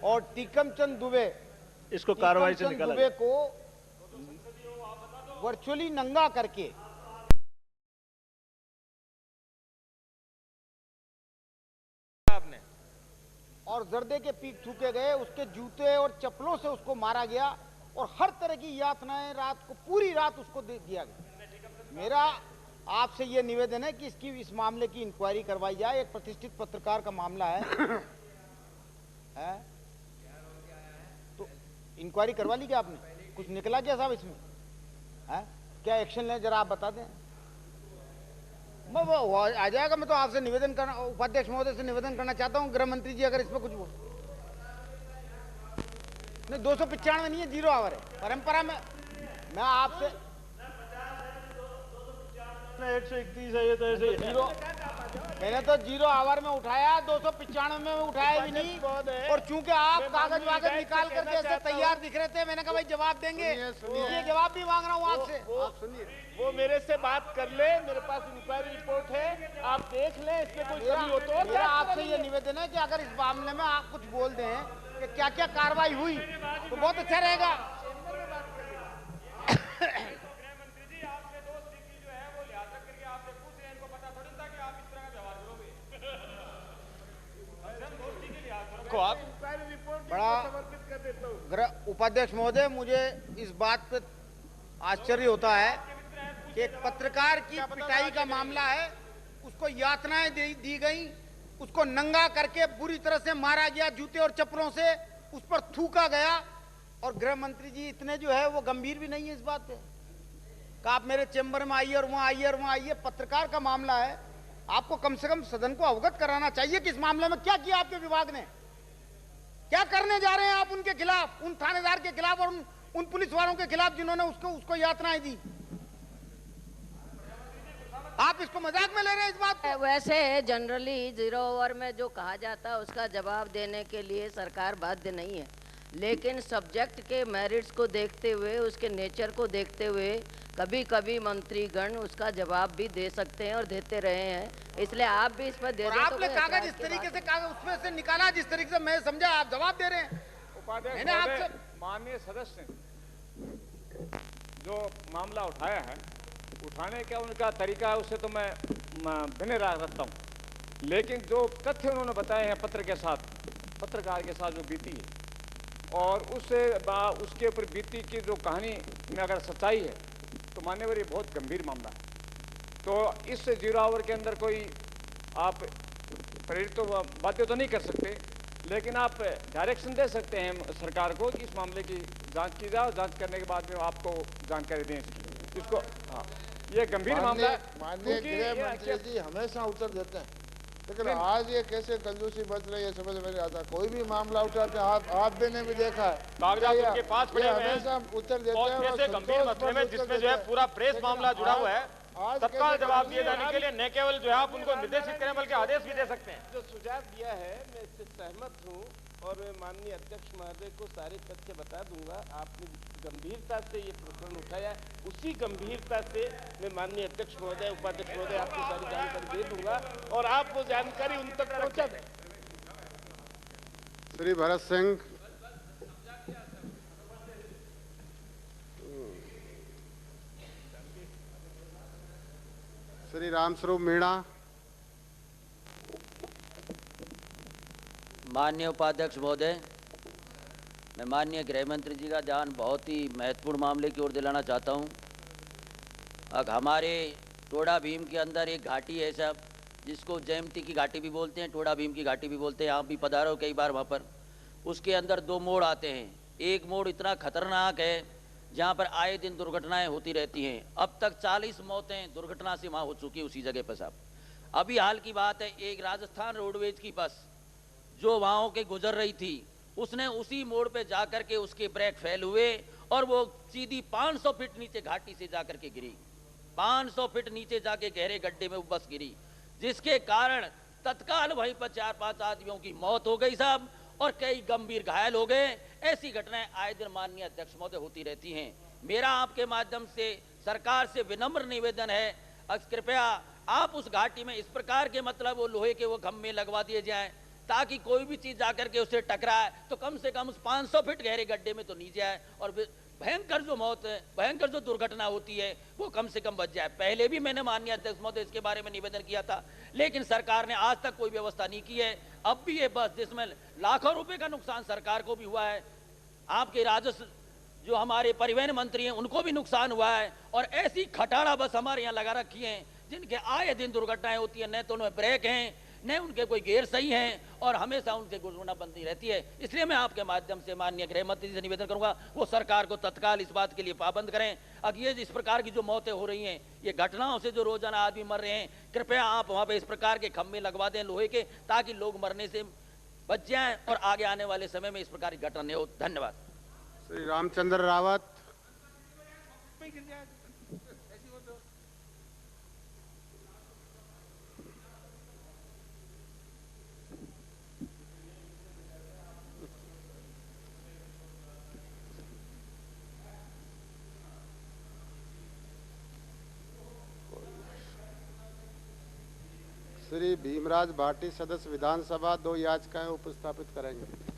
और टीकमचंद दुबे
इसको कार्रवाई से
टीकम चंद
निकाला
दुबे को वर्चुअली नंगा करके
आपने
और जर्दे के पीक थूके गए, उसके जूते और चप्पलों से उसको मारा गया और हर तरह की यातनाएं रात को पूरी रात उसको दिया गया। मेरा आपसे ये निवेदन है कि इस मामले की इंक्वायरी करवाई जाए। एक प्रतिष्ठित पत्रकार का मामला है, तो इंक्वायरी करवा ली क्या आपने? कुछ निकला क्या साहब इसमें? है क्या एक्शन लें जरा आप बता दें। मैं वो आ जाएगा। मैं तो आपसे निवेदन करना, उपाध्यक्ष महोदय से निवेदन करना चाहता हूँ, गृह मंत्री जी अगर इस पर कुछ वो नहीं, 295 नहीं है, 0 आवर है परंपरा में। मैं आपसे
131 है, ये तो ऐसे
जीरो, मैंने तो 0 आवर में उठाया, 295 में उठाया भी नहीं। और चूंकि आप कागज वागज निकाल करके ऐसे तैयार दिख रहे थे, मैंने कहा भाई जवाब देंगे, ये जवाब भी मांग रहा हूँ आपसे।
आप सुनिए, वो मेरे से बात कर ले, मेरे पास इंक्वायरी रिपोर्ट है, आप देख लें, इसमें कोई कमी हो तो।
मेरा आपसे ये निवेदन है कि अगर इस मामले में आप कुछ बोल दें कि क्या क्या कार्रवाई हुई तो बहुत अच्छा रहेगा। बड़ा उपाध्यक्ष महोदय, मुझे इस बात पे आश्चर्य होता है कि एक पत्रकार की पिटाई का मामला है, उसको यातनाएं दी गई, उसको नंगा करके बुरी तरह से मारा गया, जूते और चप्पलों से उस पर थूका गया, और गृह मंत्री जी इतने जो है वो गंभीर भी नहीं है इस बात पे कि आप मेरे चेंबर में आइए और वहां आइए और वहां आइए। पत्रकार का मामला है, आपको कम से कम सदन को अवगत कराना चाहिए कि इस मामले में क्या किया आपके विभाग ने, क्या करने जा रहे हैं आप उनके खिलाफ, उन थानेदार के खिलाफ और उन पुलिस वालों के खिलाफ जिन्होंने उसको यातनाएं दी। आप इसको मजाक में ले रहे हैं इस बात को?
वैसे जनरली 0 ओवर में जो कहा जाता है उसका जवाब देने के लिए सरकार बाध्य नहीं है, लेकिन सब्जेक्ट के मेरिट्स को देखते हुए, उसके नेचर को देखते हुए कभी कभी मंत्रीगण उसका जवाब भी दे सकते हैं और देते रहे हैं, इसलिए आप भी इस पर दे दें।
आपने कागज इस तरीके से उसमें से निकाला जिस तरीके से मैं समझा, आप जवाब दे रहे हैं। मैंने आपसे
माननीय सदस्य जो मामला उठाया है, उठाने का उनका तरीका है, उससे तो मैं भिन्न राय रखता हूँ, लेकिन जो तथ्य उन्होंने बताए हैं पत्रकार के साथ जो बीती है और उसके ऊपर बीती की जो कहानी में अगर सच्चाई है तो मान्यवर ये बहुत गंभीर मामला है। तो इस 0 आवर के अंदर कोई आप प्रेरित तो बाध्य तो नहीं कर सकते, लेकिन आप डायरेक्शन दे सकते हैं सरकार को कि इस मामले की जांच की जाए और जांच करने के बाद में आपको जानकारी दें इसको। हाँ, ये गंभीर मामला है।
माननीय गृह मंत्री जी हमेशा उत्तर देते हैं, लेकिन आज ये कैसे कंजूसी बच रही है समझ में नहीं आता। कोई भी मामला उठाते आप देने भी देखा है,
कागजात उनके पास पड़े हुए हैं,
हमेशा उत्तर देते हैं।
ऐसे गंभीर मसले में जिसमें जो है पूरा प्रेस मामला जुड़ा हुआ है, तत्काल जवाब दिए जाने के लिए न केवल जो है आप उनको निर्देशित करें बल्कि आदेश भी दे सकते हैं।
जो सुझाव दिया है मैं इससे सहमत हूँ और माननीय अध्यक्ष महोदय को सारे तथ्य बता दूंगा। आपने गंभीरता से ये प्रकरण उठाया, उसी गंभीरता से मैं माननीय अध्यक्ष महोदय, उपाध्यक्ष महोदय आपको सारी जानकारी दे दूंगा और आप वो जानकारी उन तक पहुंचा दें।
श्री भरत सिंह, श्री रामस्वरूप मीणा।
माननीय उपाध्यक्ष महोदय, मैं माननीय गृह मंत्री जी का ध्यान बहुत ही महत्वपूर्ण मामले की ओर दिलाना चाहता हूं। अब हमारे टोडा भीम के अंदर एक घाटी है साहब, जिसको जयंती की घाटी भी बोलते हैं, टोडा भीम की घाटी भी बोलते हैं। आप भी पधारे हो कई बार वहाँ पर। उसके अंदर 2 मोड़ आते हैं। एक मोड़ इतना खतरनाक है जहाँ पर आए दिन दुर्घटनाएं होती रहती हैं। अब तक 40 मौतें दुर्घटना से वहाँ हो चुकी है उसी जगह पर साहब। अभी हाल की बात है, एक राजस्थान रोडवेज की बस जो वहाँ के गुजर रही थी, उसने उसी मोड़ पे जाकर के उसके ब्रेक फेल हुए और वो सीधी 500 फीट नीचे घाटी से जाकर के गिरी। 500 फीट नीचे जाके गहरे गड्ढे में वो बस गिरी, जिसके कारण तत्काल वहीं पर 4-5 आदमियों की मौत हो गई साहब और कई गंभीर घायल हो गए। ऐसी घटनाएं आए दिन माननीय अध्यक्ष महोदय होती रहती हैं। मेरा आपके माध्यम से सरकार से विनम्र निवेदन है, कृपया आप उस घाटी में इस प्रकार के मतलब वो लोहे के वो खम्भे लगवा दिए जाएं
ताकि कोई भी चीज जाकर के उससे टकराए तो कम से कम उस 500 फीट गहरे गड्ढे में तो नीचे आए और भयंकर जो मौत है, भयंकर जो दुर्घटना होती है वो कम से कम बच जाए। पहले भी मैंने माननीय अध्यक्ष महोदय इसके बारे में निवेदन किया था, लेकिन सरकार ने आज तक कोई व्यवस्था नहीं की है। अब भी ये बस जिसमें लाखों रुपए का नुकसान सरकार को भी हुआ है, आपके राजस्व जो हमारे परिवहन मंत्री हैं उनको भी नुकसान हुआ है, और ऐसी खटारा बस हमारे यहाँ लगा रखी है जिनके आए दिन दुर्घटनाएं होती है, न तो उनमें ब्रेक हैं न उनके कोई गियर सही हैं और हमेशा उनके गुजरना बनती रहती है। इसलिए मैं आपके माध्यम से माननीय गृह मंत्री जी से निवेदन करूंगा वो सरकार को तत्काल इस बात के लिए पाबंद करें। अब ये इस प्रकार की जो मौतें हो रही हैं, ये घटनाओं से जो रोजाना आदमी मर रहे हैं, कृपया आप वहाँ पे इस प्रकार के खंभे लगवा दें लोहे के, ताकि लोग मरने से बच जाएं और आगे आने वाले समय में इस प्रकार की घटना नहीं हो। धन्यवाद।
श्री रामचंद्र रावत। श्री भीमराज भाटी सदस्य विधानसभा 2 याचिकाएं उपस्थापित करेंगे।